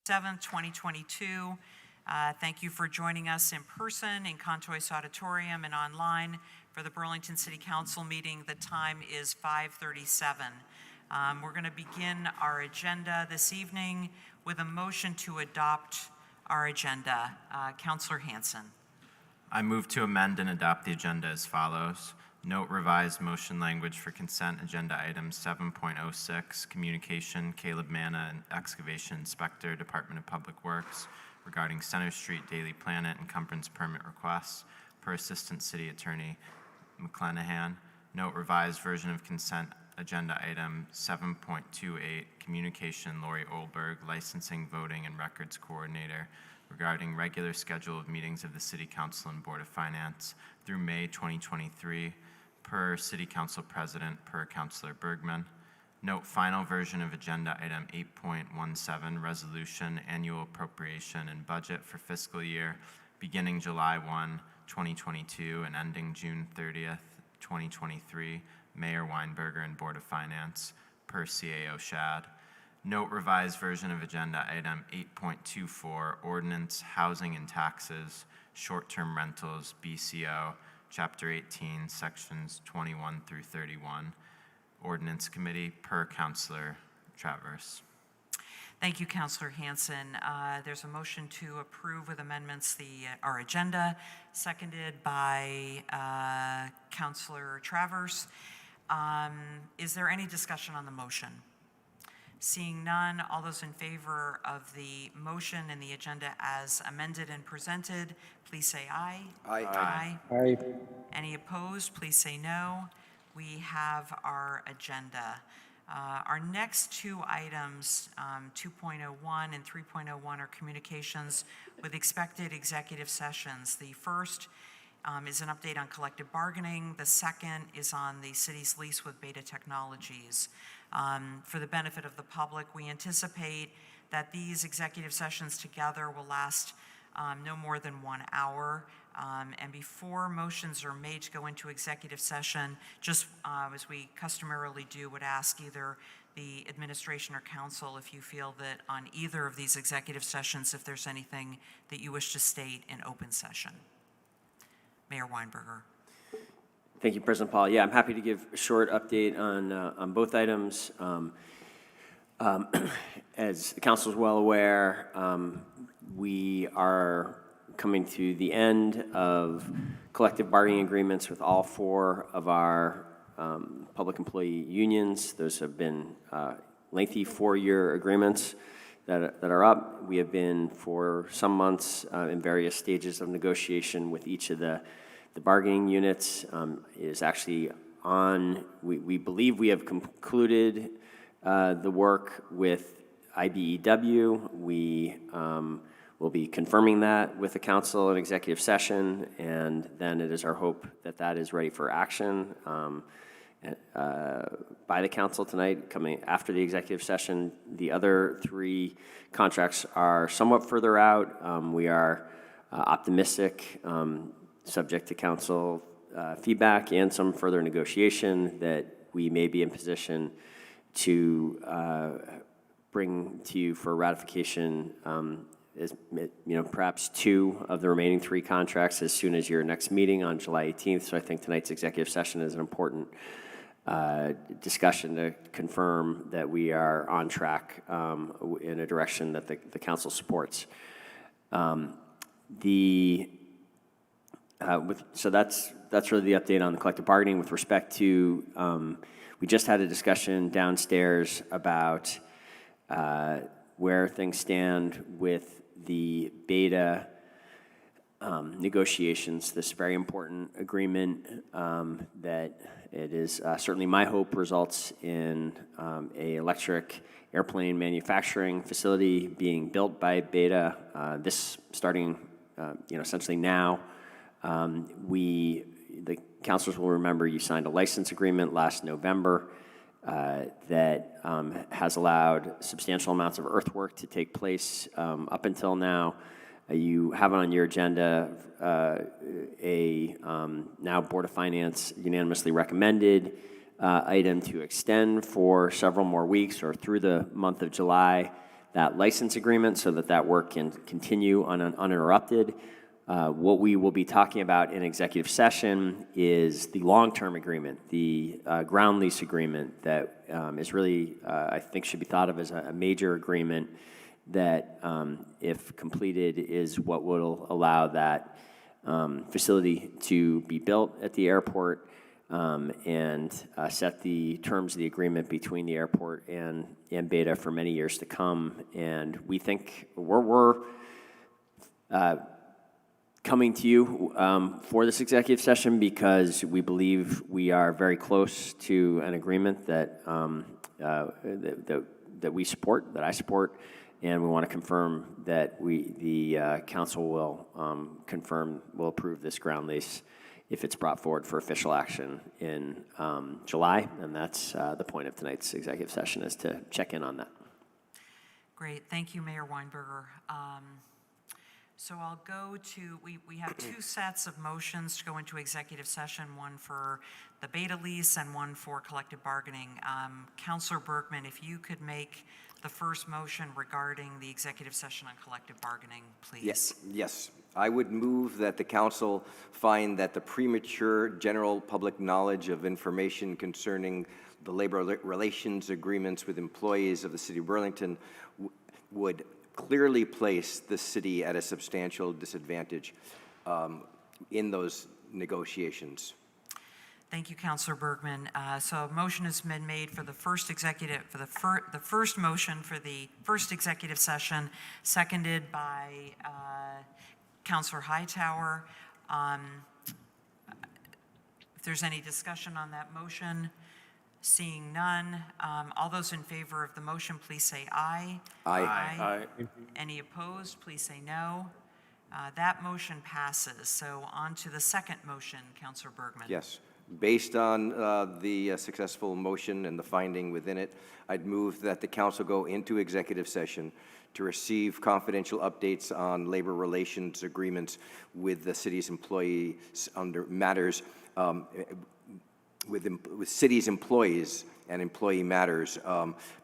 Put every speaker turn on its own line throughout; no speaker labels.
7th, 2022. Thank you for joining us in person in Contois Auditorium and online for the Burlington City Council meeting. The time is 5:37. We're going to begin our agenda this evening with a motion to adopt our agenda. Councilor Hanson.
I move to amend and adopt the agenda as follows. Note revised motion language for consent agenda item 7.06, communication, Caleb Manna, and excavation inspector, Department of Public Works, regarding Center Street Daily Planet encumbrance permit requests per Assistant City Attorney McClenahan. Note revised version of consent agenda item 7.28, communication, Lori Olberg, licensing, voting, and records coordinator, regarding regular schedule of meetings of the City Council and Board of Finance through May 2023, per City Council President, per Councilor Bergman. Note final version of agenda item 8.17, resolution, annual appropriation and budget for fiscal year beginning July 1, 2022 and ending June 30th, 2023, Mayor Weinberger and Board of Finance, per CAO Shad. Note revised version of agenda item 8.24, ordinance, housing and taxes, short-term rentals, BCO, Chapter 18, sections 21 through 31. Ordinance Committee, per Councilor Travers.
Thank you, Councilor Hanson. There's a motion to approve with amendments our agenda, seconded by Councilor Travers. Is there any discussion on the motion? Seeing none, all those in favor of the motion and the agenda as amended and presented, please say aye.
Aye.
Aye.
Aye.
Any opposed, please say no. We have our agenda. Our next two items, 2.01 and 3.01, are communications with expected executive sessions. The first is an update on collective bargaining. The second is on the city's lease with Beta Technologies. For the benefit of the public, we anticipate that these executive sessions together will last no more than 1 hour. And before motions are made to go into executive session, just as we customarily do, would ask either the administration or council if you feel that on either of these executive sessions, if there's anything that you wish to state in open session. Mayor Weinberger.
Thank you, President Paul. Yeah, I'm happy to give a short update on both items. As the council is well aware, we are coming to the end of collective bargaining agreements with all 4 of our public employee unions. Those have been lengthy 4-year agreements that are up. We have been for some months in various stages of negotiation with each of the bargaining units. It is actually on, we believe we have concluded the work with IBEW. We will be confirming that with the council in executive session, and then it is our hope that that is ready for action by the council tonight, coming after the executive session. The other 3 contracts are somewhat further out. We are optimistic, subject to council feedback and some further negotiation, that we may be in position to bring to you for ratification perhaps 2 of the remaining 3 contracts as soon as your next meeting on July 18th. So I think tonight's executive session is an important discussion to confirm that we are on track in a direction that the council supports. So that's really the update on the collective bargaining. With respect to, we just had a discussion downstairs about where things stand with the Beta negotiations, this very important agreement that it is certainly my hope results in a electric airplane manufacturing facility being built by Beta, this starting essentially now. The councilors will remember you signed a license agreement last November that has allowed substantial amounts of earthwork to take place up until now. You have on your agenda now Board of Finance unanimously recommended item to extend for several more weeks or through the month of July that license agreement so that that work can continue uninterrupted. What we will be talking about in executive session is the long-term agreement, the ground lease agreement that is really, I think, should be thought of as a major agreement that, if completed, is what will allow that facility to be built at the airport and set the terms of the agreement between the airport and Beta for many years to come. And we think we're coming to you for this executive session because we believe we are very close to an agreement that that we support, that I support, and we want to confirm that the council will will approve this ground lease if it's brought forward for official action in July, and that's the point of tonight's executive session, is to check in on that.
Great, thank you, Mayor Weinberger. So I'll go to, we have two sets of motions to go into executive session, one for the Beta lease and one for collective bargaining. Councilor Bergman, if you could make the first motion regarding the executive session on collective bargaining, please.
Yes. I would move that the council find that the premature general public knowledge of information concerning the labor relations agreements with employees of the City of Burlington would clearly place the city at a substantial disadvantage in those negotiations.
Thank you, Councilor Bergman. So a motion has been made for the first executive, for the first motion for the first executive session, seconded by Councilor Hightower. If there's any discussion on that motion, seeing none, all those in favor of the motion, please say aye.
Aye.
Any opposed, please say no. That motion passes. So on to the second motion, Councilor Bergman.
Yes. Based on the successful motion and the finding within it, I'd move that the council go into executive session to receive confidential updates on labor relations agreements with the city's employees under matters with city's employees and employee matters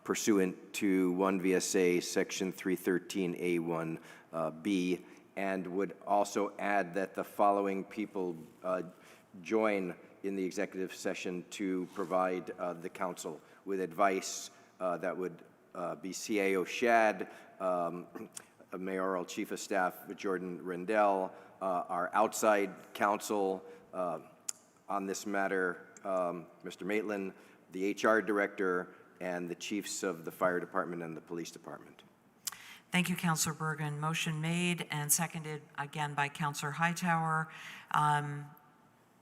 pursuant to 1 VSA Section 313A1B, and would also add that the following people join in the executive session to provide the council with advice. That would be CAO Shad, Mayoral Chief of Staff Jordan Rendell, our outside counsel on this matter, Mr. Maitland, the HR director, and the chiefs of the fire department and the police department.
Thank you, Councilor Bergen. Motion made and seconded again by Councilor Hightower.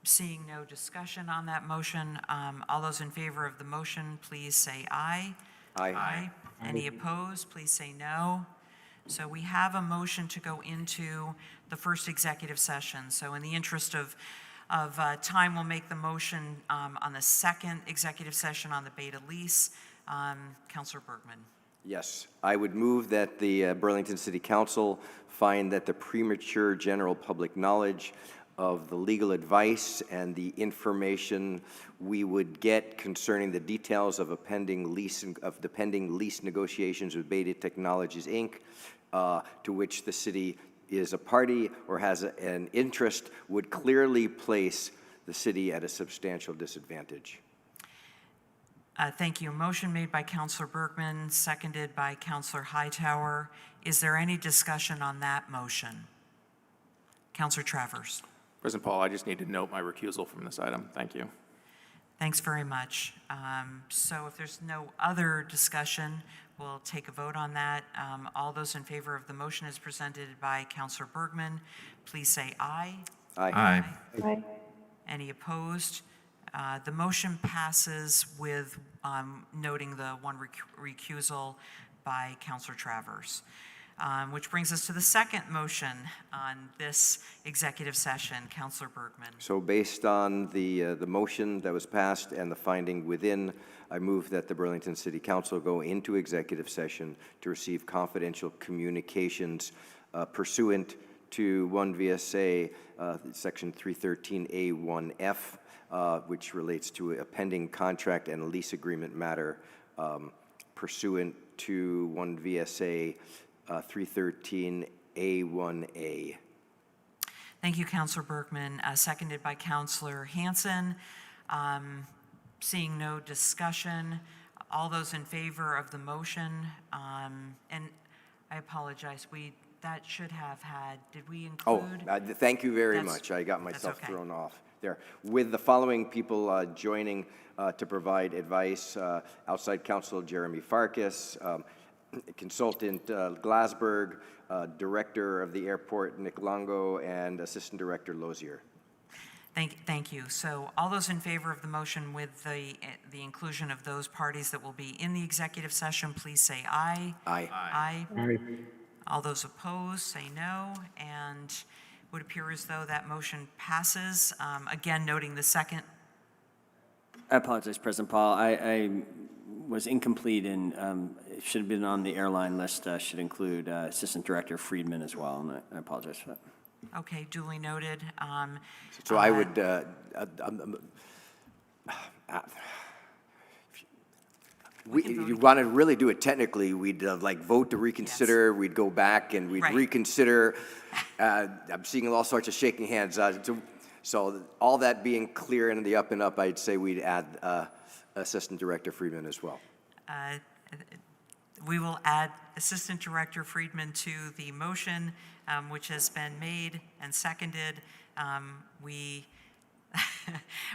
Seeing no discussion on that motion, all those in favor of the motion, please say aye.
Aye.
Any opposed, please say no. So we have a motion to go into the first executive session. So in the interest of time, we'll make the motion on the second executive session on the Beta lease. Councilor Bergman.
Yes, I would move that the Burlington City Council find that the premature general public knowledge of the legal advice and the information we would get concerning the details of the pending lease negotiations with Beta Technologies, Inc., to which the city is a party or has an interest, would clearly place the city at a substantial disadvantage.
Thank you. Motion made by Councilor Bergman, seconded by Councilor Hightower. Is there any discussion on that motion? Councilor Travers.
President Paul, I just need to note my recusal from this item. Thank you.
Thanks very much. So if there's no other discussion, we'll take a vote on that. All those in favor of the motion as presented by Councilor Bergman, please say aye.
Aye.
Aye.
Any opposed? The motion passes with noting the one recusal by Councilor Travers. Which brings us to the second motion on this executive session. Councilor Bergman.
So based on the motion that was passed and the finding within, I move that the Burlington City Council go into executive session to receive confidential communications pursuant to 1 VSA Section 313A1F, which relates to a pending contract and a lease agreement matter pursuant to 1 VSA 313A1A.
Thank you, Counselor Bergman, seconded by Counselor Hanson. Seeing no discussion, all those in favor of the motion, and I apologize, that should have had, did we include?
Thank you very
That's-
much. I got
that's
myself
okay.
thrown off there. With the following people joining to provide advice, outside counsel Jeremy Farkas, consultant Glasberg, director of the airport Nick Longo, and assistant director Lozier.
Thank you. So all those in favor of the motion with the inclusion of those parties that will be in the executive session, please say aye.
Aye.
Aye. All those opposed, say no, and it would appear as though that motion passes. Again, noting the second.
I apologize, President Paul. I was incomplete and it should have been on the airline list, should include Assistant Director Friedman as well, and I apologize for that.
Okay, duly noted.
So I would, you want to really do it technically, we'd like vote to reconsider, we'd go back and we'd
Right.
reconsider. I'm seeing all sorts of shaking hands. So all that being clear and in the up and up, I'd say we'd add Assistant Director Friedman as well.
We will add Assistant Director Friedman to the motion, which has been made and seconded.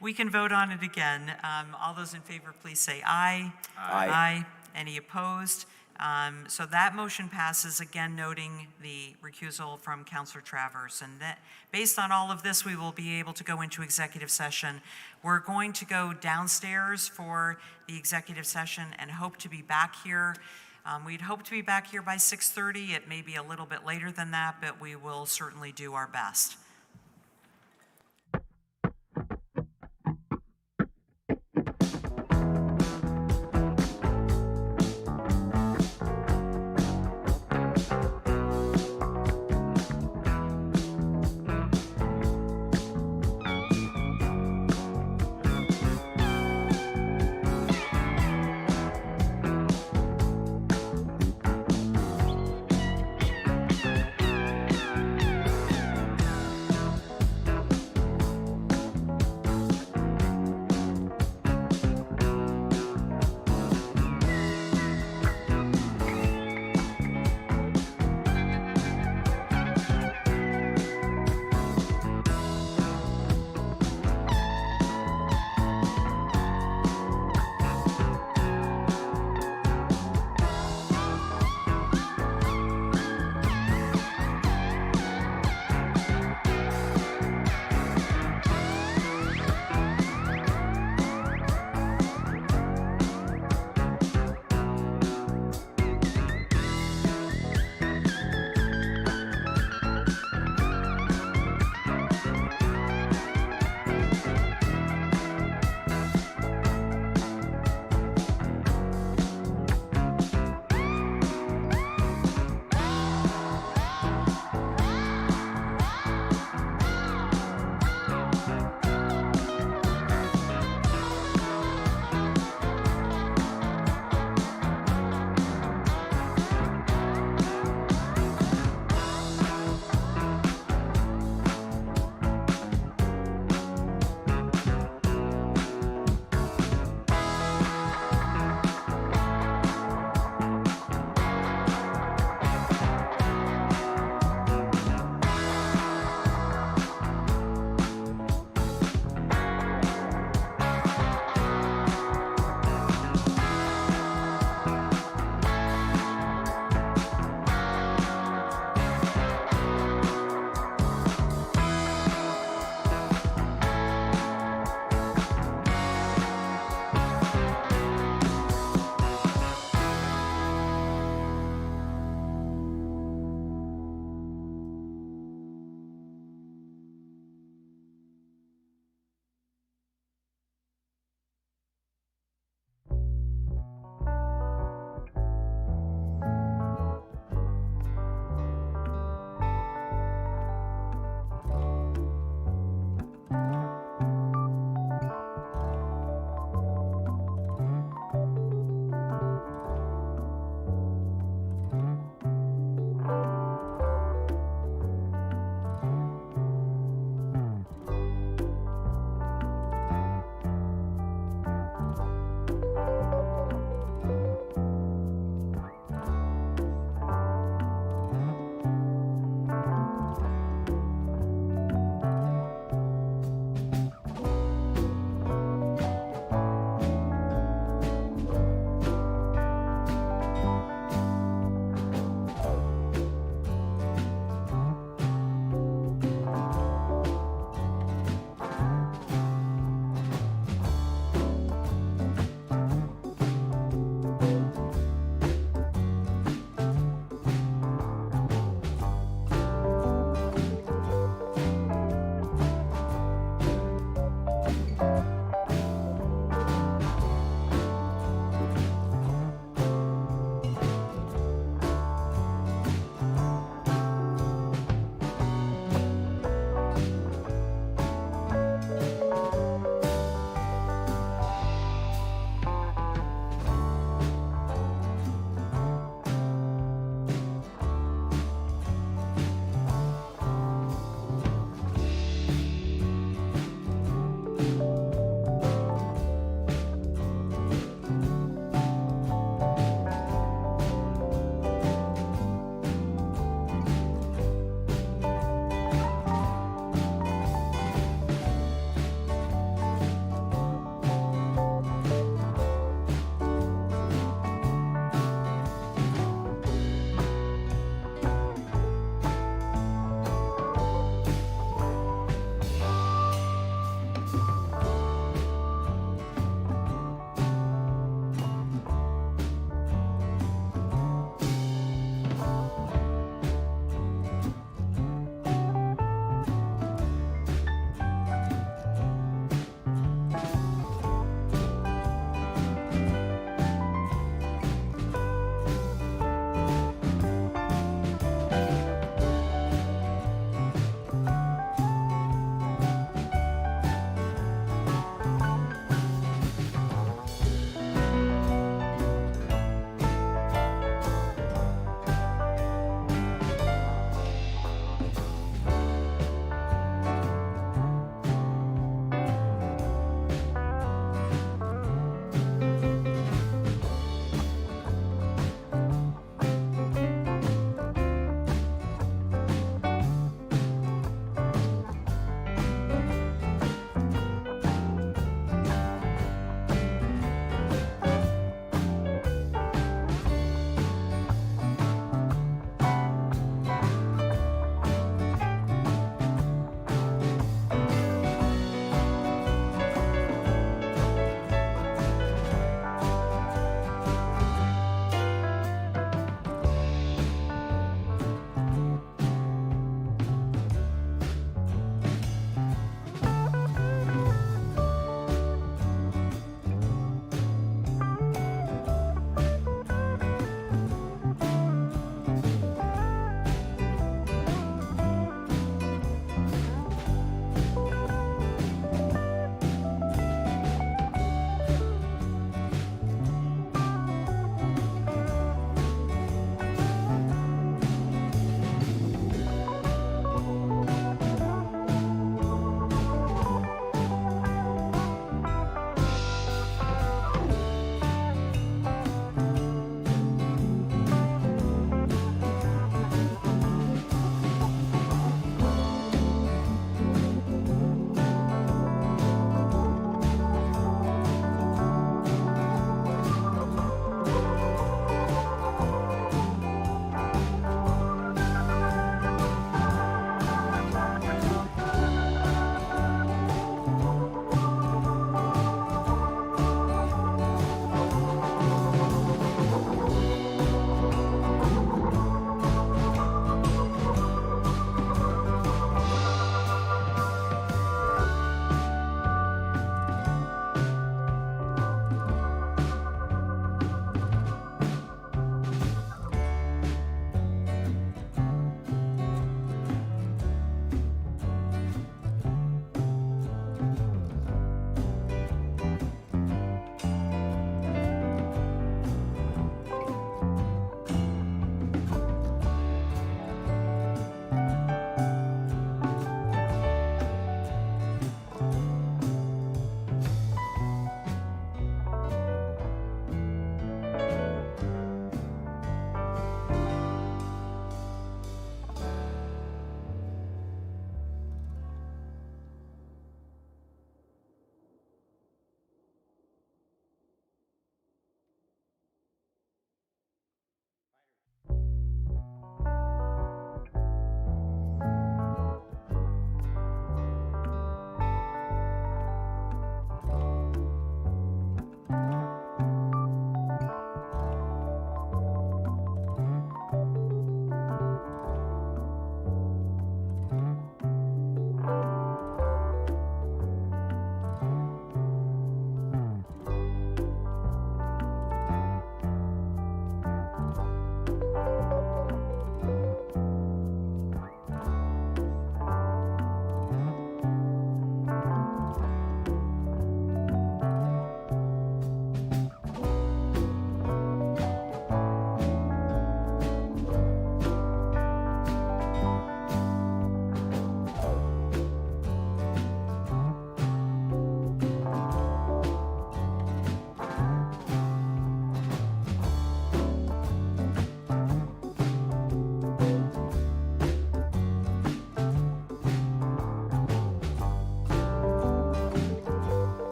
We can vote on it again. All those in favor, please say aye.
Aye.
Aye. Any opposed? So that motion passes, again noting the recusal from Councillor Travers. And that, based on all of this, we will be able to go into executive session. We're going to go downstairs for the executive session and hope to be back here. We'd hope to be back here by 6:30. It may be a little bit later than that, but we will certainly do our best.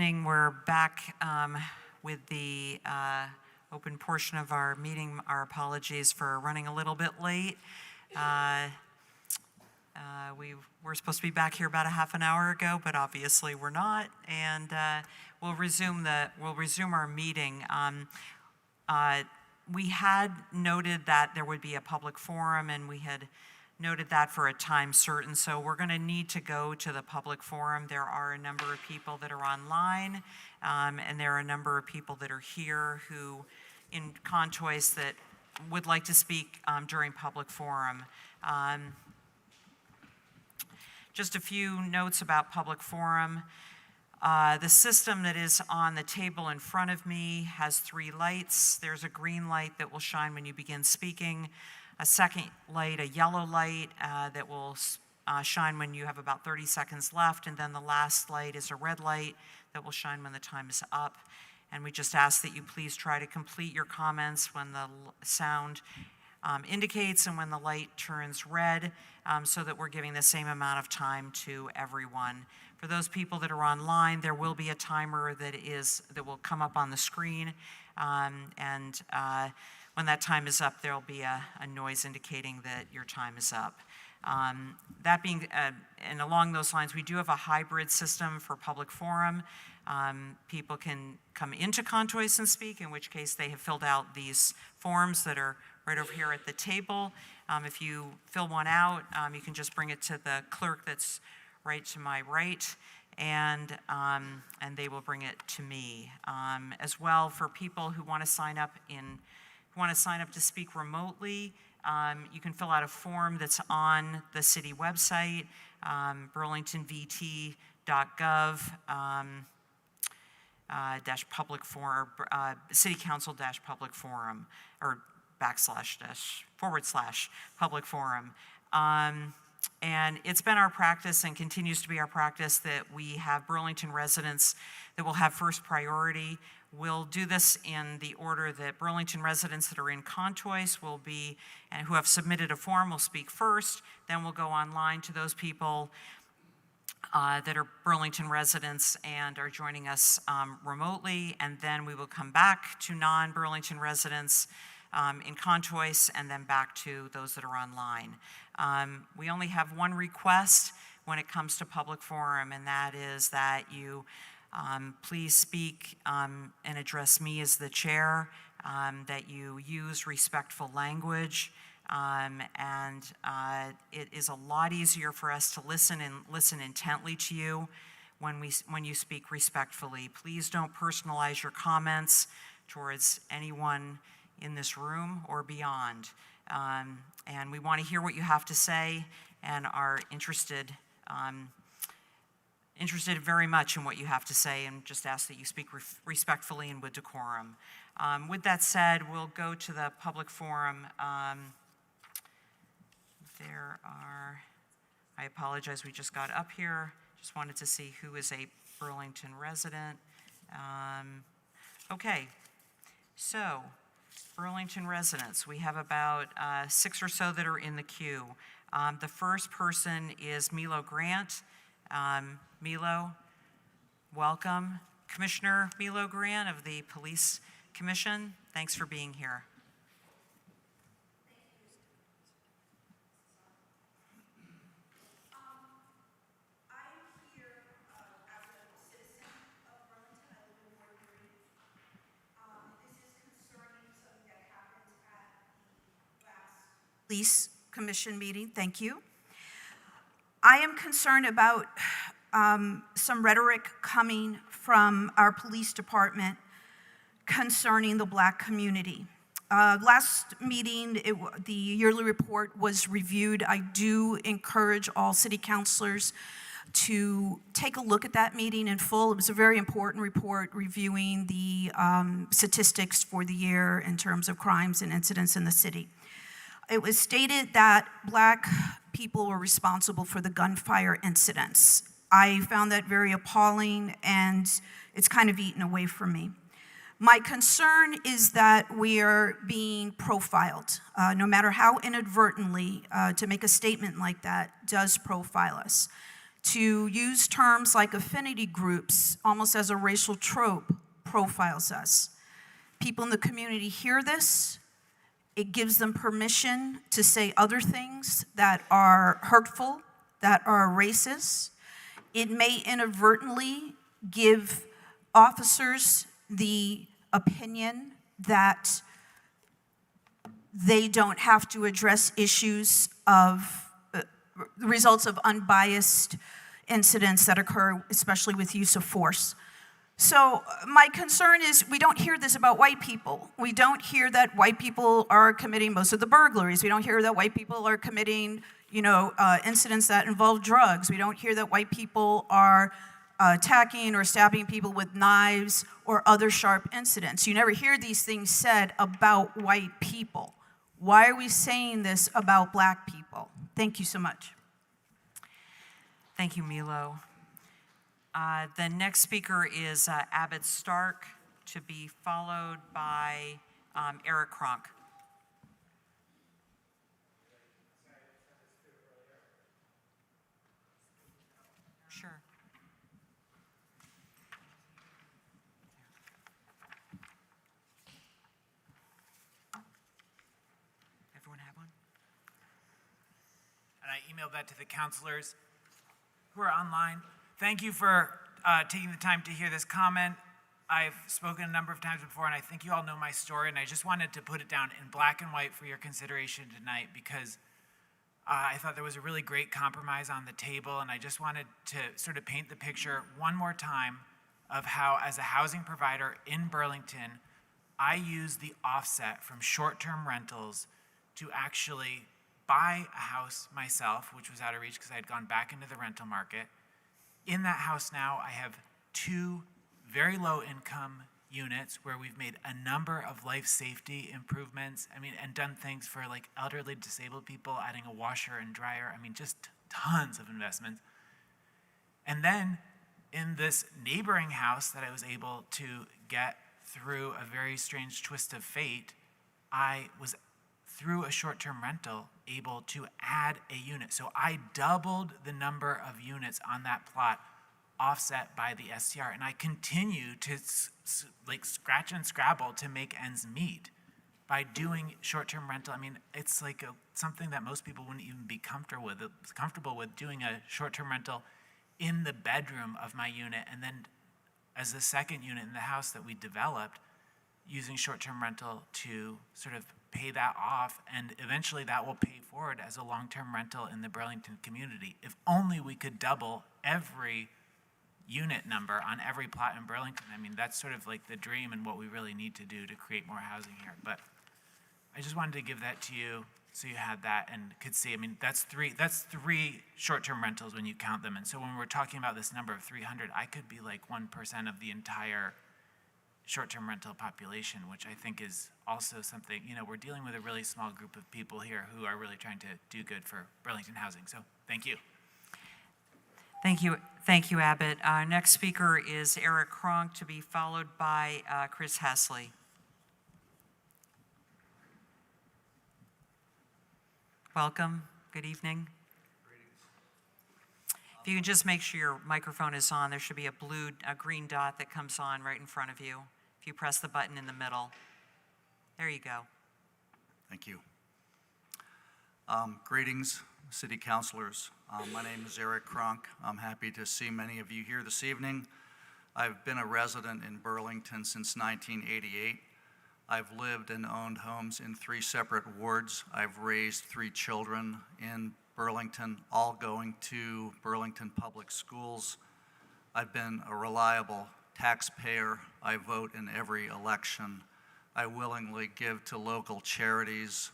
evening. We're back with the open portion of our meeting. Our apologies for running a little bit late. We were supposed to be back here about a half an hour ago, but obviously we're not. And we'll resume our meeting. We had noted that there would be a public forum, and we had noted that for a time certain. So we're going to need to go to the public forum. There are a number of people that are online, and there are a number of people that are here who, in Contois, that would like to speak during public forum. Just a few notes about public forum. The system that is on the table in front of me has 3 lights. There's a green light that will shine when you begin speaking, a second light, a yellow light that will shine when you have about 30 seconds left, and then the last light is a red light that will shine when the time is up. And we just ask that you please try to complete your comments when the sound indicates and when the light turns red, so that we're giving the same amount of time to everyone. For those people that are online, there will be a timer that will come up on the screen, and when that time is up, there'll be a noise indicating that your time is up. That being, and along those lines, we do have a hybrid system for public forum. People can come into Contois and speak, in which case they have filled out these forms that are right over here at the table. If you fill one out, you can just bring it to the clerk that's right to my right, and they will bring it to me. As well, for people who want to sign up to speak remotely, you can fill out a form that's on the city website, burlingtonvt.gov. Public forum, city council public forum, or // public forum. And it's been our practice and continues to be our practice that we have Burlington residents that will have first priority. We'll do this in the order that Burlington residents that are in Contois will be, and who have submitted a form will speak first. Then we'll go online to those people that are Burlington residents and are joining us remotely, and then we will come back to non-Burlington residents in Contois, and then back to those that are online. We only have one request when it comes to public forum, and that is that you please speak and address me as the chair, that you use respectful language, it is a lot easier for us to listen intently to you when you speak respectfully. Please don't personalize your comments towards anyone in this room or beyond. And we want to hear what you have to say and are interested very much in what you have to say, and just ask that you speak respectfully and with decorum. With that said, we'll go to the public forum. I apologize, we just got up here. Just wanted to see who is a Burlington resident. Okay, so Burlington residents, we have about 6 or so that are in the queue. The first person is Milo Grant. Milo, welcome. Commissioner Milo Grant of the Police Commission, thanks for being here.
Lease Commission meeting, thank you. I am concerned about some rhetoric coming from our police department concerning the Black community. Last meeting, the yearly report was reviewed. I do encourage all city councilors to take a look at that meeting in full. It was a very important report reviewing the statistics for the year in terms of crimes and incidents in the city. It was stated that Black people were responsible for the gunfire incidents. I found that very appalling, and it's kind of eaten away from me. My concern is that we are being profiled, no matter how inadvertently, to make a statement like that does profile us. to use terms like affinity groups almost as a racial trope profiles us. People in the community hear this. It gives them permission to say other things that are hurtful, that are racist. It may inadvertently give officers the opinion that they don't have to address issues of the results of unbiased incidents that occur, especially with use of force. So my concern is we don't hear this about white people. We don't hear that white people are committing most of the burglaries. We don't hear that white people are committing, incidents that involve drugs. We don't hear that white people are attacking or stabbing people with knives or other sharp incidents. You never hear these things said about white people. Why are we saying this about black people? Thank you so much.
Thank you, Milo. The next speaker is Abbott Stark, to be followed by Eric Kronk. Sure. Everyone have one?
And I emailed that to the counselors who are online. Thank you for taking the time to hear this comment. I've spoken a number of times before, and I think you all know my story, and I just wanted to put it down in black and white for your consideration tonight because I thought there was a really great compromise on the table, and I just wanted to sort of paint the picture one more time of how, as a housing provider in Burlington, I use the offset from short-term rentals to actually buy a house myself, which was out of reach because I had gone back into the rental market. In that house now, I have 2 very low-income units where we've made a number of life safety improvements. And done things for like elderly disabled people, adding a washer and dryer. Just tons of investments. And then in this neighboring house that I was able to get through a very strange twist of fate, I was, through a short-term rental, able to add a unit. So I doubled the number of units on that plot, offset by the STR, and I continue to scratch and scrabble to make ends meet by doing short-term rental. It's like something that most people wouldn't even be comfortable with doing a short-term rental in the bedroom of my unit, and then as the second unit in the house that we developed, using short-term rental to sort of pay that off, and eventually that will pay forward as a long-term rental in the Burlington community. If only we could double every unit number on every plot in Burlington. That's sort of like the dream and what we really need to do to create more housing here. But I just wanted to give that to you so you had that and could see. That's three short-term rentals when you count them. And so when we're talking about this number of 300, I could be like 1% of the entire short-term rental population, which I think is also something, we're dealing with a really small group of people here who are really trying to do good for Burlington housing. So thank you.
Thank you, Abbott. Our next speaker is Eric Kronk, to be followed by Chris Hasley. Welcome. Good evening. If you can just make sure your microphone is on, there should be a green dot that comes on right in front of you. If you press the button in the middle. There you go.
Thank you. Greetings, city councilors. My name is Eric Kronk. I'm happy to see many of you here this evening. I've been a resident in Burlington since 1988. I've lived and owned homes in 3 separate wards. I've raised 3 children in Burlington, all going to Burlington public schools. I've been a reliable taxpayer. I vote in every election. I willingly give to local charities.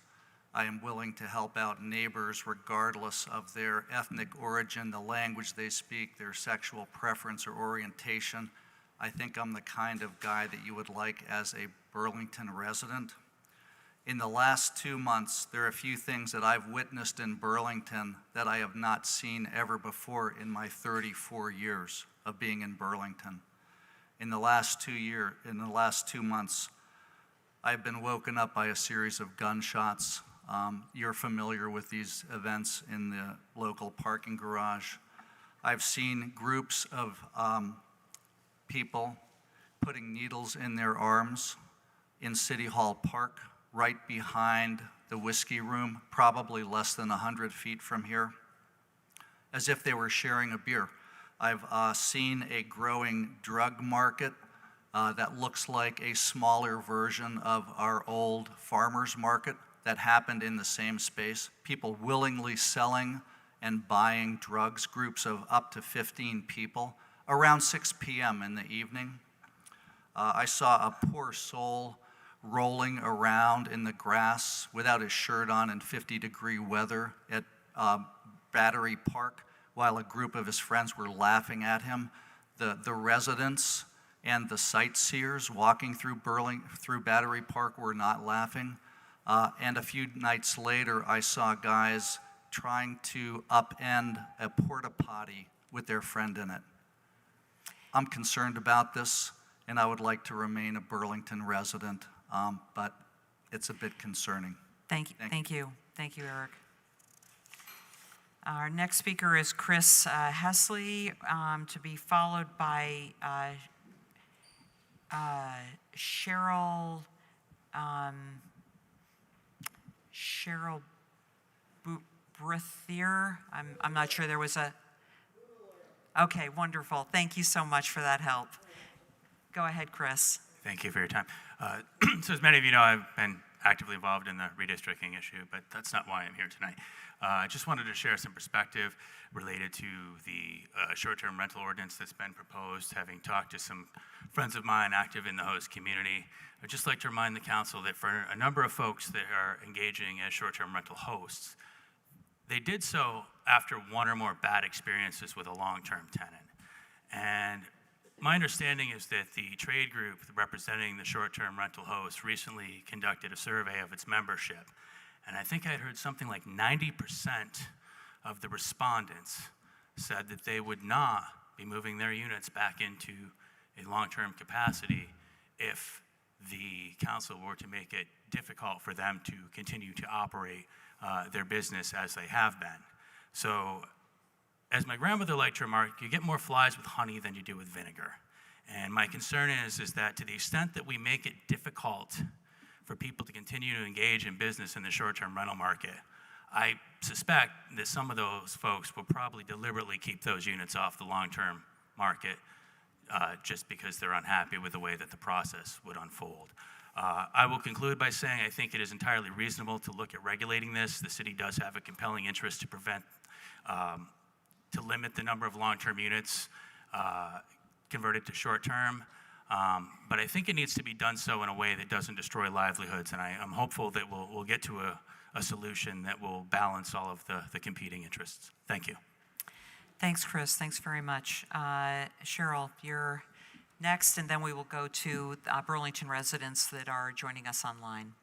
I am willing to help out neighbors regardless of their ethnic origin, the language they speak, their sexual preference or orientation. I think I'm the kind of guy that you would like as a Burlington resident. In the last 2 months, there are a few things that I've witnessed in Burlington that I have not seen ever before in my 34 years of being in Burlington. In the last 2 months, I've been woken up by a series of gunshots. You're familiar with these events in the local parking garage. I've seen groups of people putting needles in their arms in City Hall Park, right behind the whiskey room, probably less than 100 feet from here, as if they were sharing a beer. I've seen a growing drug market that looks like a smaller version of our old farmers market that happened in the same space. People willingly selling and buying drugs, groups of up to 15 people, around 6 p.m. in the evening. I saw a poor soul rolling around in the grass without his shirt on in 50-degree weather at Battery Park while a group of his friends were laughing at him. The residents and the sightseers walking through Battery Park were not laughing. And a few nights later, I saw guys trying to upend a porta potty with their friend in it. I'm concerned about this, and I would like to remain a Burlington resident, but it's a bit concerning.
Thank you, Eric. Our next speaker is Chris Hesley, to be followed by Cheryl Brithier. I'm not sure there was a. Okay, wonderful. Thank you so much for that help. Go ahead, Chris.
Thank you for your time. So as many of you know, I've been actively involved in the redistricting issue, but that's not why I'm here tonight. I just wanted to share some perspective related to the short-term rental ordinance that's been proposed. Having talked to some friends of mine active in the host community, I'd just like to remind the council that for a number of folks that are engaging as short-term rental hosts, they did so after one or more bad experiences with a long-term tenant. And my understanding is that the trade group representing the short-term rental hosts recently conducted a survey of its membership. And I think I'd heard something like 90% of the respondents said that they would not be moving their units back into a long-term capacity if the council were to make it difficult for them to continue to operate their business as they have been. So, as my grandmother liked to remark, you get more flies with honey than you do with vinegar. And my concern is that to the extent that we make it difficult for people to continue to engage in business in the short-term rental market, I suspect that some of those folks will probably deliberately keep those units off the long-term market just because they're unhappy with the way that the process would unfold. I will conclude by saying I think it is entirely reasonable to look at regulating this. The city does have a compelling interest to limit the number of long-term units converted to short-term. But I think it needs to be done so in a way that doesn't destroy livelihoods, and I'm hopeful that we'll get to a solution that will balance all of the competing interests. Thank you.
Thanks, Chris. Thanks very much. Cheryl, you're next, and then we will go to Burlington residents that are joining us online.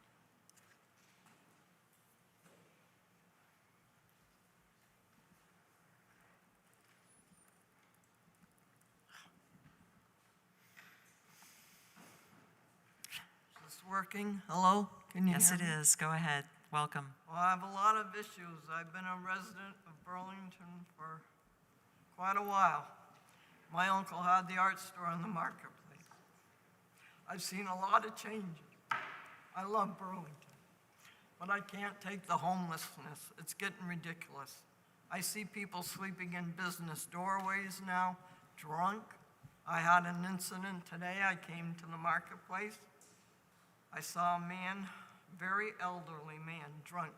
Working? Hello? Can you
Yes,
hear
it
me?
is. Go ahead. Welcome.
Well, I have a lot of issues. I've been a resident of Burlington for quite a while. My uncle had the art store in the marketplace. I've seen a lot of changes. I love Burlington, but I can't take the homelessness. It's getting ridiculous. I see people sleeping in business doorways now, drunk. I had an incident today. I came to the marketplace. I saw a man, very elderly man, drunk,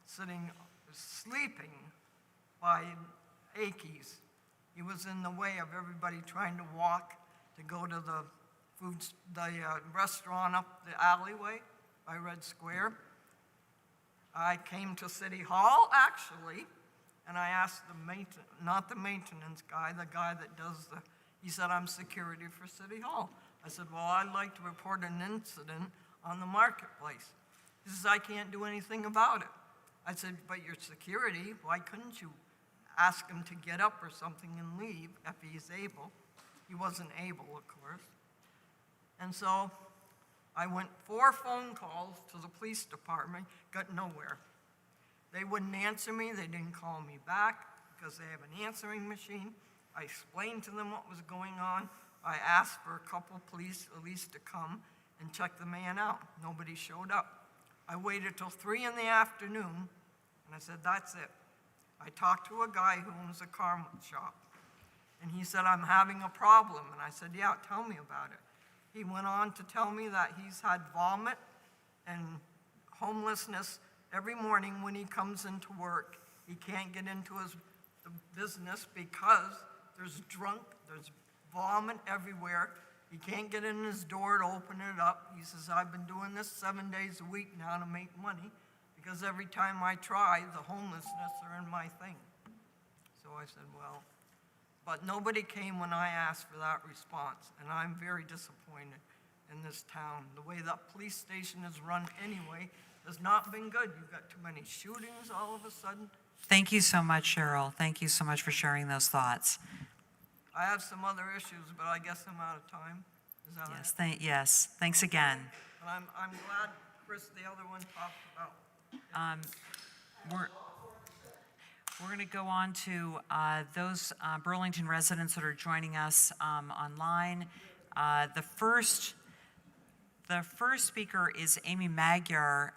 sleeping by Akies. He was in the way of everybody trying to walk to go to the restaurant up the alleyway by Red Square. I came to City Hall, actually, and I asked not the maintenance guy, the guy that does he said, I'm security for City Hall. I said, well, I'd like to report an incident on the marketplace. He says, I can't do anything about it. I said, but you're security, why couldn't you ask him to get up or something and leave if he's able? He wasn't able, of course. And so I went 4 phone calls to the police department, got nowhere. They wouldn't answer me, they didn't call me back because they have an answering machine. I explained to them what was going on. I asked for a couple police at least to come and check the man out. Nobody showed up. I waited till 3 in the afternoon, and I said, that's it. I talked to a guy who owns a car shop, and he said, I'm having a problem. And I said, yeah, tell me about it. He went on to tell me that he's had vomit and homelessness every morning when he comes into work. He can't get into his business because there's vomit everywhere. He can't get in his door to open it up. He says, I've been doing this 7 days a week now to make money because every time I try, the homelessness are in my thing. So I said, well, but nobody came when I asked for that response, and I'm very disappointed in this town. The way that police station is run anyway has not been good. You've got too many shootings all of a sudden.
Thank you so much, Cheryl. Thank you so much for sharing those thoughts.
I have some other issues, but I guess I'm out of time. Is that it?
Yes, thanks again.
But I'm glad, Chris, the other one talked about.
We're going to go on to those Burlington residents that are joining us online. The first speaker is Amy Magyar.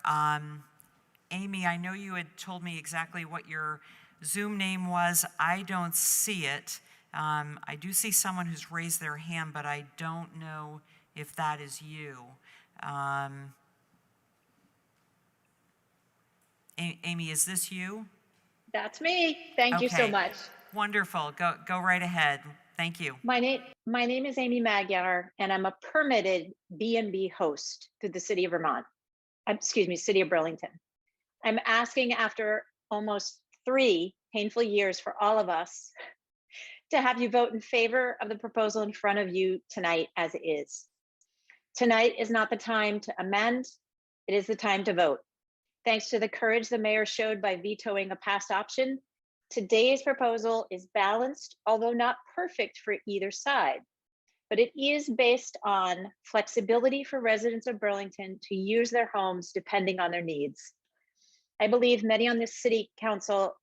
Amy, I know you had told me exactly what your Zoom name was. I don't see it. I do see someone who's raised their hand, but I don't know if that is you. Amy, is this you?
That's me. Thank you so
Okay.
much.
Wonderful. Go right ahead. Thank you.
My name is Amy Magyar, and I'm a permitted B&B host through the city of Vermont. City of Burlington. I'm asking, after almost 3 painful years for all of us, to have you vote in favor of the proposal in front of you tonight as is. Tonight is not the time to amend. It is the time to vote. Thanks to the courage the mayor showed by vetoing a past option, today's proposal is balanced, although not perfect for either side. But it is based on flexibility for residents of Burlington to use their homes depending on their needs. I believe many on this city council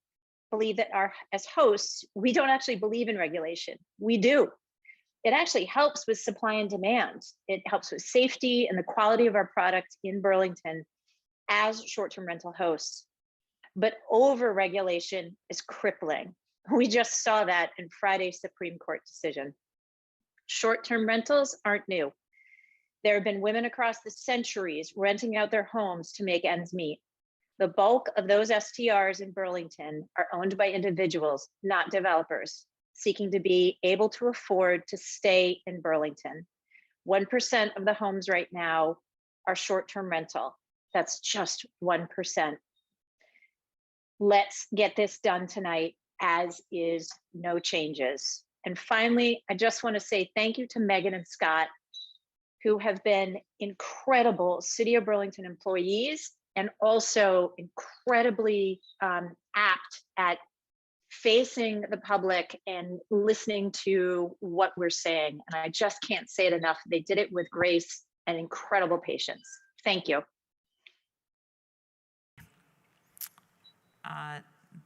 believe that as hosts, we don't actually believe in regulation. We do. It actually helps with supply and demand. It helps with safety and the quality of our product in Burlington as short-term rental hosts. But over-regulation is crippling. We just saw that in Friday's Supreme Court decision. Short-term rentals aren't new. There have been women across the centuries renting out their homes to make ends meet. The bulk of those STRs in Burlington are owned by individuals, not developers, seeking to be able to afford to stay in Burlington. 1% of the homes right now are short-term rental. That's just 1%. Let's get this done tonight, as is, no changes. And finally, I just want to say thank you to Megan and Scott, who have been incredible City of Burlington employees and also incredibly apt at facing the public and listening to what we're saying. And I just can't say it enough. They did it with grace and incredible patience. Thank you.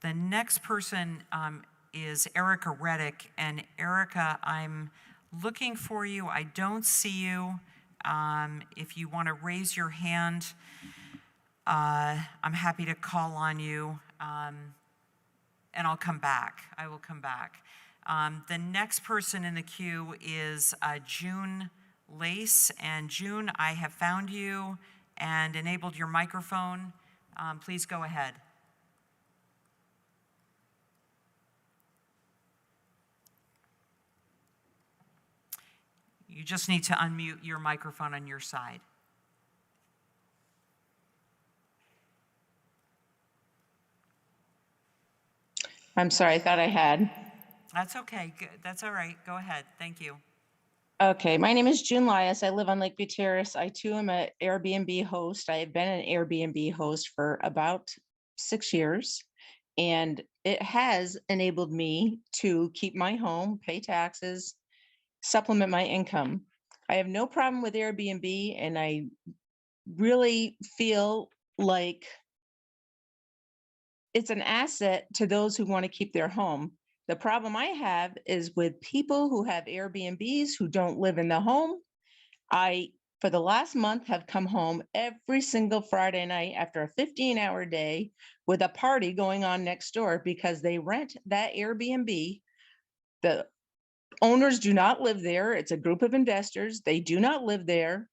The next person is Erica Reddick. And Erica, I'm looking for you. I don't see you. If you want to raise your hand, I'm happy to call on you, and I'll come back. I will come back. The next person in the queue is June Lease. And June, I have found you and enabled your microphone. Please go ahead. You just need to unmute your microphone on your side.
I'm sorry, I thought I had.
That's okay. That's all right. Go ahead. Thank you.
Okay, my name is June Lias. I live on Lakeview Terrace. I too am an Airbnb host. I have been an Airbnb host for about 6 years, and it has enabled me to keep my home, pay taxes, supplement my income. I have no problem with Airbnb, and I really feel like it's an asset to those who want to keep their home. The problem I have is with people who have Airbnbs who don't live in the home. I, for the last month, have come home every single Friday night after a 15-hour day with a party going on next door because they rent that Airbnb. The owners do not live there. It's a group of investors. They do not live there.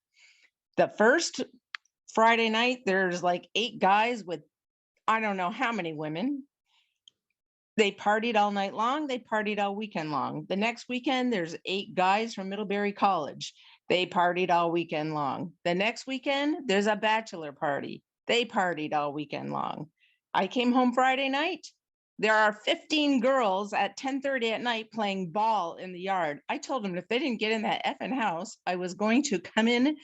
The first Friday night, there's like 8 guys with I don't know how many women. They partied all night long. They partied all weekend long. The next weekend, there's 8 guys from Middlebury College. They partied all weekend long. The next weekend, there's a bachelor party. They partied all weekend long. I came home Friday night. There are 15 girls at 10:30 at night playing ball in the yard. I told them if they didn't get in that effing house, I was going to come in.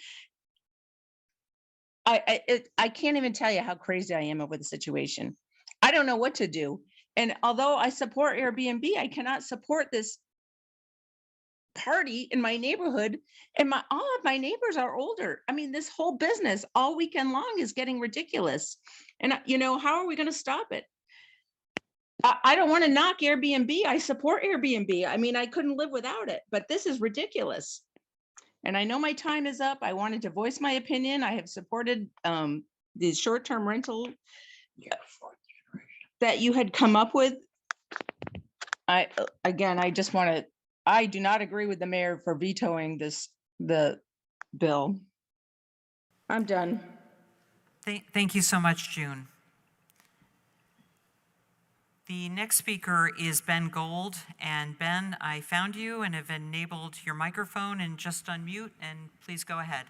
I can't even tell you how crazy I am over the situation. I don't know what to do. And although I support Airbnb, I cannot support this party in my neighborhood. And all of my neighbors are older. I mean, this whole business all weekend long is getting ridiculous. And how are we going to stop it? I don't want to knock Airbnb. I support Airbnb. I mean, I couldn't live without it, but this is ridiculous. And I know my time is up. I wanted to voice my opinion. I have supported the short-term rental that you had come up with. I do not agree with the mayor for vetoing the bill. I'm done.
Thank you so much, June. The next speaker is Ben Gold. And Ben, I found you and have enabled your microphone, and just unmute, and please go ahead.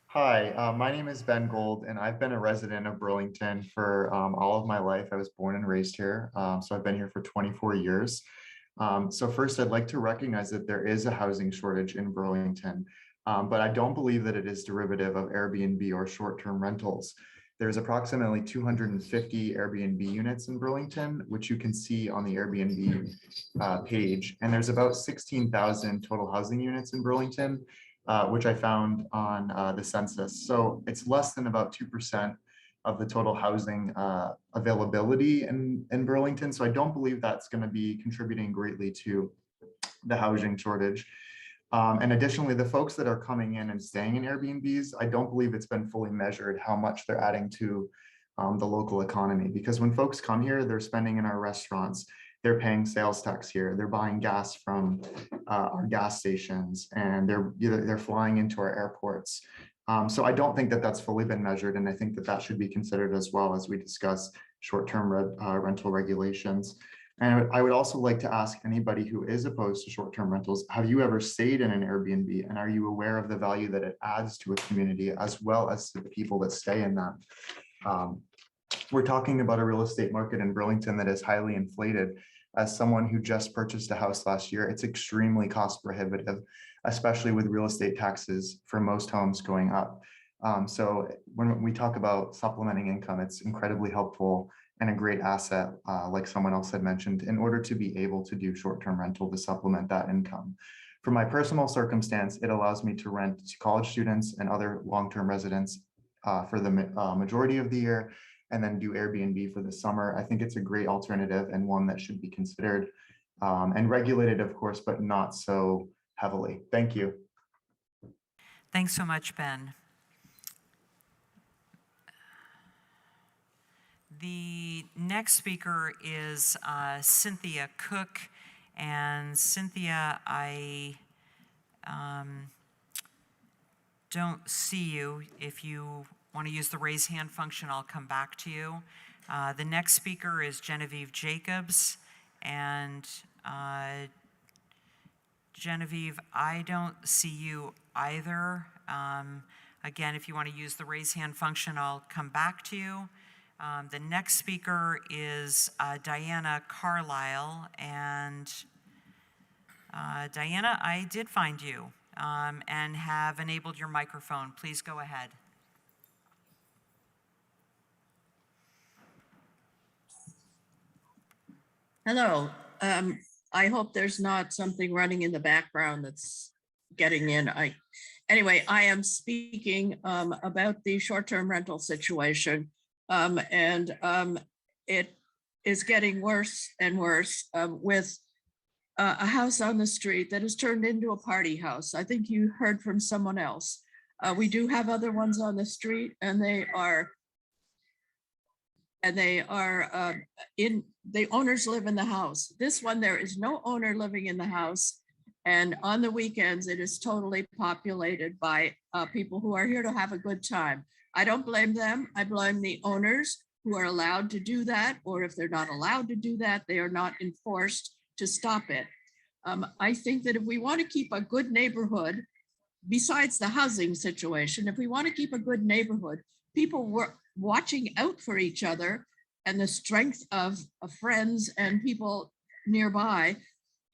Hi, my name is Ben Gold, and I've been a resident of Burlington for all of my life. I was born and raised here, so I've been here for 24 years. So first, I'd like to recognize that there is a housing shortage in Burlington, but I don't believe that it is derivative of Airbnb or short-term rentals. There's approximately 250 Airbnb units in Burlington, which you can see on the Airbnb page, and there's about 16,000 total housing units in Burlington, which I found on the census. So it's less than about 2% of the total housing availability in Burlington. So I don't believe that's going to be contributing greatly to the housing shortage. And additionally, the folks that are coming in and staying in Airbnbs, I don't believe it's been fully measured how much they're adding to the local economy. Because when folks come here, they're spending in our restaurants, they're paying sales tax here, they're buying gas from our gas stations, and they're flying into our airports. So I don't think that that's fully been measured, and I think that that should be considered as well as we discuss short-term rental regulations. And I would also like to ask anybody who is opposed to short-term rentals, have you ever stayed in an Airbnb, and are you aware of the value that it adds to a community as well as to the people that stay in them? We're talking about a real estate market in Burlington that is highly inflated. As someone who just purchased a house last year, it's extremely cost prohibitive, especially with real estate taxes for most homes going up. So when we talk about supplementing income, it's incredibly helpful and a great asset, like someone else had mentioned, in order to be able to do short-term rental to supplement that income. For my personal circumstance, it allows me to rent to college students and other long-term residents for the majority of the year, and then do Airbnb for the summer. I think it's a great alternative and one that should be considered and regulated, of course, but not so heavily. Thank you.
Thanks so much, Ben. The next speaker is Cynthia Cook. And Cynthia, I don't see you. If you want to use the raise hand function, I'll come back to you. The next speaker is Genevieve Jacobs. And Genevieve, I don't see you either. Again, if you want to use the raise hand function, I'll come back to you. The next speaker is Diana Carlisle. And Diana, I did find you and have enabled your microphone. Please go ahead.
Hello. I hope there's not something running in the background that's getting in. Anyway, I am speaking about the short-term rental situation. It is getting worse and worse with a house on the street that has turned into a party house. I think you heard from someone else. We do have other ones on the street, and the owners live in the house. This one, there is no owner living in the house. And on the weekends, it is totally populated by people who are here to have a good time. I don't blame them. I blame the owners who are allowed to do that, or if they're not allowed to do that, they are not enforced to stop it. I think that if we want to keep a good neighborhood, besides the housing situation, if we want to keep a good neighborhood, people were watching out for each other and the strength of friends and people nearby,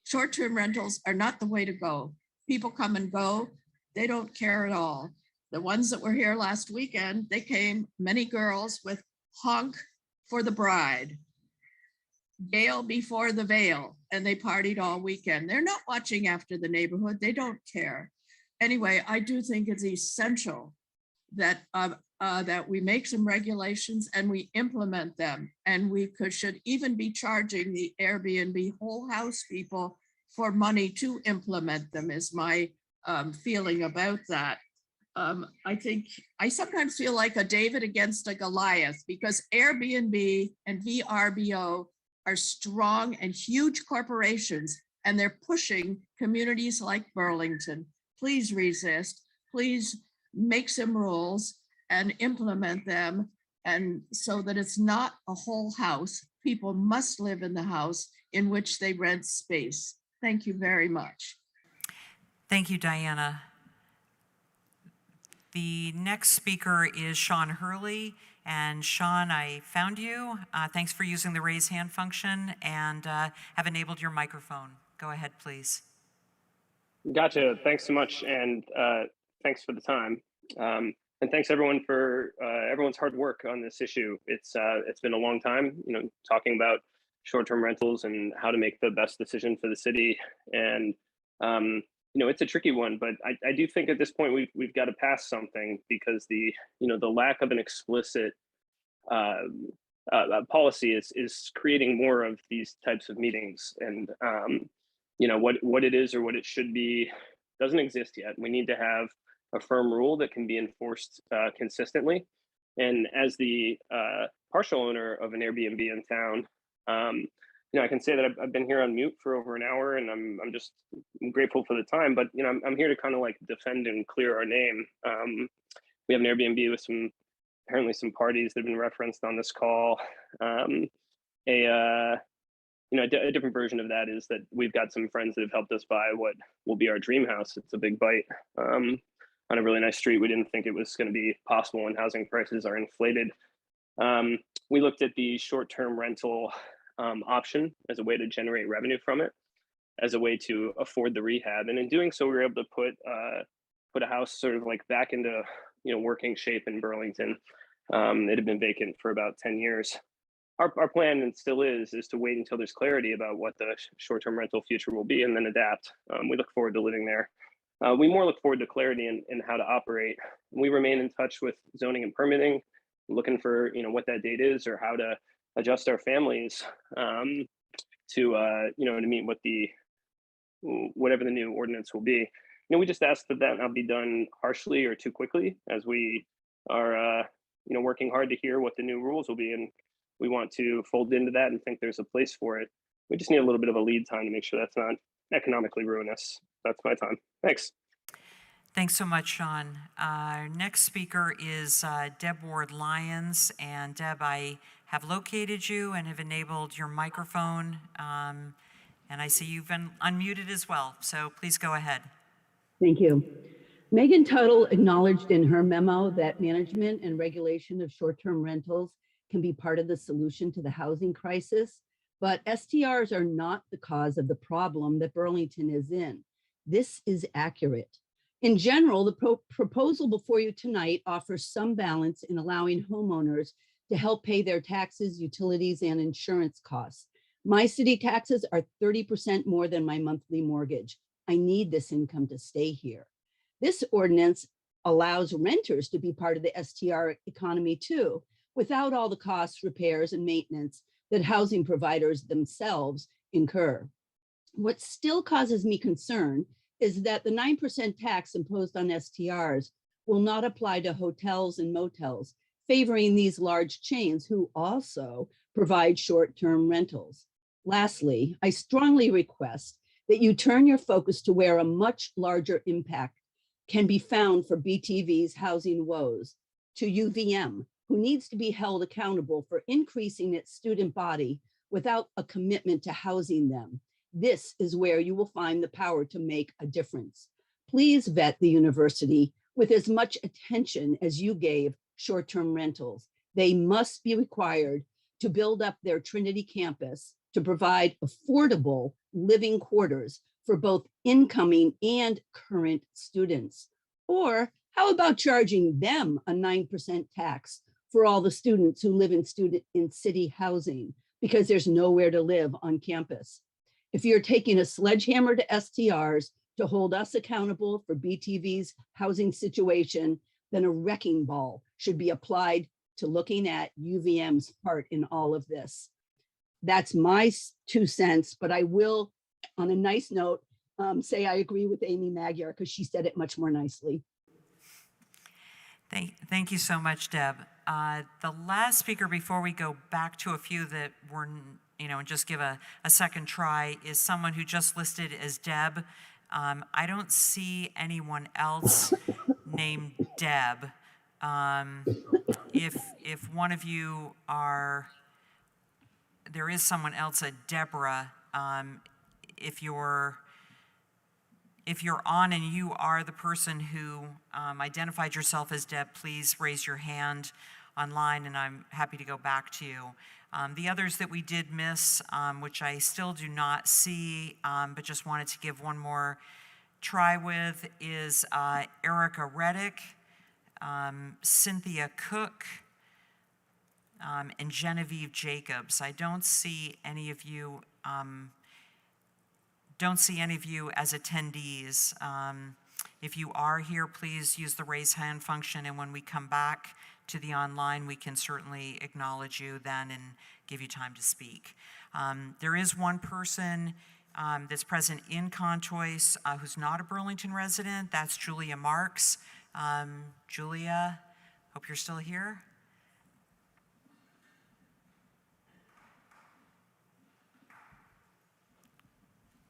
short-term rentals are not the way to go. People come and go. They don't care at all. The ones that were here last weekend, they came, many girls with honk for the bride, Gale before the veil, and they partied all weekend. They're not watching after the neighborhood. They don't care. Anyway, I do think it's essential that that we make some regulations and we implement them. And we should even be charging the Airbnb whole house people for money to implement them, is my feeling about that. I sometimes feel like a David against a Goliath, because Airbnb and VRBO are strong and huge corporations, and they're pushing communities like Burlington. Please resist, please make some rules and implement them, and so that it's not a whole house. People must live in the house in which they rent space. Thank you very much.
Thank you, Diana. The next speaker is Sean Hurley. And Sean, I found you. Thanks for using the raise hand function, and have enabled your microphone. Go ahead, please.
Gotcha. Thanks so much, and thanks for the time. And thanks everyone for everyone's hard work on this issue. It's been a long time, talking about short-term rentals and how to make the best decision for the city. And it's a tricky one, but I do think at this point we've got to pass something, because the lack of an explicit policy is creating more of these types of meetings. And what it is or what it should be doesn't exist yet. We need to have a firm rule that can be enforced consistently. And as the partial owner of an Airbnb in town, I can say that I've been here on mute for over an hour, and I'm grateful for the time. But I'm here to kind of like defend and clear our name. We have an Airbnb with apparently some parties that have been referenced on this call. A different version of that is that we've got some friends that have helped us buy what will be our dream house. It's a big bite on a really nice street. We didn't think it was going to be possible when housing prices are inflated. We looked at the short-term rental option as a way to generate revenue from it, as a way to afford the rehab. And in doing so, we were able to put a house sort of like back into working shape in Burlington. It had been vacant for about 10 years. Our plan, and still is to wait until there's clarity about what the short-term rental future will be, and then adapt. We look forward to living there. We more look forward to clarity in how to operate. We remain in touch with zoning and permitting, looking for what that date is, or how to adjust our families to meet whatever the new ordinance will be. We just ask that not be done harshly or too quickly, as we are working hard to hear what the new rules will be, and we want to fold into that and think there's a place for it. We just need a little bit of a lead time to make sure that's not economically ruinous. That's my time. Thanks.
Thanks so much, Sean. Our next speaker is Deb Ward-Lyons. And Deb, I have located you and have enabled your microphone. And I see you've been unmuted as well. So please go ahead.
Thank you. Megan Tuttle acknowledged in her memo that management and regulation of short-term rentals can be part of the solution to the housing crisis, but STRs are not the cause of the problem that Burlington is in. This is accurate. In general, the proposal before you tonight offers some balance in allowing homeowners to help pay their taxes, utilities, and insurance costs. My city taxes are 30% more than my monthly mortgage. I need this income to stay here. This ordinance allows renters to be part of the STR economy too, without all the costs, repairs, and maintenance that housing providers themselves incur. What still causes me concern is that the 9% tax imposed on STRs will not apply to hotels and motels, favoring these large chains who also provide short-term rentals. Lastly, I strongly request that you turn your focus to where a much larger impact can be found for BTV's housing woes, to UVM, who needs to be held accountable for increasing its student body without a commitment to housing them. This is where you will find the power to make a difference. Please vet the university with as much attention as you gave short-term rentals. They must be required to build up their Trinity campus to provide affordable living quarters for both incoming and current students. Or how about charging them a 9% tax for all the students who live in city housing because there's nowhere to live on campus? If you're taking a sledgehammer to STRs to hold us accountable for BTV's housing situation, then a wrecking ball should be applied to looking at UVM's part in all of this. That's my 2 cents, but I will, on a nice note, say I agree with Amy Magyar because she said it much more nicely.
Thank you so much, Deb. The last speaker before we go back to a few that were, and just give a second try is someone who just listed as Deb. I don't see anyone else named Deb. If one of you are, there is someone else, a Deborah. If you're on and you are the person who identified yourself as Deb, please raise your hand online and I'm happy to go back to you. The others that we did miss, which I still do not see, but just wanted to give one more try with, is Erica Reddick, Cynthia Cook, and Genevieve Jacobs. I don't see any of you as attendees. If you are here, please use the raise hand function, and when we come back to the online, we can certainly acknowledge you then and give you time to speak. There is one person that's present in Contois who's not a Burlington resident. That's Julia Marks. Julia, hope you're still here.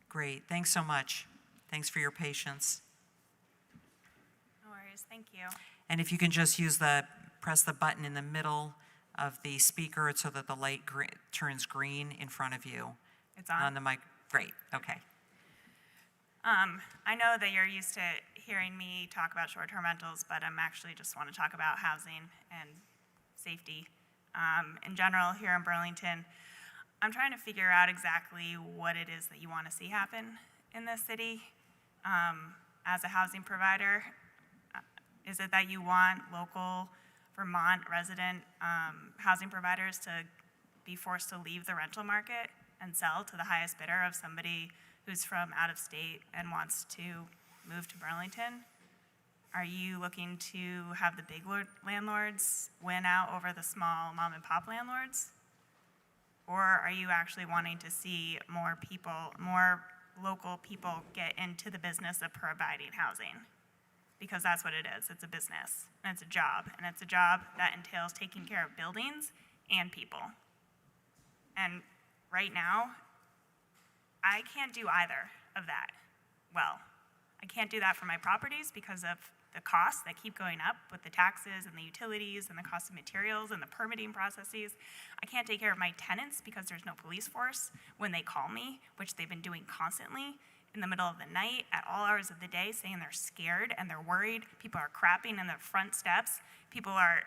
Great, thanks so much. Thanks for your patience.
No worries, thank you.
And if you can just press the button in the middle of the speaker so that the light turns green in front of you.
It's on?
The mic, great, okay.
I know that you're used to hearing me talk about short-term rentals, but I'm actually just want to talk about housing and safety. In general, here in Burlington, I'm trying to figure out exactly what it is that you want to see happen in this city as a housing provider. Is it that you want local Vermont resident housing providers to be forced to leave the rental market and sell to the highest bidder of somebody who's from out of state and wants to move to Burlington? Are you looking to have the big landlords win out over the small mom and pop landlords? Or are you actually wanting to see more people, more local people get into the business of providing housing? Because that's what it is. It's a business, and it's a job, and it's a job that entails taking care of buildings and people. And right now, I can't do either of that well. I can't do that for my properties because of the costs that keep going up with the taxes and the utilities and the cost of materials and the permitting processes. I can't take care of my tenants because there's no police force when they call me, which they've been doing constantly in the middle of the night at all hours of the day, saying they're scared and they're worried. People are crapping in their front steps. People are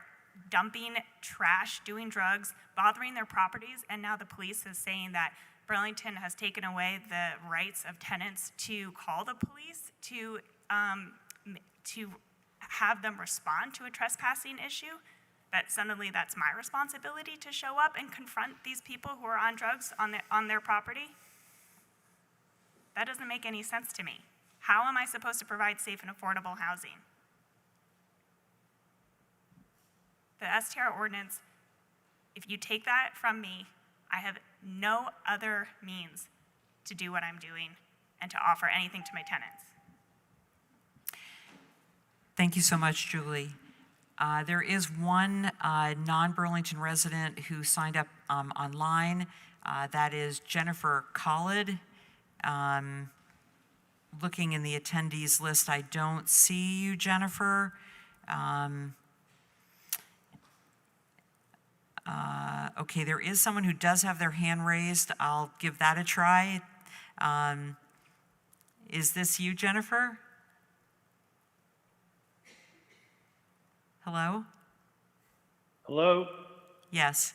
dumping trash, doing drugs, bothering their properties, and now the police is saying that Burlington has taken away the rights of tenants to call the police to have them respond to a trespassing issue, that suddenly that's my responsibility to show up and confront these people who are on drugs on their property? That doesn't make any sense to me. How am I supposed to provide safe and affordable housing? The STR ordinance If you take that from me, I have no other means to do what I'm doing and to offer anything to my tenants.
Thank you so much, Julie. There is one non-Burlington resident who signed up online. That is Jennifer Collid. Looking in the attendees list, I don't see you, Jennifer. Okay, there is someone who does have their hand raised. I'll give that a try. Is this you, Jennifer? Hello?
Hello,
Yes.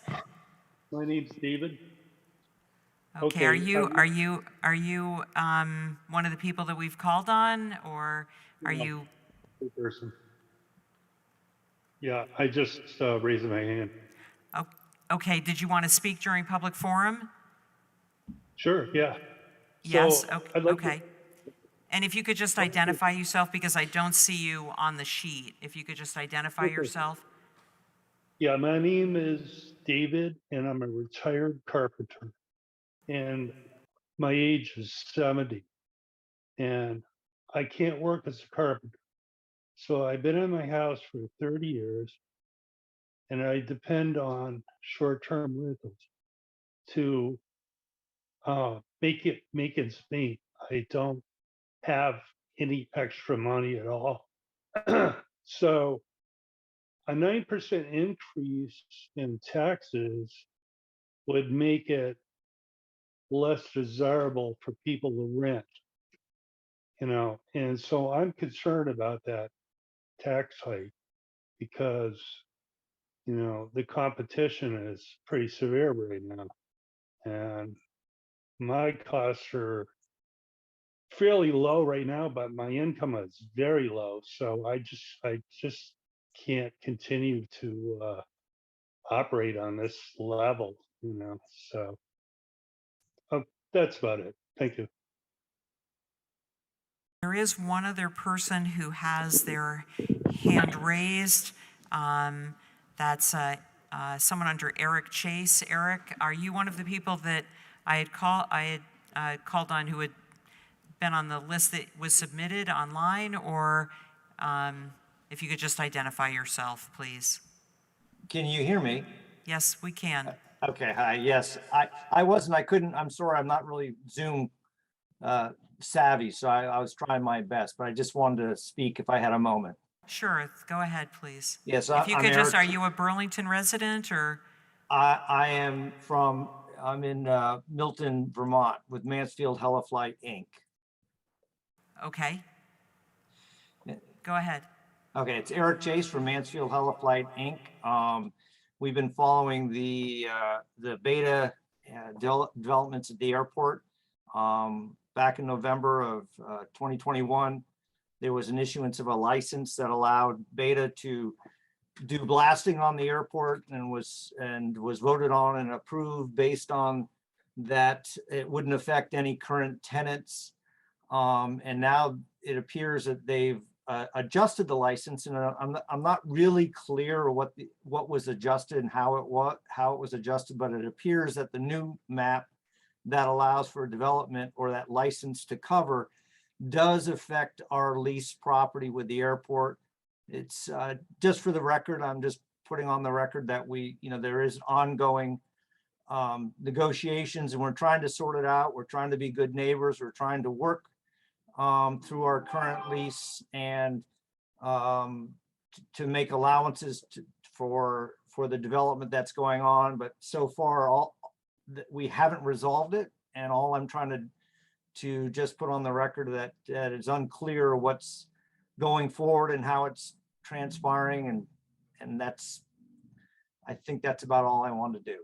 my name's David.
Okay, are you one of the people that we've called on, or are
No.
you?
Person. Yeah, I just raised my hand.
Oh, okay, did you want to speak during public forum?
Sure, yeah.
Yes,
So, I'd like
okay. And if you could just identify yourself, because I don't see you on the sheet. If you could just identify
Okay.
yourself.
Yeah, my name is David, and I'm a retired carpenter. And my age is 70. And I can't work as a carpenter. So I've been in my house for 30 years, and I depend on short-term rentals to make ends meet. I don't have any extra money at all. So a 9% increase in taxes would make it less desirable for people to rent, and so I'm concerned about that tax hike because, the competition is pretty severe right now. And my costs are fairly low right now, but my income is very low. So I just can't continue to operate on this level, So that's about it. Thank you.
There is one other person who has their hand raised. That's someone under Eric Chase. Eric, are you one of the people that I had called on who had been on the list that was submitted online, or if you could just identify yourself, please.
Can you hear me?
Yes, we can.
Okay, hi, yes. I couldn't, I'm sorry, I'm not really Zoom savvy, so I was trying my best, but I just wanted to speak if I had a moment.
Sure, go ahead, please.
Yes,
if you
I'm
could just,
Eric.
are you a Burlington resident, or?
I'm in Milton, Vermont with Mansfield Heliflight, Inc.
Okay. Go ahead.
Okay, it's Eric Chase from Mansfield Heliflight, Inc. We've been following the beta developments at the airport. Back in November of 2021, there was an issuance of a license that allowed beta to do blasting on the airport, and was voted on and approved based on that it wouldn't affect any current tenants. And now it appears that they've adjusted the license, and I'm not really clear what was adjusted and how it was adjusted, but it appears that the new map that allows for development, or that license to cover, does affect our lease property with the airport. It's just for the record, I'm just putting on the record that there is ongoing negotiations, and we're trying to sort it out. We're trying to be good neighbors. We're trying to work through our current lease, and to make allowances for the development that's going on. But so far, we haven't resolved it, and all I'm trying to just put on the record that it's unclear what's going forward and how it's transpiring, and I think that's about all I want to do.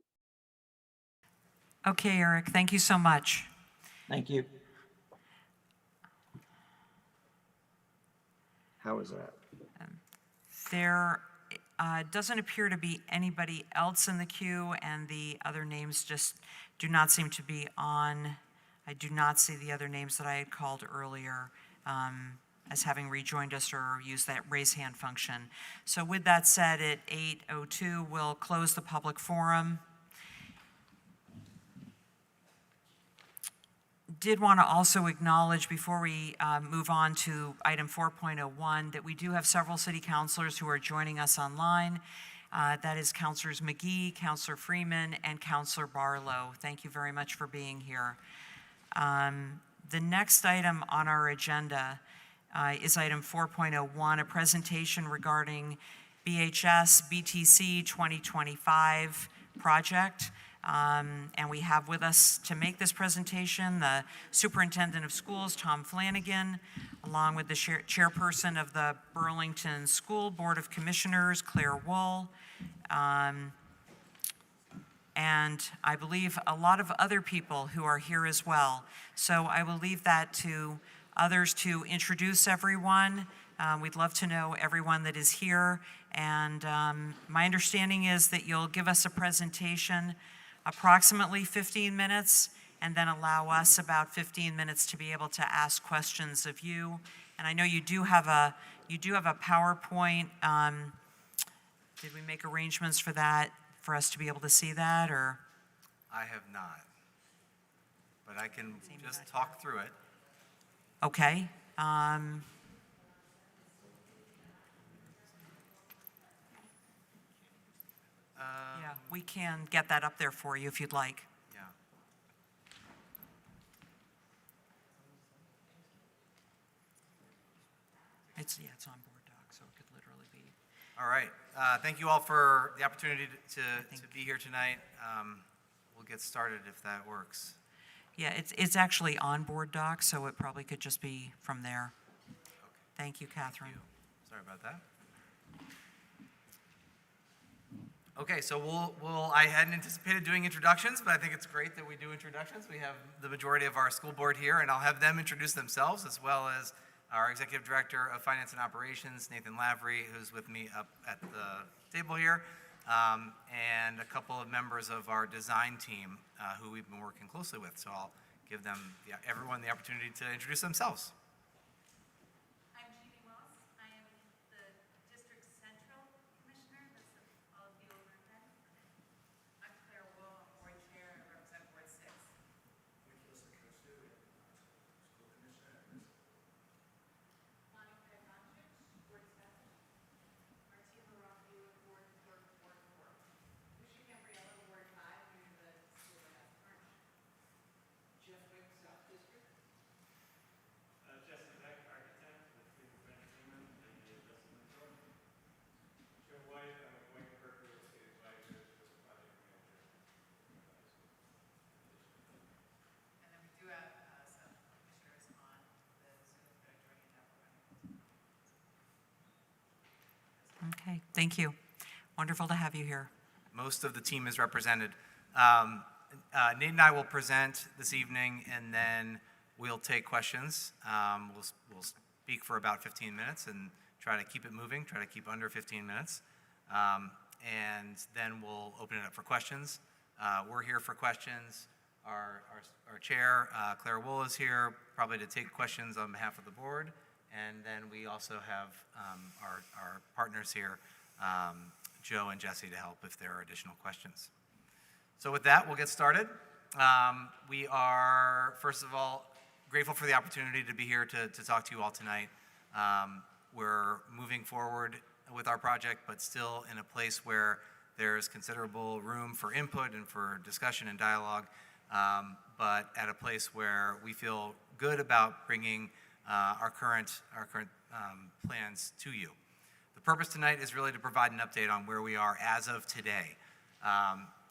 Okay, Eric, thank you so much.
Thank you. How is that?
There doesn't appear to be anybody else in the queue, and the other names just do not seem to be on. I do not see the other names that I had called earlier. as having rejoined us or use that raise hand function. So with that said, at 8:02, we'll close the public forum. Did want to also acknowledge before we move on to item 4.01 that we do have several city councilors who are joining us online. That is Councilors McGee, Councilor Freeman, and Councilor Barlow. Thank you very much for being here. The next item on our agenda is item 4.01, a presentation regarding BHS BTC 2025 project. And we have with us to make this presentation the Superintendent of Schools, Tom Flanagan, along with the Chairperson of the Burlington School Board of Commissioners, Claire Wool, and I believe a lot of other people who are here as well. So I will leave that to others to introduce everyone. We'd love to know everyone that is here. And my understanding is that you'll give us a presentation approximately 15 minutes, and then allow us about 15 minutes to be able to ask questions of you. And I know you do have a PowerPoint. Did we make arrangements for that, for us to be able to see that, or?
I have not, but I can just talk through it.
Okay. Yeah, we can get that up there for you if you'd like.
Yeah.
It's on board doc, so it could literally be.
All right. Thank you all for the opportunity to be here tonight. We'll get started if that works.
Yeah, it's actually on board doc, so it probably could just be from there.
Okay.
Thank you, Catherine.
Thank you. Sorry about that. Okay, so I hadn't anticipated doing introductions, but I think it's great that we do introductions. We have the majority of our school board here, and I'll have them introduce themselves, as well as our Executive Director of Finance and Operations, Nathan Lavery, who's with me up at the table here, and a couple of members of our design team who we've been working closely with. So I'll give them, everyone the opportunity to introduce themselves.
Okay, thank you. Wonderful to have you here.
Most of the team is represented. Nate and I will present this evening, and then we'll take questions. We'll speak for about 15 minutes and try to keep it moving, try to keep under 15 minutes. And then we'll open it up for questions. We're here for questions. Our chair, Claire Wool, is here probably to take questions on behalf of the board. And then we also have our partners here, Joe and Jesse, to help if there are additional questions. So with that, we'll get started. We are, first of all, grateful for the opportunity to be here to talk to you all tonight. We're moving forward with our project, but still in a place where there's considerable room for input and for discussion and dialogue, but at a place where we feel good about bringing our current plans to you. The purpose tonight is really to provide an update on where we are as of today.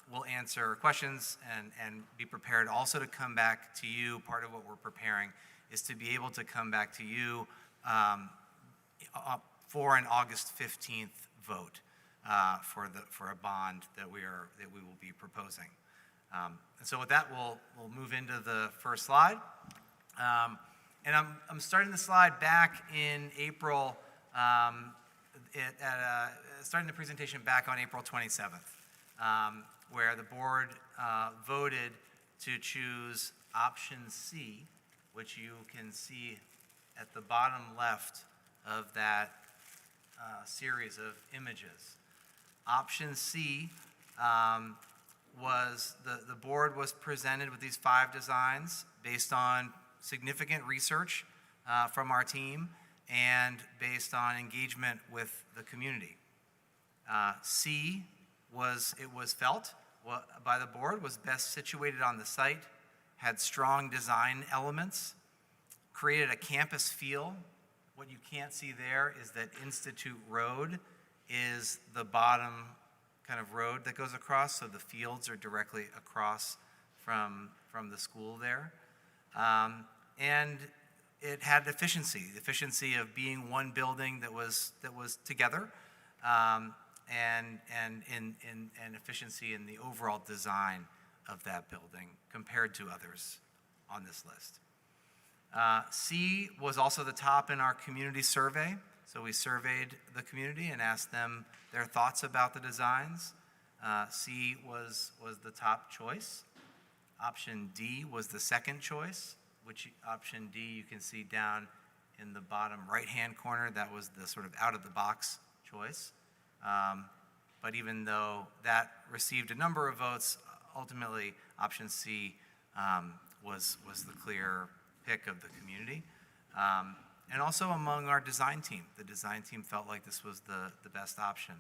We'll answer questions and be prepared also to come back to you. Part of what we're preparing is to be able to come back to you for an August 15th vote for a bond that we will be proposing. And so with that, we'll move into the first slide. And I'm starting the slide back in April, starting the presentation back on April 27th, where the board voted to choose option C, which you can see at the bottom left of that series of images. Option C was the board was presented with these 5 designs based on significant research from our team and based on engagement with the community. C was felt by the board was best situated on the site, had strong design elements, created a campus feel. What you can't see there is that Institute Road is the bottom kind of road that goes across, so the fields are directly across from the school there. And it had efficiency of being one building that was together, and efficiency in the overall design of that building compared to others on this list. C was also the top in our community survey. So we surveyed the community and asked them their thoughts about the designs. C was the top choice. Option D was the second choice, which option D you can see down in the bottom right-hand corner. That was the sort of out-of-the-box choice. But even though that received a number of votes, ultimately option C was the clear pick of the community. And also among our design team. The design team felt like this was the best option.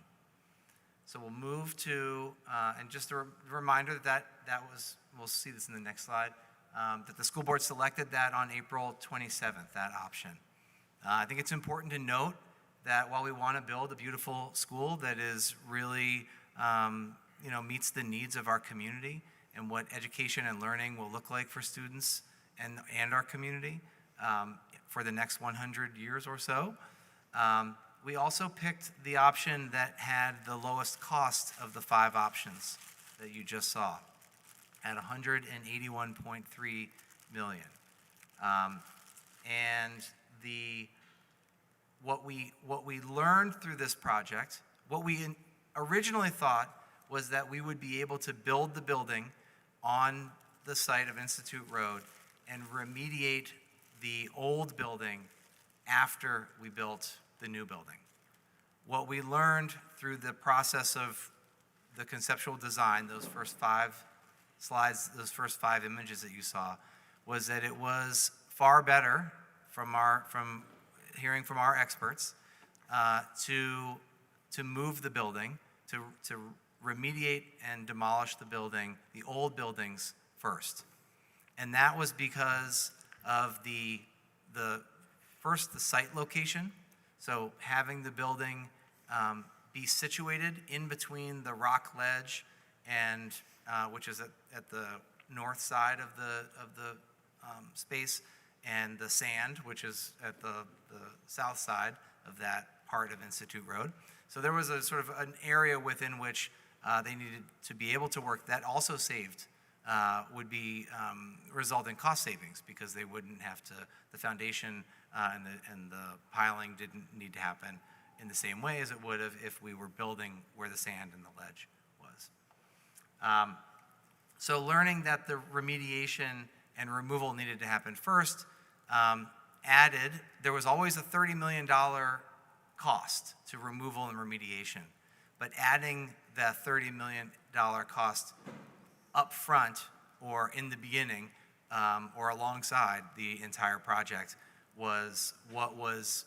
So we'll move to, and just a reminder that was, we'll see this in the next slide, that the school board selected that on April 27th, that option. I think it's important to note that while we want to build a beautiful school that is really, meets the needs of our community and what education and learning will look like for students and our community for the next 100 years or so, we also picked the option that had the lowest cost of the 5 options that you just saw at $181.3 million. And what we learned through this project, what we originally thought was that we would be able to build the building on the site of Institute Road and remediate the old building after we built the new building. What we learned through the process of the conceptual design, those first 5 slides, those first 5 images that you saw, was that it was far better from hearing from our experts to move the building, to remediate and demolish the building, the old buildings first. And that was because of the site location. So having the building be situated in between the rock ledge and which is at the north side of the space, and the sand, which is at the south side of that part of Institute Road. So there was a sort of an area within which they needed to be able to work that also would result in cost savings because they wouldn't have to, the foundation and the piling didn't need to happen in the same way as it would have if we were building where the sand and the ledge was. So learning that the remediation and removal needed to happen first, there was always a $30 million cost to removal and remediation, but adding that $30 million cost up front or in the beginning or alongside the entire project was what was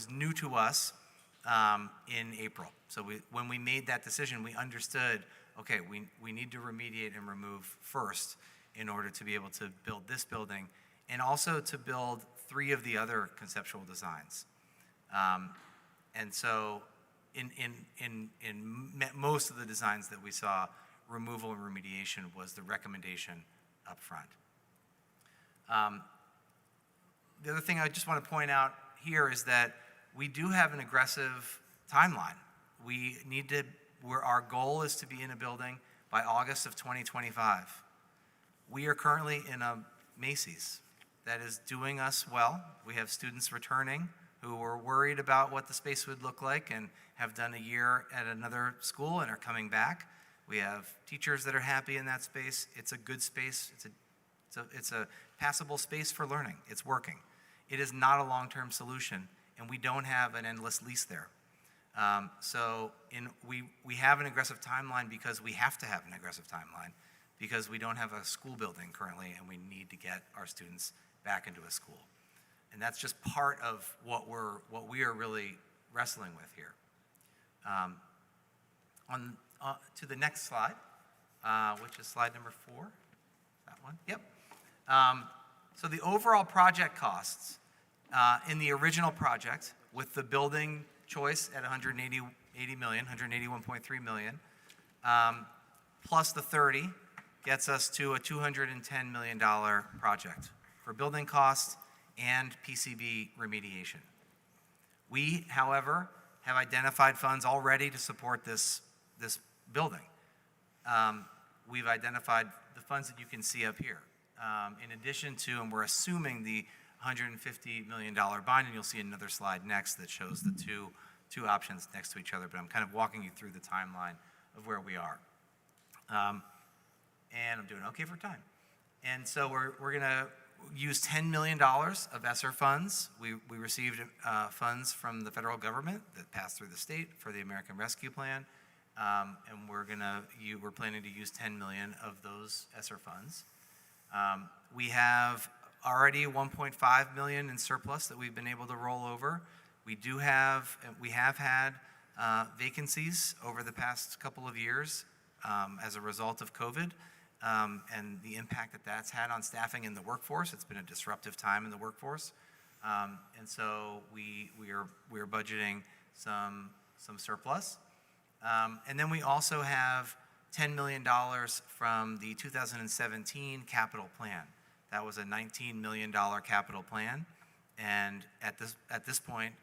new to us in April. So when we made that decision, we understood, okay, we need to remediate and remove first in order to be able to build this building and also to build 3 of the other conceptual designs. And so in most of the designs that we saw, removal and remediation was the recommendation up front. The other thing I just want to point out here is that we do have an aggressive timeline. Our goal is to be in a building by August of 2025. We are currently in a Macy's that is doing us well. We have students returning who were worried about what the space would look like and have done a year at another school and are coming back. We have teachers that are happy in that space. It's a good space. It's a passable space for learning. It's working. it is not a long-term solution, and we don't have an endless lease there. We have an aggressive timeline because we have to have an aggressive timeline, because we don't have a school building currently, and we need to get our students back into a school. And that's just part of what we are really wrestling with here. To the next slide, which is slide number 4. That one? Yep. So the overall project costs in the original project, with the building choice at 181.3 million, plus the 30, gets us to a $210 million project for building costs and PCB remediation. We, however, have identified funds already to support this building. We've identified the funds that you can see up here. In addition to, and we're assuming the $150 million bond, and you'll see another slide next that shows the two options next to each other, but I'm kind of walking you through the timeline of where we are. And I'm doing okay for time. And so we're gonna use $10 million of ESSER funds. We received funds from the federal government that passed through the state for the American Rescue Plan. And we're planning to use 10 million of those ESSER funds. We have already 1.5 million in surplus that we've been able to roll over. We have had vacancies over the past couple of years as a result of COVID and the impact that that's had on staffing in the workforce. It's been a disruptive time in the workforce. And so we are budgeting some surplus. And then we also have $10 million from the 2017 capital plan. That was a $19 million capital plan. And at this point,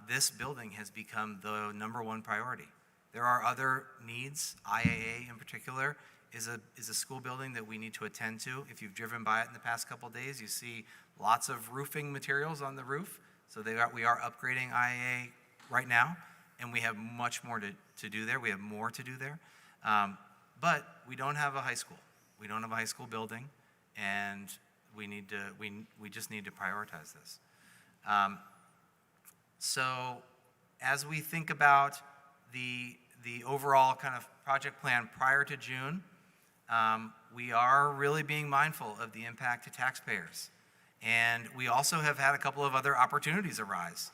this building has become the #1 priority. There are other needs. IAA in particular is a school building that we need to attend to. If you've driven by it in the past couple of days, you see lots of roofing materials on the roof. So we are upgrading IAA right now, and we have much more to do there. We have more to do there. But we don't have a high school. We don't have a high school building, and we just need to prioritize this. So as we think about the overall kind of project plan prior to June, we are really being mindful of the impact to taxpayers. And we also have had a couple of other opportunities arise.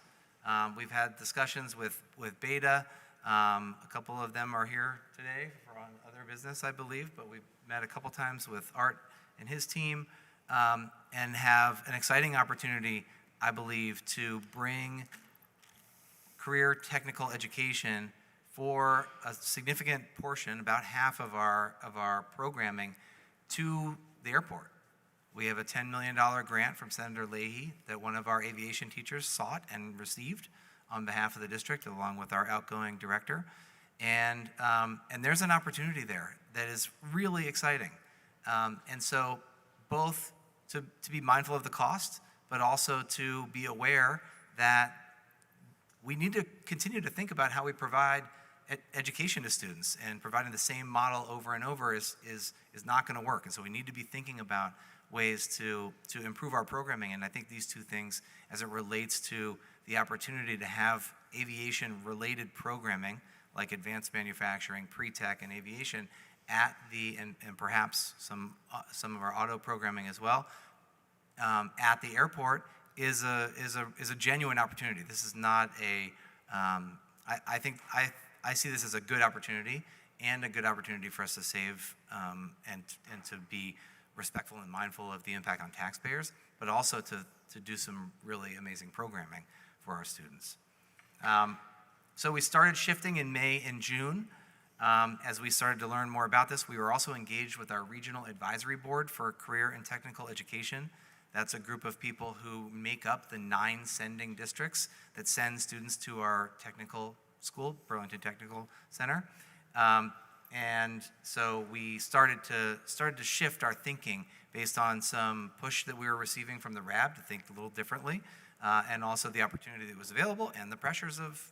We've had discussions with Beta. A couple of them are here today for on other business, I believe, but we've met a couple times with Art and his team, and have an exciting opportunity, I believe, to bring career technical education for a significant portion, about half of our programming, to the airport. We have a $10 million grant from Senator Leahy that one of our aviation teachers sought and received on behalf of the district, along with our outgoing director. And there's an opportunity there that is really exciting. And so both to be mindful of the cost, but also to be aware that we need to continue to think about how we provide education to students, and providing the same model over and over is not going to work. And so we need to be thinking about ways to improve our programming. And I think these two things, as it relates to the opportunity to have aviation-related programming, like advanced manufacturing, pre-tech, and aviation, and perhaps some of our auto programming as well, at the airport is a genuine opportunity. This is not a. I see this as a good opportunity, and a good opportunity for us to save and to be respectful and mindful of the impact on taxpayers, but also to do some really amazing programming for our students. So we started shifting in May and June. As we started to learn more about this, we were also engaged with our Regional Advisory Board for Career and Technical Education. That's a group of people who make up the 9 sending districts that send students to our technical school, Burlington Technical Center. And so we started to shift our thinking based on some push that we were receiving from the RAB to think a little differently, and also the opportunity that was available and the pressures of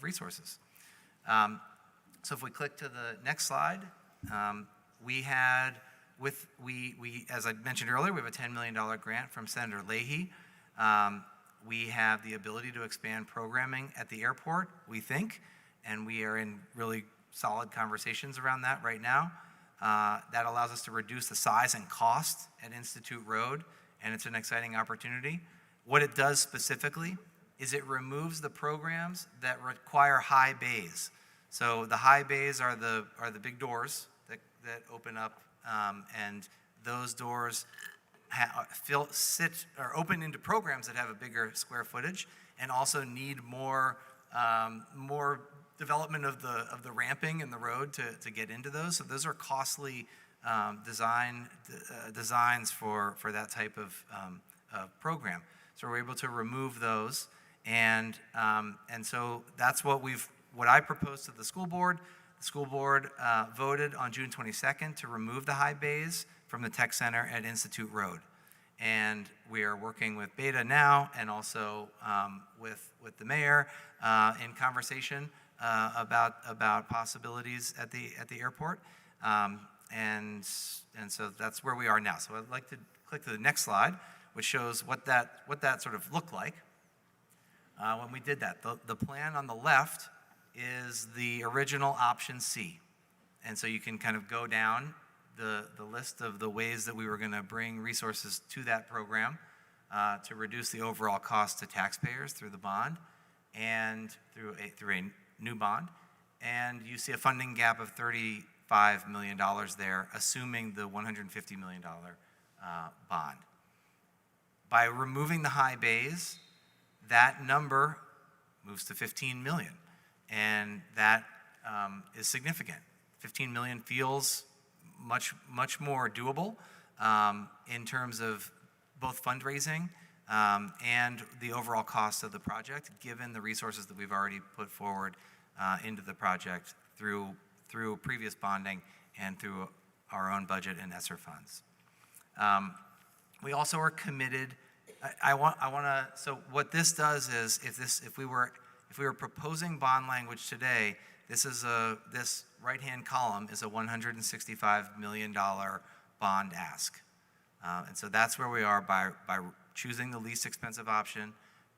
resources. So if we click to the next slide, as I mentioned earlier, we have a $10 million grant from Senator Leahy. We have the ability to expand programming at the airport, we think, and we are in really solid conversations around that right now. That allows us to reduce the size and cost at Institute Road, and it's an exciting opportunity. What it does specifically is it removes the programs that require high bays. So the high bays are the big doors that open up, and those doors are open into programs that have a bigger square footage and also need more development of the ramping and the road to get into those. So those are costly designs for that type of program. So we're able to remove those, and so that's what I proposed to the school board. The school board voted on June 22nd to remove the high bays from the tech center at Institute Road. And we are working with Beta now and also with the mayor in conversation about possibilities at the airport. And so that's where we are now. So I'd like to click to the next slide, which shows what that sort of looked like when we did that. The plan on the left is the original option C. And so you can kind of go down the list of the ways that we were going to bring resources to that program to reduce the overall cost to taxpayers through the bond and through a new bond. And you see a funding gap of $35 million there, assuming the $150 million bond. By removing the high bays, that number moves to 15 million. And that is significant. 15 million feels much more doable in terms of both fundraising and the overall cost of the project, given the resources that we've already put forward into the project through previous bonding and through our own budget and ESSER funds. We also are committed. So what this does is, if we were proposing bond language today, this right-hand column is a $165 million bond ask. And so that's where we are by choosing the least expensive option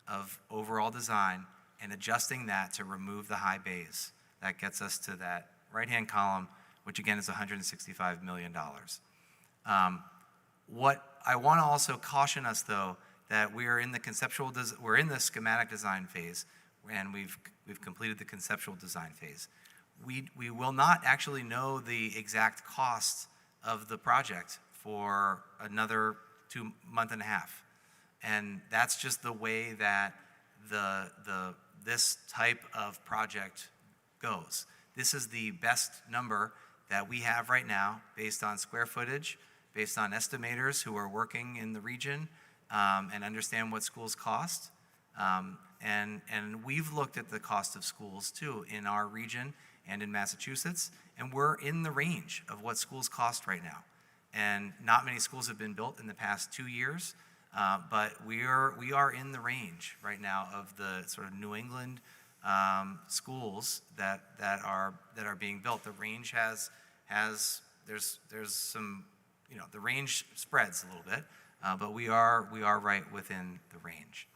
of overall design and adjusting that to remove the high bays. That gets us to that right-hand column, which again is $165 million. What I want to also caution us, though, that we are in the we're in the schematic design phase, and we've completed the conceptual design phase. We will not actually know the exact cost of the project for another 2 months and a half. And that's just the way that this type of project goes. This is the best number that we have right now based on square footage, based on estimators who are working in the region and understand what schools cost. And we've looked at the cost of schools too in our region and in Massachusetts, and we're in the range of what schools cost right now. And not many schools have been built in the past 2 years, but we are in the range right now of the sort of New England schools that are being built. The range there's some, the range spreads a little bit, but we are right within the range.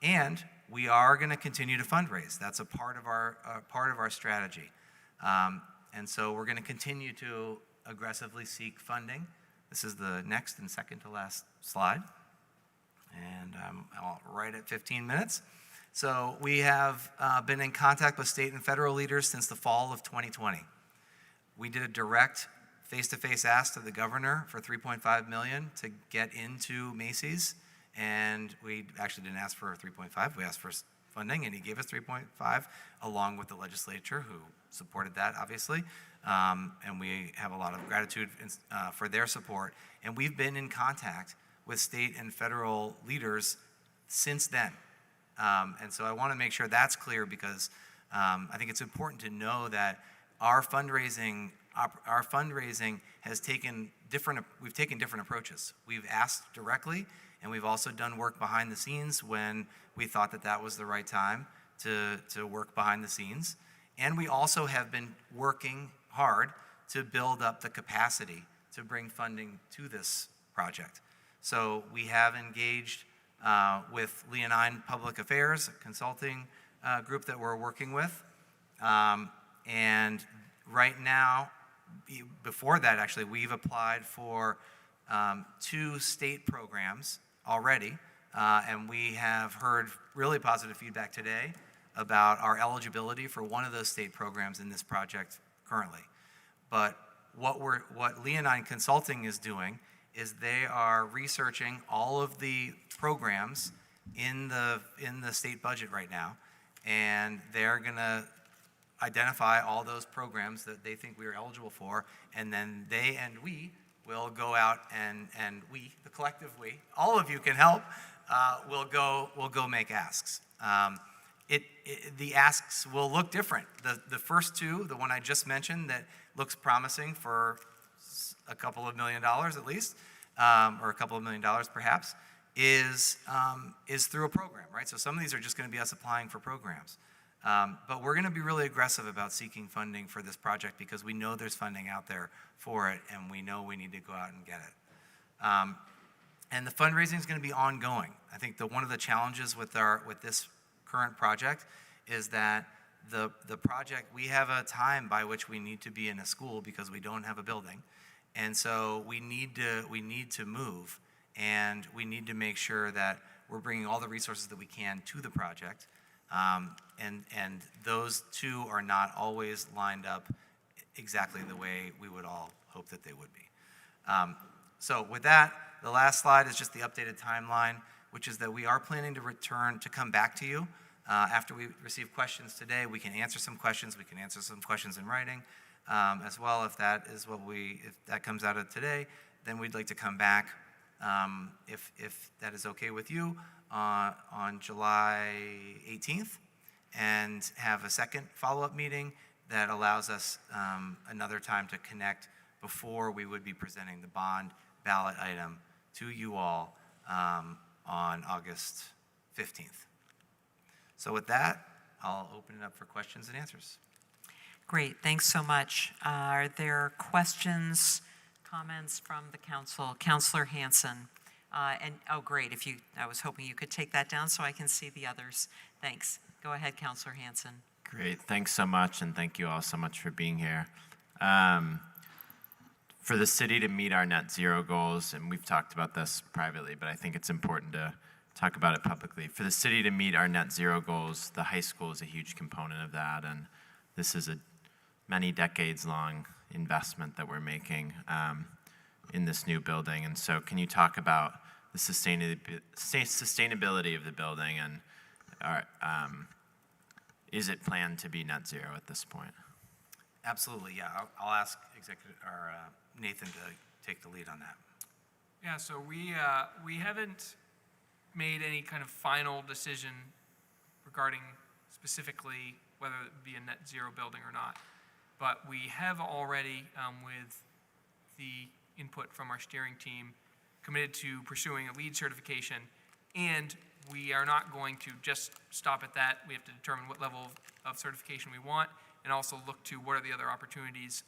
And we are going to continue to fundraise. That's a part of our strategy. And so we're going to continue to aggressively seek funding. This is the next and second to last slide. And I'm right at 15 minutes. So we have been in contact with state and federal leaders since the fall of 2020. We did a direct face-to-face ask to the governor for $3.5 million to get into Macy's. And we actually didn't ask for 3.5, we asked for funding, and he gave us 3.5, along with the legislature who supported that, obviously. And we have a lot of gratitude for their support. And we've been in contact with state and federal leaders since then. And so I want to make sure that's clear, because I think it's important to know that our fundraising has taken we've taken different approaches. We've asked directly, and we've also done work behind the scenes when we thought that was the right time to work behind the scenes. And we also have been working hard to build up the capacity to bring funding to this project. So we have engaged with Leonine Public Affairs, a consulting group that we're working with. And right now, before that actually, we've applied for 2 state programs already. And we have heard really positive feedback today about our eligibility for one of those state programs in this project currently. But what Leonine Consulting is doing is they are researching all of the programs in the state budget right now, and they're going to identify all those programs that they think we are eligible for, and then they and we will go out and we, the collective we, all of you can help. Will go make asks. The asks will look different. The first 2, the one I just mentioned that looks promising for a couple of $1 million at least, or a couple of $1 million perhaps, is through a program, right? So some of these are just going to be us applying for programs. But we're going to be really aggressive about seeking funding for this project because we know there's funding out there for it, and we know we need to go out and get it. And the fundraising is going to be ongoing. I think one of the challenges with this current project is that the project, we have a time by which we need to be in a school because we don't have a building. And so we need to move, and we need to make sure that we're bringing all the resources that we can to the project. And those 2 are not always lined up exactly the way we would all hope that they would be. So with that, the last slide is just the updated timeline, which is that we are planning to come back to you after we receive questions today. We can answer some questions. We can answer some questions in writing as well. If that comes out of today, then we'd like to come back if that is okay with you on July 18th and have a second follow-up meeting that allows us another time to connect before we would be presenting the bond ballot item to you all on August 15th. So with that, I'll open it up for questions and answers.
Great, thanks so much. Are there questions, comments from the council? Councilor Hanson. Great, I was hoping you could take that down so I can see the others. Thanks. Go ahead, Councilor Hanson.
Great, thanks so much, and thank you all so much for being here. For the city to meet our net zero goals, and we've talked about this privately, but I think it's important to talk about it publicly. For the city to meet our net zero goals, the high school is a huge component of that, and this is a many decades long investment that we're making in this new building. And so can you talk about the sustainability of the building, and is it planned to be net zero at this point?
Absolutely, yeah. I'll ask Nathan to take the lead on that.
Yeah, so we haven't made any kind of final decision regarding specifically whether it be a net zero building or not. But we have already, with the input from our steering team, committed to pursuing a LEED certification. And we are not going to just stop at that. We have to determine what level of certification we want, and also look to what are the other opportunities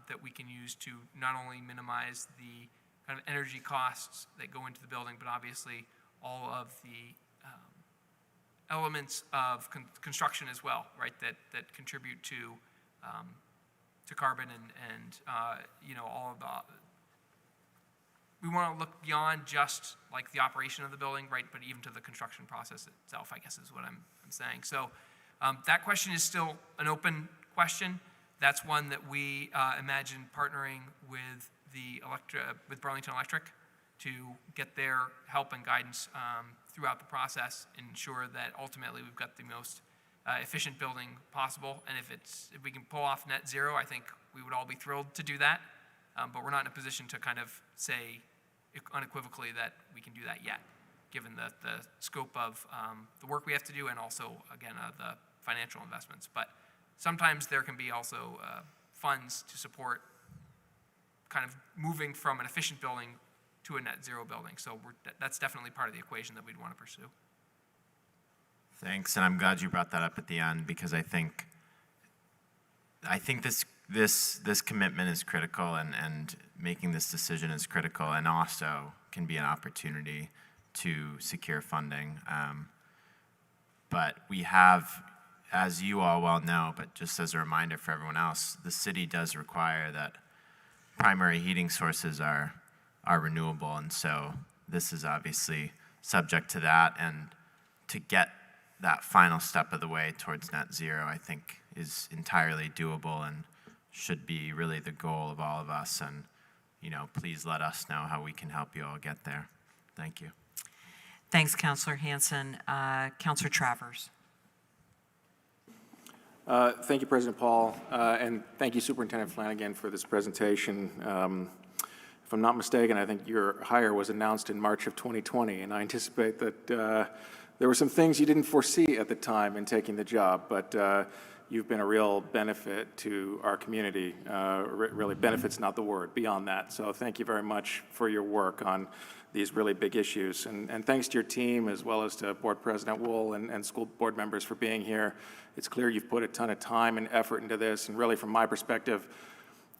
that we can use to not only minimize the kind of energy costs that go into the building, but obviously all of the elements of construction as well, right? That contribute to carbon and all of the. We want to look beyond just like the operation of the building, right? But even to the construction process itself, I guess is what I'm saying. So that question is still an open question. That's one that we imagine partnering with with Burlington Electric to get their help and guidance throughout the process, and ensure that ultimately we've got the most efficient building possible. And if we can pull off net zero, I think we would all be thrilled to do that. But we're not in a position to kind of say unequivocally that we can do that yet, given the scope of the work we have to do, and also, again, the financial investments. But sometimes there can be also funds to support kind of moving from an efficient building to a net zero building. So that's definitely part of the equation that we'd want to pursue.
Thanks, and I'm glad you brought that up at the end, because I think this commitment is critical, and making this decision is critical, and also can be an opportunity to secure funding. But we have, as you all well know, but just as a reminder for everyone else, the city does require that primary heating sources are renewable, and so this is obviously subject to that. And to get that final step of the way towards net zero, I think is entirely doable and should be really the goal of all of us. And, you know, please let us know how we can help you all get there. Thank you.
Thanks, Councillor Hanson. Councillor Travers.
Thank you, President Paul, and thank you, Superintendent Flanagan, for this presentation. If I'm not mistaken, I think your hire was announced in March of 2020, and I anticipate that there were some things you didn't foresee at the time in taking the job, but you've been a real benefit to our community. Really, benefit's not the word, beyond that. So thank you very much for your work on these really big issues. And thanks to your team, as well as to Board President Wool and school board members for being here. It's clear you've put a ton of time and effort into this, and really from my perspective,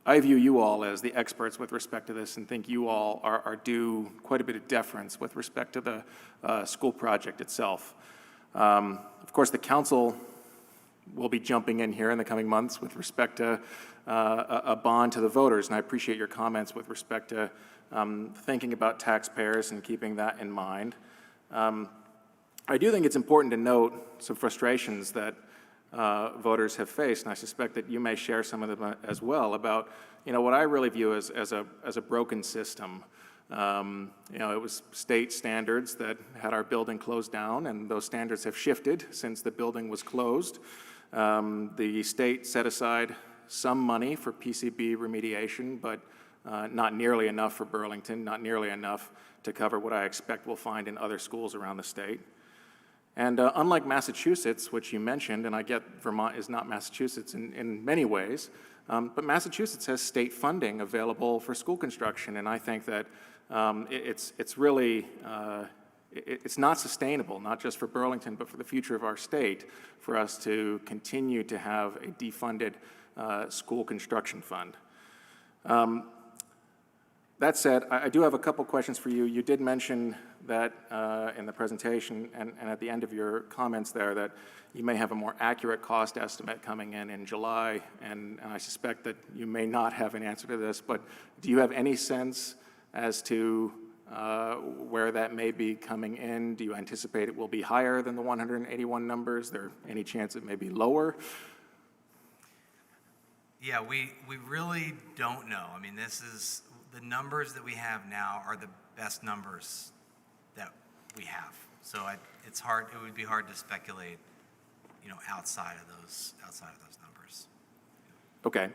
I view you all as the experts with respect to this and think you all are due quite a bit of deference with respect to the school project itself. Of course, the council will be jumping in here in the coming months with respect to a bond to the voters, and I appreciate your comments with respect to thinking about taxpayers and keeping that in mind. I do think it's important to note some frustrations that voters have faced, and I suspect that you may share some of them as well, about, you know, what I really view as a broken system. You know, it was state standards that had our building closed down, and those standards have shifted since the building was closed. The state set aside some money for PCB remediation, but not nearly enough for Burlington, not nearly enough to cover what I expect we'll find in other schools around the state. And unlike Massachusetts, which you mentioned, and I get Vermont is not Massachusetts in many ways, but Massachusetts has state funding available for school construction, and I think that it's really, it's not sustainable, not just for Burlington, but for the future of our state, for us to continue to have a defunded school construction fund. That said, I do have a couple questions for you. You did mention that in the presentation and at the end of your comments there that you may have a more accurate cost estimate coming in July, and I suspect that you may not have an answer to this, but do you have any sense as to where that may be coming in? Do you anticipate it will be higher than the 181 numbers? Is there any chance it may be lower?
Yeah, we really don't know. I mean, the numbers that we have now are the best numbers that we have. So it's hard. It would be hard to speculate, you know, outside of those numbers.
Okay.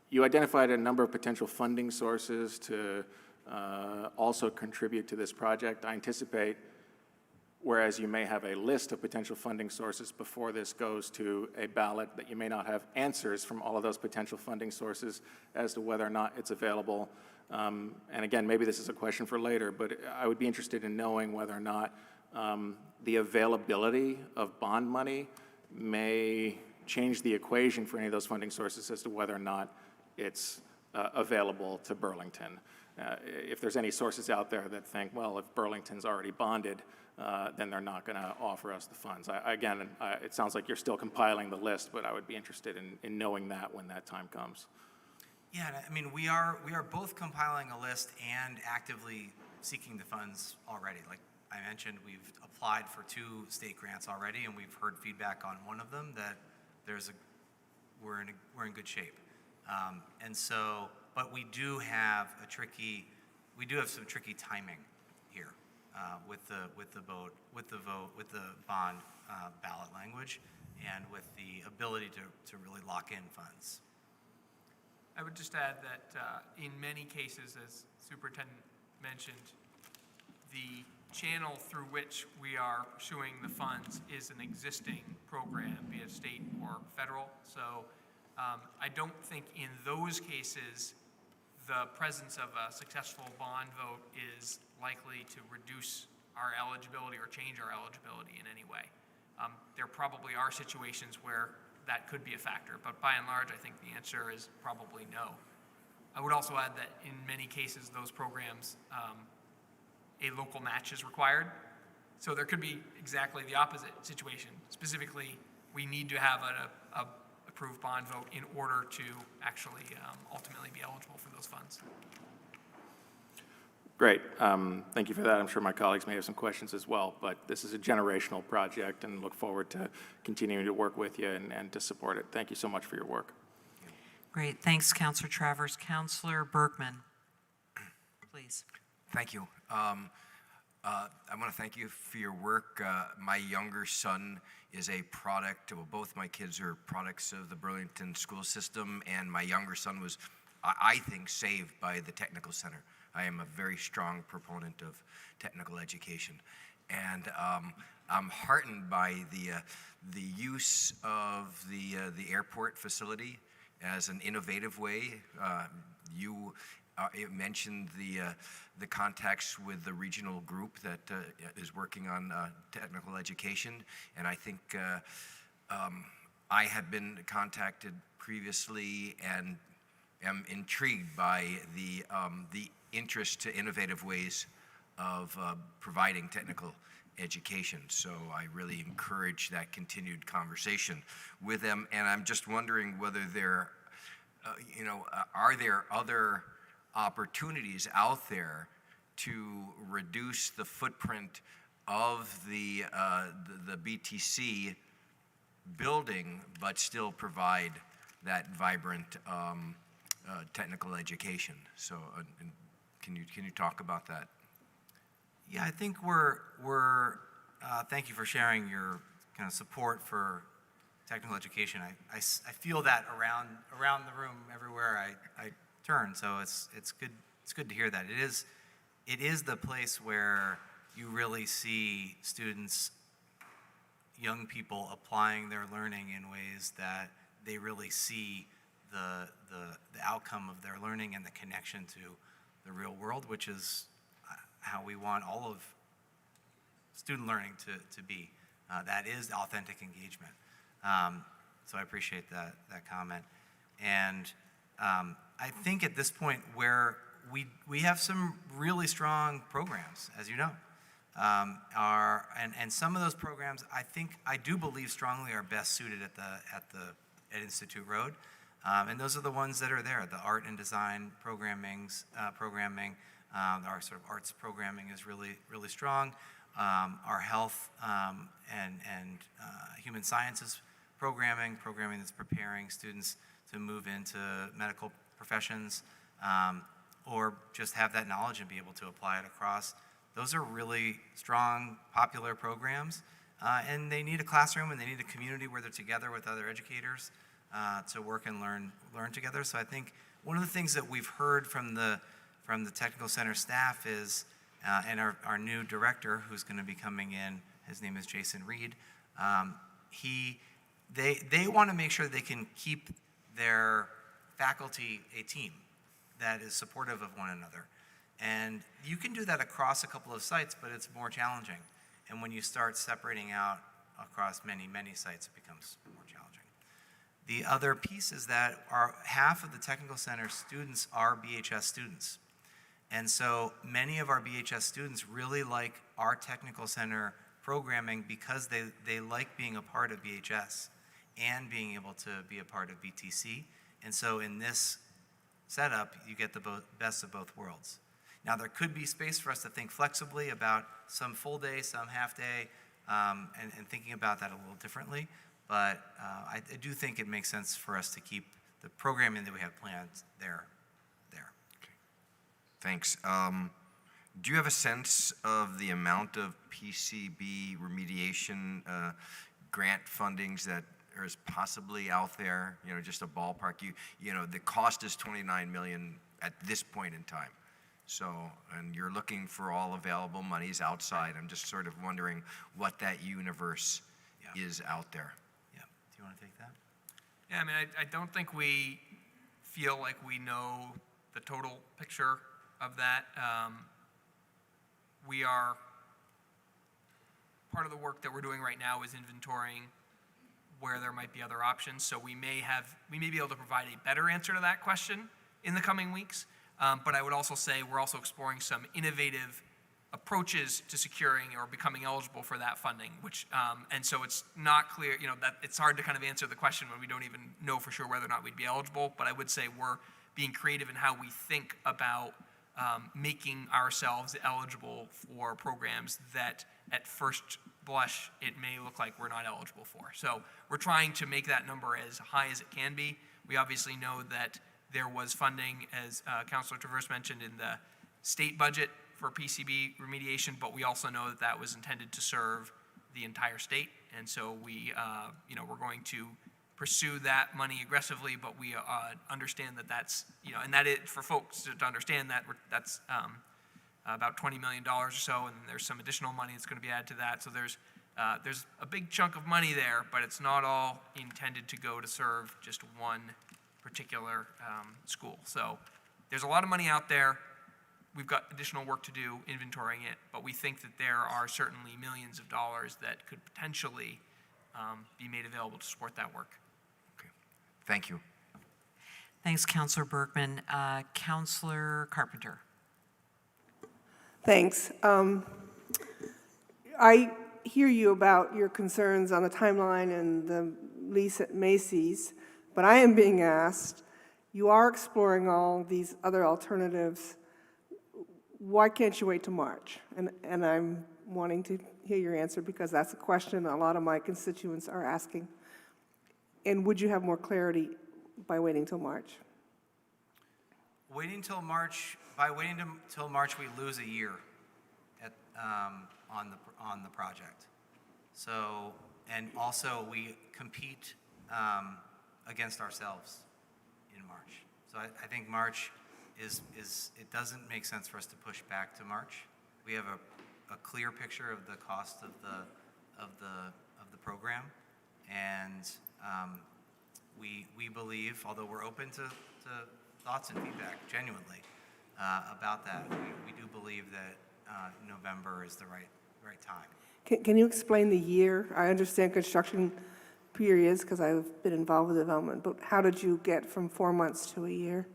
You identified a number of potential funding sources to also contribute to this project. I anticipate, whereas you may have a list of potential funding sources before this goes to a ballot, that you may not have answers from all of those potential funding sources as to whether or not it's available. And again, maybe this is a question for later, but I would be interested in knowing whether or not the availability of bond money may change the equation for any of those funding sources as to whether or not it's available to Burlington. If there's any sources out there that think, well, if Burlington's already bonded, then they're not going to offer us the funds. Again, it sounds like you're still compiling the list, but I would be interested in knowing that when that time comes.
Yeah, I mean, we are both compiling a list and actively seeking the funds already. Like I mentioned, we've applied for 2 state grants already, and we've heard feedback on one of them that we're in good shape. And so, but we do have some tricky timing here with the bond ballot language, and with the ability to really lock in funds.
I would just add that in many cases, as Superintendent mentioned, the channel through which we are pursuing the funds is an existing program, be it state or federal. So I don't think in those cases the presence of a successful bond vote is likely to reduce our eligibility or change our eligibility in any way. There probably are situations where that could be a factor, but by and large, I think the answer is probably no. I would also add that in many cases, those programs a local match is required. So there could be exactly the opposite situation. Specifically, we need to have a approved bond vote in order to actually ultimately be eligible for those funds.
Great. Thank you for that. I'm sure my colleagues may have some questions as well, but this is a generational project and look forward to continuing to work with you and to support it. Thank you so much for your work.
Great, thanks, Councilor Travers. Councilor Bergman, please.
Thank you. I want to thank you for your work. My younger son is a product, well, both my kids are products of the Burlington school system, and my younger son was, I think, saved by the technical center. I am a very strong proponent of technical education. And I'm heartened by the use of the airport facility as an innovative way. You mentioned the contacts with the regional group that is working on technical education, and I think I had been contacted previously and am intrigued by the interest to innovative ways of providing technical education. So I really encourage that continued conversation with them, and I'm just wondering whether there, are there other opportunities out there to reduce the footprint of the BTC building, but still provide that vibrant technical education. So, can you talk about that?
Yeah, I think thank you for sharing your kind of support for technical education. I feel that around the room everywhere I turn. So it's good to hear that. It is the place where you really see students, young people applying their learning in ways that they really see the outcome of their learning and the connection to the real world, which is how we want all of student learning to be. That is authentic engagement. So I appreciate that comment. And I think at this point where we have some really strong programs, as you know, and some of those programs I do believe strongly are best suited at Institute Road, and those are the ones that are there. The art and design programming, our sort of arts programming is really strong. Our health and human sciences programming that's preparing students to move into medical professions, or just have that knowledge and be able to apply it across. Those are really strong, popular programs, and they need a classroom and they need a community where they're together with other educators to work and learn together. So I think one of the things that we've heard from the Technical Center staff is, and our new director who's going to be coming in, his name is Jason Reed, they want to make sure they can keep their faculty a team that is supportive of one another. And you can do that across a couple of sites, but it's more challenging. And when you start separating out across many, many sites, it becomes more challenging. The other piece is that half of the Technical Center students are BHS students. And so many of our BHS students really like our Technical Center programming because they like being a part of BHS and being able to be a part of BTC. And so in this setup, you get the best of both worlds. Now, there could be space for us to think flexibly about some full day, some half day, and thinking about that a little differently. But I do think it makes sense for us to keep the programming that we have planned there.
Okay. Thanks. Do you have a sense of the amount of PCB remediation grant fundings that is possibly out there? Just a ballpark. The cost is $29 million at this point in time. So, and you're looking for all available monies outside. I'm just sort of wondering what that universe is out there.
Yeah. Do you want to take that?
Yeah, I mean, I don't think we feel like we know the total picture of that. We are, part of the work that we're doing right now is inventorying where there might be other options. So we may be able to provide a better answer to that question in the coming weeks. But I would also say we're also exploring some innovative approaches to securing or becoming eligible for that funding, which, and so it's not clear, that it's hard to kind of answer the question when we don't even know for sure whether or not we'd be eligible, but I would say we're being creative in how we think about making ourselves eligible for programs that at first blush, it may look like we're not eligible for. So we're trying to make that number as high as it can be. We obviously know that there was funding, as Councilor Traverse mentioned, in the state budget for PCB remediation, but we also know that that was intended to serve the entire state. And so we, we're going to pursue that money aggressively, but we understand that that's, and that it, for folks to understand that that's about $20 million or so, and there's some additional money that's going to be added to that. So there's a big chunk of money there, but it's not all intended to go to serve just one particular school. So there's a lot of money out there. We've got additional work to do inventorying it, but we think that there are certainly millions of dollars that could potentially be made available to support that work.
Thank you.
Thanks, Councilor Bergman. Councilor Carpenter.
Thanks. I hear you about your concerns on the timeline and the lease at Macy's, but I am being asked, you are exploring all these other alternatives. Why can't you wait till March? And I'm wanting to hear your answer because that's a question a lot of my constituents are asking. And would you have more clarity by waiting till March?
Waiting till March, by waiting till March, we lose a year on the project. So, and also we compete against ourselves in March. So I think March is it doesn't make sense for us to push back to March. We have a clear picture of the cost of the program, and we believe, although we're open to thoughts and feedback genuinely about that, we do believe that November is the right time.
Can you explain the year? I understand construction periods because I've been involved with development, but how did you get from 4 months to a year?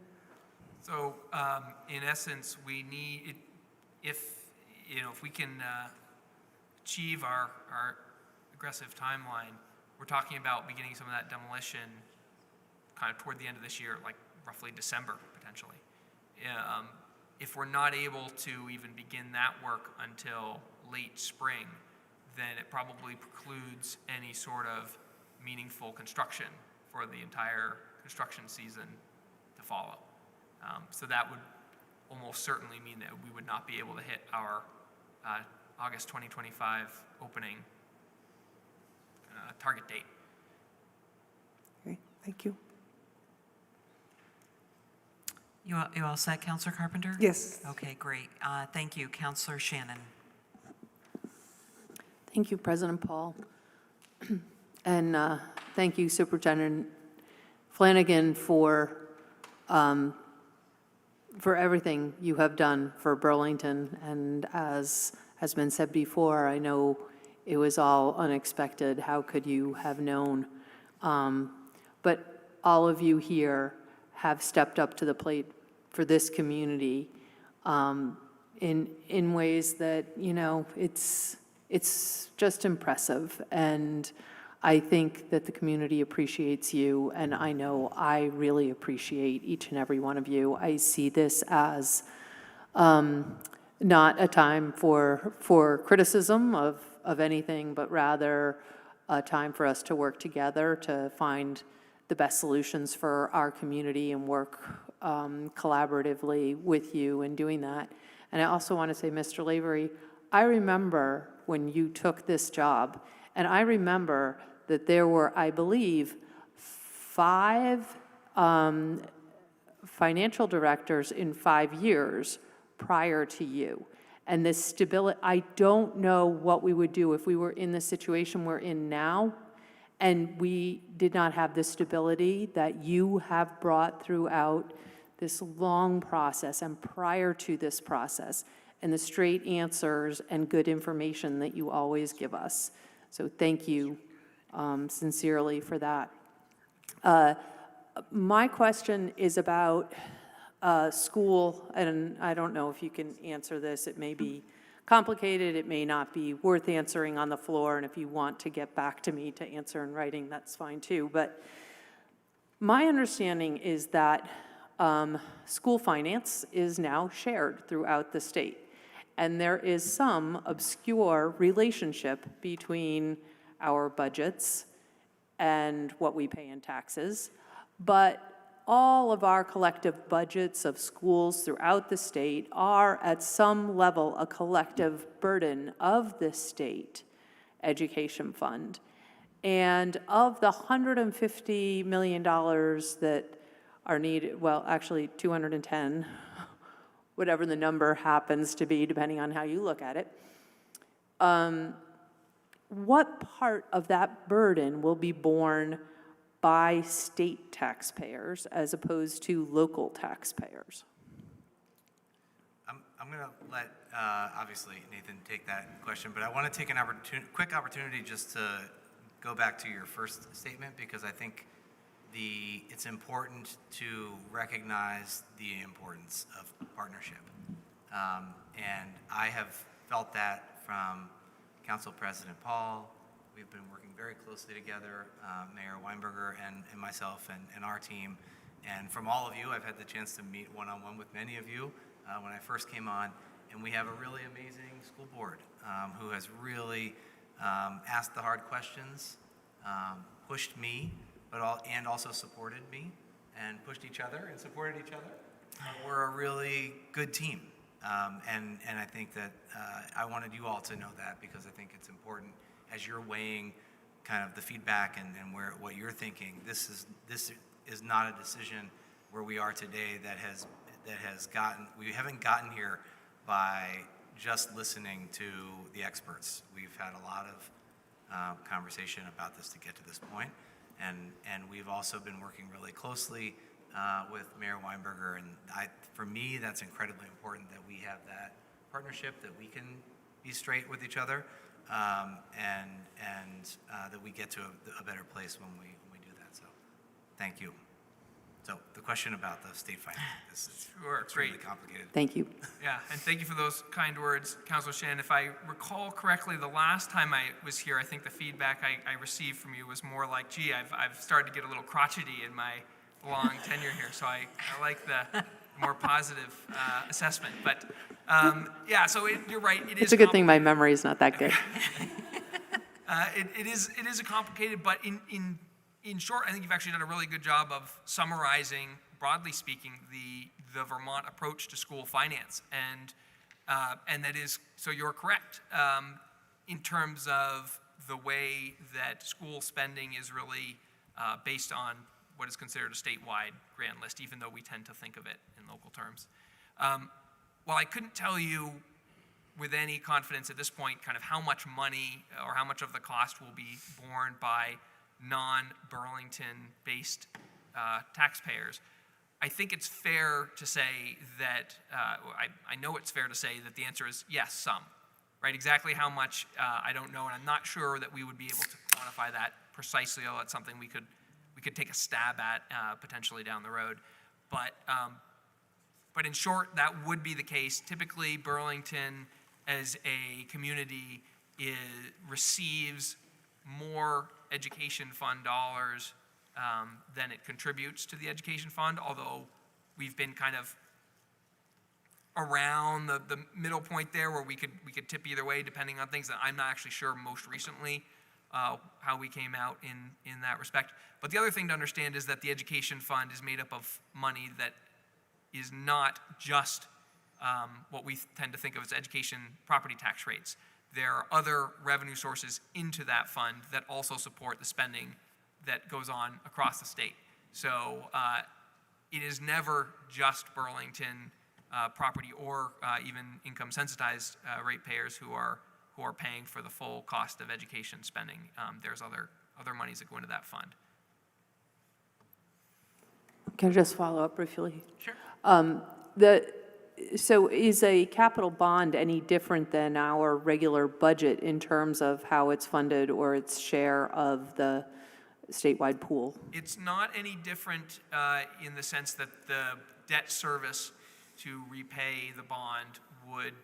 So in essence, we need, if we can achieve our aggressive timeline, we're talking about beginning some of that demolition kind of toward the end of this year, like roughly December potentially. If we're not able to even begin that work until late spring, then it probably precludes any sort of meaningful construction for the entire construction season to follow. So that would almost certainly mean that we would not be able to hit our August 2025 opening target date.
Okay, thank you.
You all set, Councilor Carpenter?
Yes.
Okay, great. Thank you, Councilor Shannon.
Thank you, President Paul. And thank you, Superintendent Flanagan, for everything you have done for Burlington. And as has been said before, I know it was all unexpected. How could you have known? But all of you here have stepped up to the plate for this community in ways that, it's just impressive. And I think that the community appreciates you, and I know I really appreciate each and every one of you. I see this as not a time for criticism of anything, but rather a time for us to work together to find the best solutions for our community and work collaboratively with you in doing that. And I also want to say, Mr. Lavery, I remember when you took this job, and I remember that there were, I believe, 5 financial directors in 5 years prior to you. And this stability, I don't know what we would do if we were in the situation we're in now, and we did not have the stability that you have brought throughout this long process and prior to this process, and the straight answers and good information that you always give us. So thank you sincerely for that. My question is about school, and I don't know if you can answer this. It may be complicated, it may not be worth answering on the floor, and if you want to get back to me to answer in writing, that's fine too. But my understanding is that school finance is now shared throughout the state. And there is some obscure relationship between our budgets and what we pay in taxes. But all of our collective budgets of schools throughout the state are at some level a collective burden of the state education fund. And of the $150 million that are needed, well, actually 210, whatever the number happens to be, depending on how you look at it, what part of that burden will be borne by state taxpayers as opposed to local taxpayers?
I'm going to let, obviously, Nathan take that question, but I want to take an quick opportunity just to go back to your first statement, because I think it's important to recognize the importance of partnership. And I have felt that from Council President Paul. We've been working very closely together, Mayor Weinberger and myself and our team. And from all of you, I've had the chance to meet one-on-one with many of you when I first came on. And we have a really amazing school board who has really asked the hard questions, pushed me, and also supported me, and pushed each other and supported each other. We're a really good team. And I think that I wanted you all to know that, because I think it's important as you're weighing kind of the feedback and what you're thinking. This is not a decision where we are today that has gotten, we haven't gotten here by just listening to the experts. We've had a lot of conversation about this to get to this point. And we've also been working really closely with Mayor Weinberger, and for me, that's incredibly important that we have that partnership, that we can be straight with each other, and that we get to a better place when we do that. So, thank you. So, the question about the state financing, this is really complicated.
Thank you.
Yeah, and thank you for those kind words, Councilor Shannon. If I recall correctly, the last time I was here, I think the feedback I received from you was more like, gee, I've started to get a little crotchety in my long tenure here, so I like the more positive assessment. But yeah, so you're right.
It's a good thing my memory is not that good.
It is a complicated, but in short, I think you've actually done a really good job of summarizing, broadly speaking, the Vermont approach to school finance, and that is, so you're correct in terms of the way that school spending is really based on what is considered a statewide grand list, even though we tend to think of it in local terms. While I couldn't tell you with any confidence at this point kind of how much money or how much of the cost will be borne by non-Burlington-based taxpayers, I think it's fair to say that, I know it's fair to say that the answer is yes, some. Right? Exactly how much, I don't know, and I'm not sure that we would be able to quantify that precisely, although it's something we could take a stab at potentially down the road. But in short, that would be the case. Typically, Burlington as a community receives more education fund dollars than it contributes to the education fund, although we've been kind of around the middle point there where we could tip either way depending on things that I'm not actually sure most recently how we came out in that respect. But the other thing to understand is that the education fund is made up of money that is not just what we tend to think of as education property tax rates. There are other revenue sources into that fund that also support the spending that goes on across the state. So it is never just Burlington property or even income sensitized ratepayers who are paying for the full cost of education spending. There's other monies that go into that fund.
Can I just follow up briefly?
Sure.
So is a capital bond any different than our regular budget in terms of how it's funded or its share of the statewide pool?
It's not any different in the sense that the debt service to repay the bond would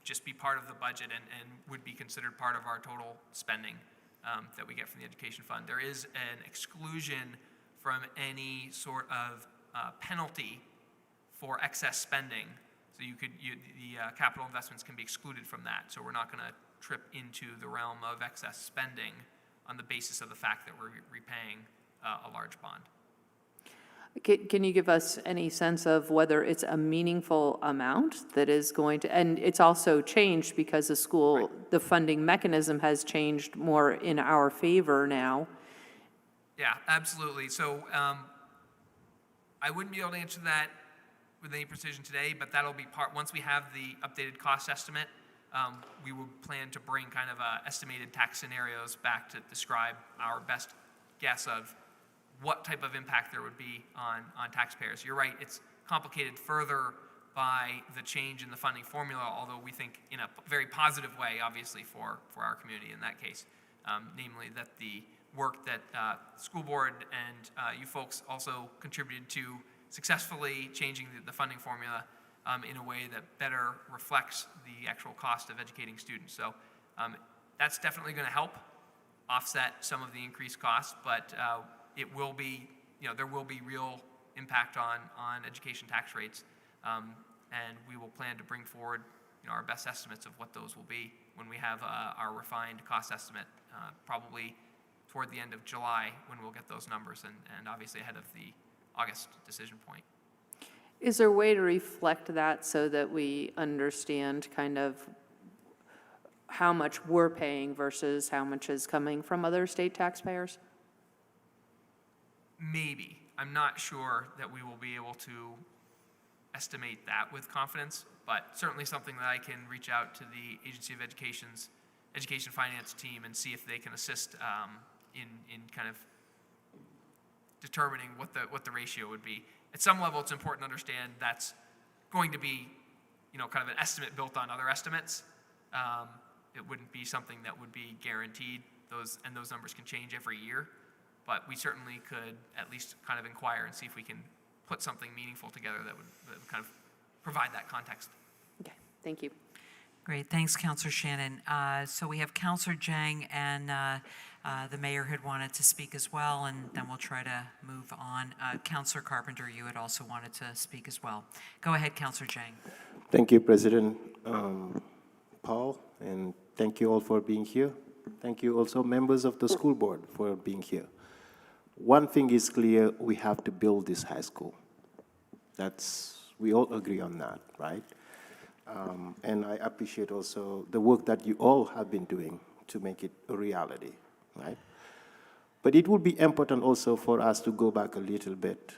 just be part of the budget and would be considered part of our total spending that we get from the education fund. There is an exclusion from any sort of penalty for excess spending. So the capital investments can be excluded from that. So we're not going to trip into the realm of excess spending on the basis of the fact that we're repaying a large bond.
Can you give us any sense of whether it's a meaningful amount that is going to, and it's also changed because the school, the funding mechanism has changed more in our favor now?
Yeah, absolutely. So I wouldn't be able to answer that with any precision today, but that'll be part, once we have the updated cost estimate, we will plan to bring kind of estimated tax scenarios back to describe our best guess of what type of impact there would be on taxpayers. You're right, it's complicated further by the change in the funding formula, although we think in a very positive way, obviously, for our community in that case. Namely that the work that school board and you folks also contributed to successfully changing the funding formula in a way that better reflects the actual cost of educating students. So that's definitely going to help offset some of the increased costs, but it will be, there will be real impact on education tax rates, and we will plan to bring forward our best estimates of what those will be when we have our refined cost estimate, probably toward the end of July when we'll get those numbers, and obviously ahead of the August decision point.
Is there a way to reflect that so that we understand kind of how much we're paying versus how much is coming from other state taxpayers?
Maybe. I'm not sure that we will be able to estimate that with confidence, but certainly something that I can reach out to the Agency of Education's Education Finance team and see if they can assist in kind of determining what the ratio would be. At some level, it's important to understand that's going to be, kind of an estimate built on other estimates. It wouldn't be something that would be guaranteed. Those numbers can change every year. But we certainly could at least kind of inquire and see if we can put something meaningful together that would kind of provide that context.
Okay, thank you.
Great, thanks, Councillor Shannon. So we have Councillor Jang and the mayor had wanted to speak as well, and then we'll try to move on. Councillor Carpenter, you had also wanted to speak as well. Go ahead, Councillor Jang.
Thank you, President Paul, and thank you all for being here. Thank you also members of the school board for being here. One thing is clear, we have to build this high school. We all agree on that, right? And I appreciate also the work that you all have been doing to make it a reality, right? But it would be important also for us to go back a little bit.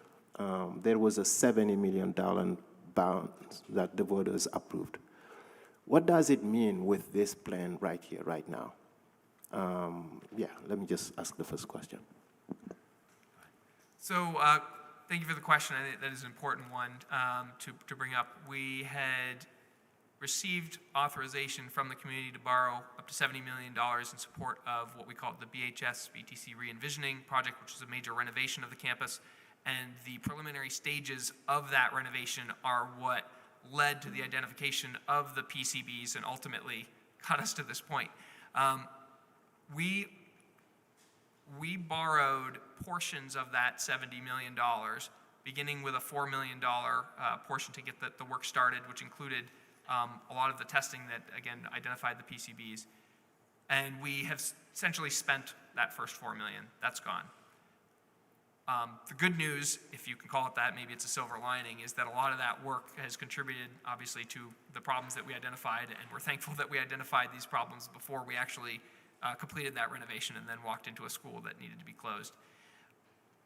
There was a $70 million bond that the voters approved. What does it mean with this plan right here, right now? Let me just ask the first question.
So thank you for the question. I think that is an important one to bring up. We had received authorization from the community to borrow up to $70 million in support of what we call the BHS BTC re-envisioning project, which is a major renovation of the campus. And the preliminary stages of that renovation are what led to the identification of the PCBs and ultimately got us to this point. We borrowed portions of that $70 million, beginning with a $4 million portion to get the work started, which included a lot of the testing that, again, identified the PCBs. And we have essentially spent that first $4 million. That's gone. The good news, if you can call it that, maybe it's a silver lining, is that a lot of that work has contributed, obviously, to the problems that we identified, and we're thankful that we identified these problems before we actually completed that renovation and then walked into a school that needed to be closed.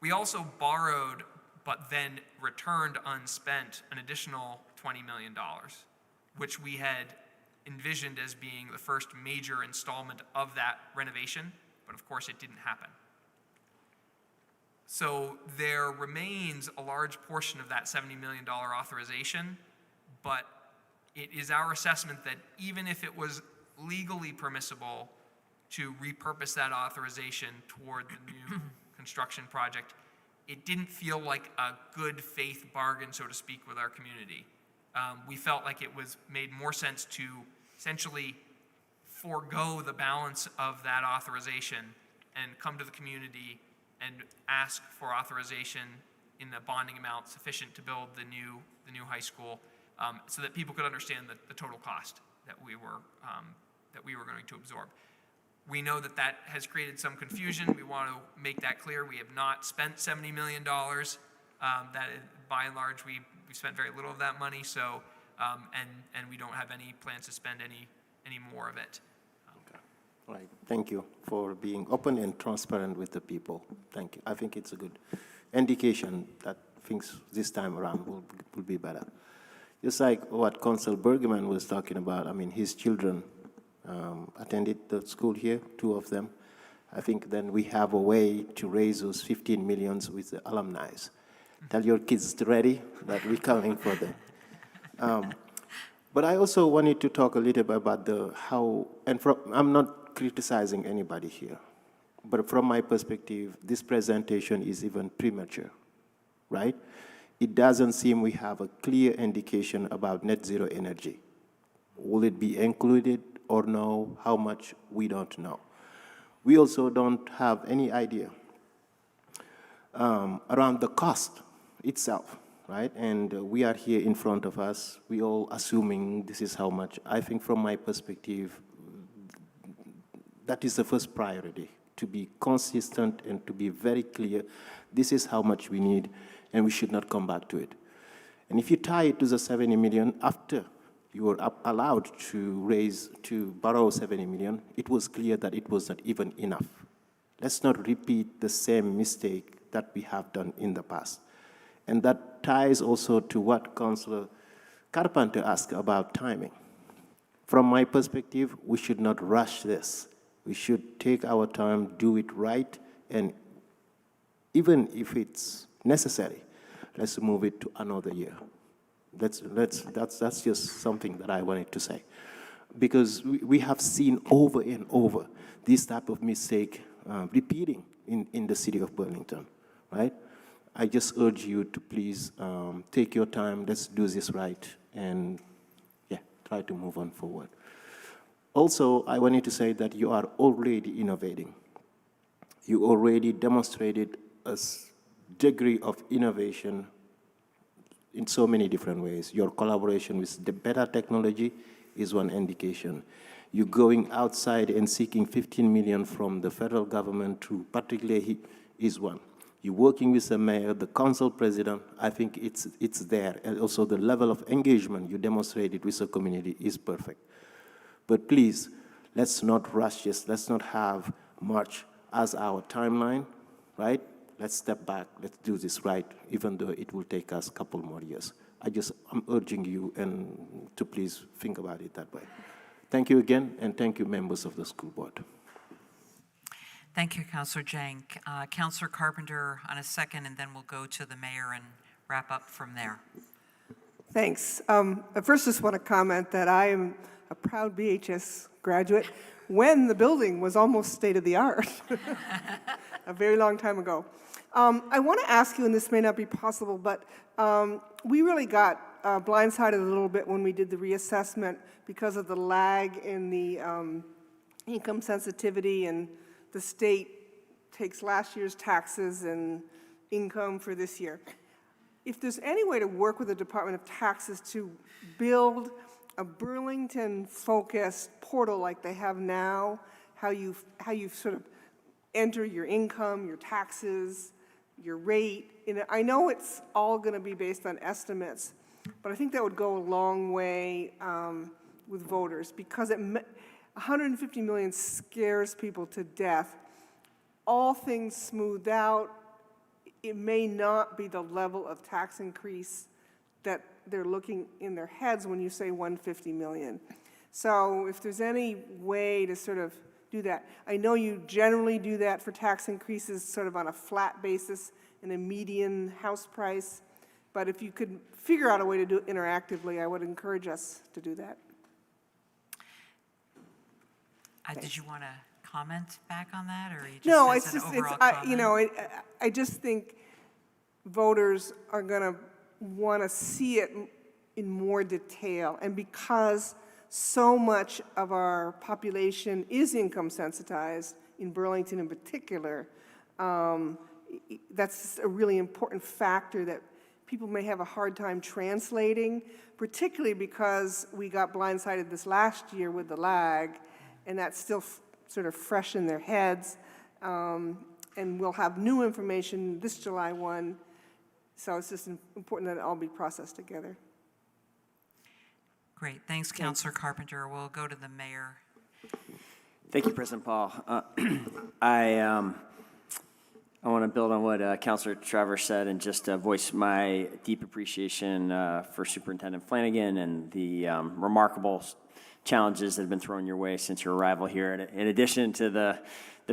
We also borrowed, but then returned unspent, an additional $20 million, which we had envisioned as being the first major installment of that renovation, but of course it didn't happen. So there remains a large portion of that $70 million authorization, but it is our assessment that even if it was legally permissible to repurpose that authorization toward the new construction project, it didn't feel like a good faith bargain, so to speak, with our community. We felt like it made more sense to essentially forego the balance of that authorization and come to the community and ask for authorization in the bonding amount sufficient to build the new high school, so that people could understand the total cost that we were going to absorb. We know that that has created some confusion. We want to make that clear. We have not spent $70 million. By and large, we spent very little of that money. So, and we don't have any plans to spend any more of it.
Right. Thank you for being open and transparent with the people. Thank you. I think it's a good indication that things this time around will be better. Just like what Council Bergman was talking about, I mean, his children attended the school here, 2 of them. I think then we have a way to raise those 15 millions with the alumni. Tell your kids ready that we're coming for them. But I also wanted to talk a little bit about I'm not criticizing anybody here, but from my perspective, this presentation is even premature, right? It doesn't seem we have a clear indication about net zero energy. Will it be included or no? How much? We don't know. We also don't have any idea around the cost itself, right? And we are here in front of us. We all assuming this is how much. I think from my perspective, that is the first priority, to be consistent and to be very clear. This is how much we need, and we should not come back to it. And if you tie it to the 70 million after you were allowed to borrow 70 million, it was clear that it was not even enough. Let's not repeat the same mistake that we have done in the past. And that ties also to what Councillor Carpenter asked about timing. From my perspective, we should not rush this. We should take our time, do it right, and even if it's necessary, let's move it to another year. That's just something that I wanted to say. Because we have seen over and over this type of mistake repeating in the city of Burlington, right? I just urge you to please take your time, let's do this right, and yeah, try to move on forward. Also, I wanted to say that you are already innovating. You already demonstrated a degree of innovation in so many different ways. Your collaboration with the better technology is one indication. You going outside and seeking 15 million from the federal government to particularly is one. You're working with the mayor, the council president, I think it's there. And also the level of engagement you demonstrated with the community is perfect. But please, let's not rush this. Let's not have March as our timeline, right? Let's step back. Let's do this right, even though it will take us a couple more years. I'm urging you and to please think about it that way. Thank you again, and thank you, members of the school board.
Thank you, Councillor Jank. Councillor Carpenter on a second, and then we'll go to the mayor and wrap up from there.
Thanks. I first just want to comment that I am a proud BHS graduate when the building was almost state-of-the-art a very long time ago. I want to ask you, and this may not be possible, but we really got blindsided a little bit when we did the reassessment because of the lag in the income sensitivity, and the state takes last year's taxes and income for this year. If there's any way to work with the Department of Taxes to build a Burlington-focused portal like they have now, how you sort of enter your income, your taxes, your rate. And I know it's all going to be based on estimates, but I think that would go a long way with voters, because 150 million scares people to death. All things smoothed out, it may not be the level of tax increase that they're looking in their heads when you say 150 million. So if there's any way to sort of do that. I know you generally do that for tax increases sort of on a flat basis in a median house price, but if you could figure out a way to do it interactively, I would encourage us to do that.
Did you want to comment back on that, or you just
no,
as
it's
an
just,
overall comment?
I just think voters are going to want to see it in more detail, and because so much of our population is income sensitized, in Burlington in particular. That's a really important factor that people may have a hard time translating, particularly because we got blindsided this last year with the lag, and that's still sort of fresh in their heads. And we'll have new information this July 1, so it's just important that it all be processed together.
Great, thanks, Councilor Carpenter. We'll go to the mayor.
Thank you, President Paul. I want to build on what Councilor Travers said and just voice my deep appreciation for Superintendent Flanagan and the remarkable challenges that have been thrown your way since your arrival here. In addition to the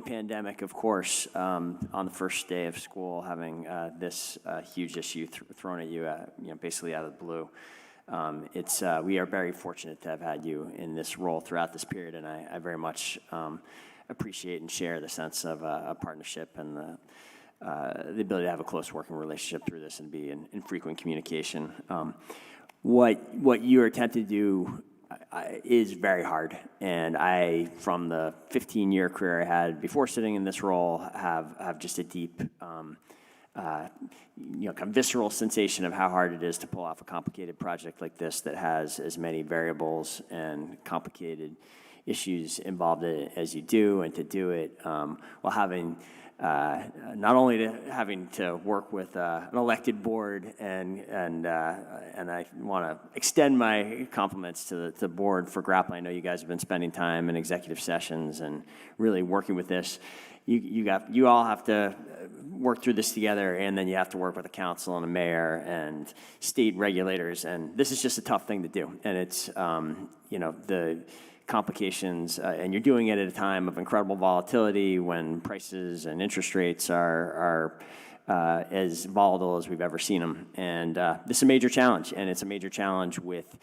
pandemic, of course, on the first day of school, having this huge issue thrown at you, basically out of the blue. We are very fortunate to have had you in this role throughout this period, and I very much appreciate and share the sense of a partnership and the ability to have a close working relationship through this and be in frequent communication. What you're attempting to do is very hard, and I, from the 15-year career I had before sitting in this role, have just a deep kind of visceral sensation of how hard it is to pull off a complicated project like this that has as many variables and complicated issues involved in it as you do, and to do it while having not only having to work with an elected board, and I want to extend my compliments to the board for grappling. I know you guys have been spending time in executive sessions and really working with this. You all have to work through this together, and then you have to work with a council and a mayor and state regulators, and this is just a tough thing to do. And it's the complications, and you're doing it at a time of incredible volatility when prices and interest rates are as volatile as we've ever seen them. And this is a major challenge, and it's a major challenge with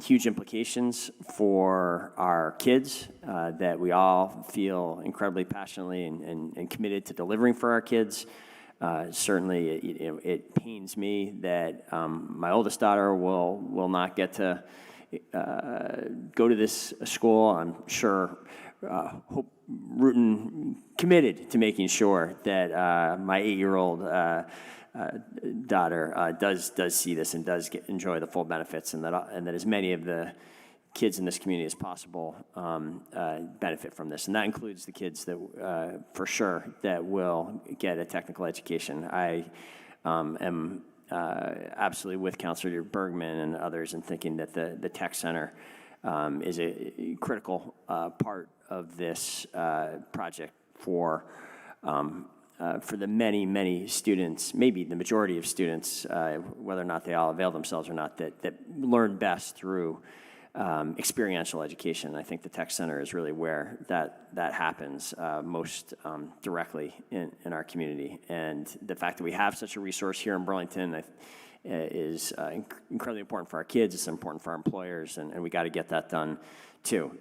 huge implications for our kids that we all feel incredibly passionately and committed to delivering for our kids. Certainly, it pains me that my oldest daughter will not get to go to this school. I'm sure, committed to making sure that my 8-year-old daughter does see this and does enjoy the full benefits, and that as many of the kids in this community as possible benefit from this, and that includes the kids that for sure that will get a technical education. I am absolutely with Councilor Bergman and others in thinking that the tech center is a critical part of this project for the many, many students, maybe the majority of students, whether or not they all avail themselves or not, that learn best through experiential education. I think the tech center is really where that happens most directly in our community. And the fact that we have such a resource here in Burlington is incredibly important for our kids. It's important for our employers, and we got to get that done too.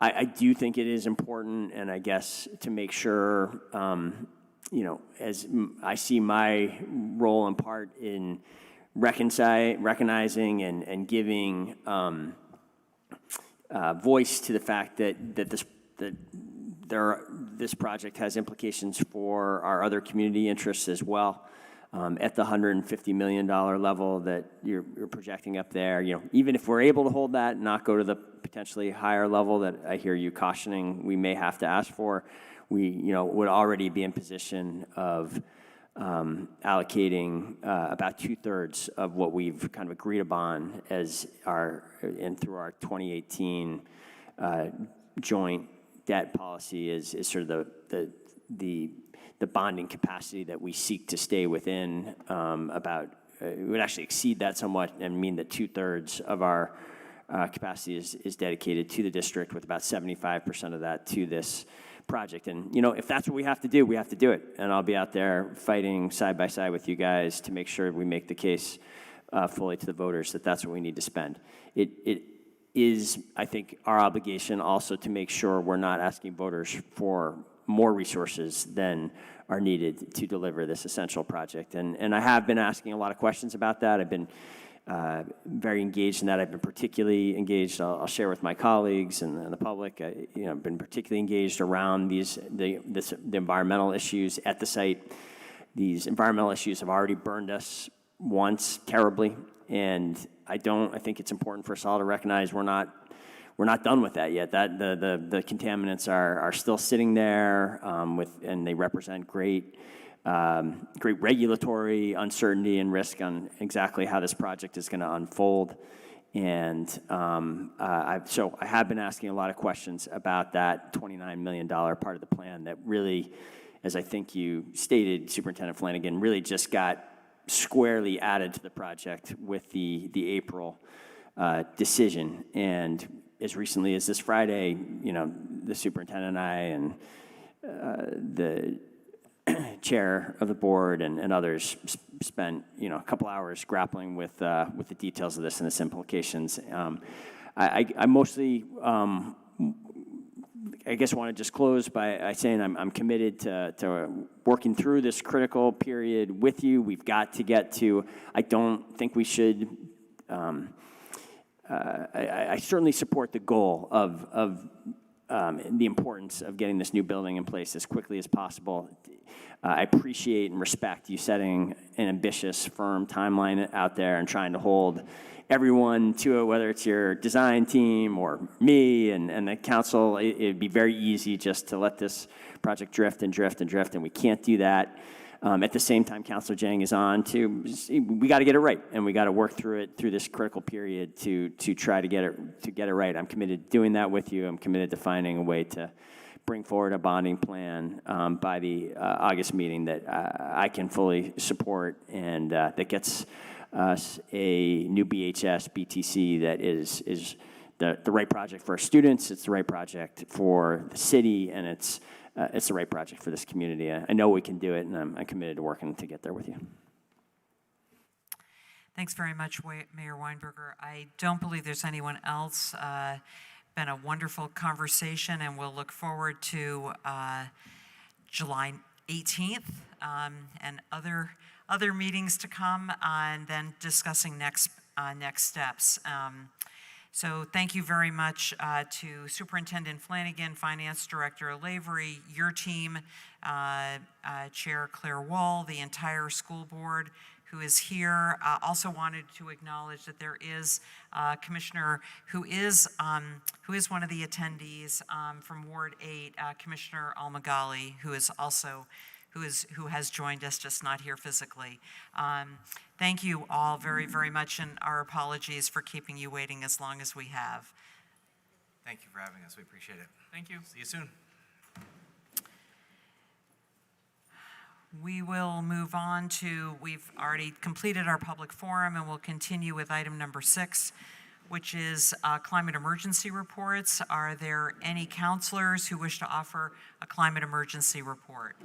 I do think it is important, and I guess to make sure, as I see my role in part in recognizing and giving voice to the fact that this project has implications for our other community interests as well. At the $150 million level that you're projecting up there, even if we're able to hold that and not go to the potentially higher level that I hear you cautioning we may have to ask for, we would already be in position of allocating about 2/3 of what we've kind of agreed upon as through our 2018 joint debt policy is sort of the bonding capacity that we seek to stay within. It would actually exceed that somewhat and mean that 2/3 of our capacity is dedicated to the district, with about 75% of that to this project. And if that's what we have to do, we have to do it. And I'll be out there fighting side by side with you guys to make sure we make the case fully to the voters that that's what we need to spend. It is, I think, our obligation also to make sure we're not asking voters for more resources than are needed to deliver this essential project. And I have been asking a lot of questions about that. I've been very engaged in that. I've been particularly engaged, I'll share with my colleagues and the public, I've been particularly engaged around the environmental issues at the site. These environmental issues have already burned us once terribly, and I think it's important for us all to recognize we're not done with that yet. That the contaminants are still sitting there and they represent great regulatory uncertainty and risk on exactly how this project is going to unfold. And so I have been asking a lot of questions about that $29 million part of the plan that really, as I think you stated, Superintendent Flanagan, really just got squarely added to the project with the April decision. And as recently as this Friday, the superintendent and I and the chair of the board and others spent a couple hours grappling with the details of this and its implications. I mostly I guess want to just close by saying I'm committed to working through this critical period with you. We've got to get to, I don't think we should, I certainly support the goal of the importance of getting this new building in place as quickly as possible. I appreciate and respect you setting an ambitious, firm timeline out there and trying to hold everyone to it, whether it's your design team or me and the council. It'd be very easy just to let this project drift and drift and drift, and we can't do that. At the same time, Councilor Jang is on to, we got to get it right, and we got to work through this critical period to try to get it right. I'm committed to doing that with you. I'm committed to finding a way to bring forward a bonding plan by the August meeting that I can fully support and that gets us a new BHS BTC that is the right project for our students. It's the right project for the city, and it's the right project for this community. I know we can do it, and I'm committed to working to get there with you.
Thanks very much, Mayor Weinberger. I don't believe there's anyone else. Been a wonderful conversation, and we'll look forward to July 18th and other meetings to come, and then discussing next steps. So thank you very much to Superintendent Flanagan, Finance Director Lavery, your team, Chair Claire Wall, the entire school board who is here. Also wanted to acknowledge that there is a commissioner who is one of the attendees from Ward 8, Commissioner Almagali, who has joined us, just not here physically. Thank you all very, very much, and our apologies for keeping you waiting as long as we have.
Thank you for having us. We appreciate it.
Thank you.
See you soon.
We will move on to, we've already completed our public forum, and we'll continue with item number 6, which is climate emergency reports. Are there any counselors who wish to offer a climate emergency report?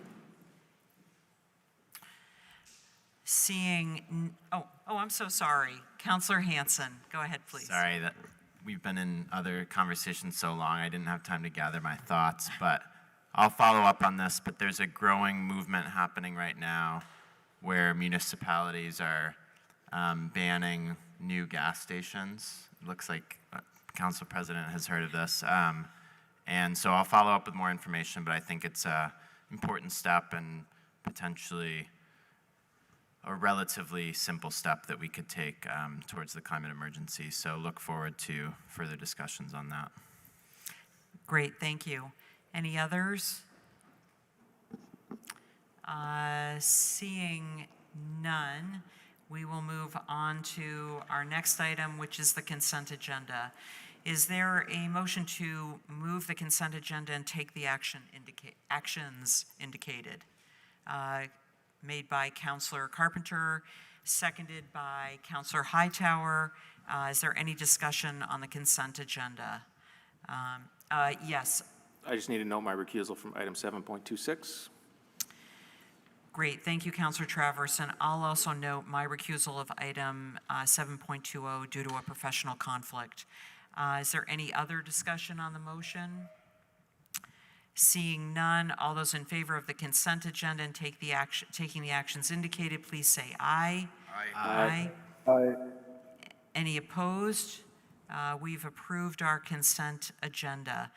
Seeing, I'm so sorry. Counselor Hanson, go ahead, please.
Sorry that we've been in other conversations so long, I didn't have time to gather my thoughts, but I'll follow up on this. But there's a growing movement happening right now where municipalities are banning new gas stations. It looks like Council President has heard of this. And so I'll follow up with more information, but I think it's an important step and potentially a relatively simple step that we could take towards the climate emergency. So look forward to further discussions on that.
Great, thank you. Any others? Seeing none, we will move on to our next item, which is the consent agenda. Is there a motion to move the consent agenda and take the actions indicated? Made by Councilor Carpenter, seconded by Councilor Hightower. Is there any discussion on the consent agenda? Yes.
I just need to note my recusal from item 7.26.
Great, thank you, Councilor Travers, and I'll also note my recusal of item 7.20 due to a professional conflict. Is there any other discussion on the motion? Seeing none, all those in favor of the consent agenda and taking the actions indicated, please say aye.
Aye.
Aye. Any opposed? We've approved our consent agenda.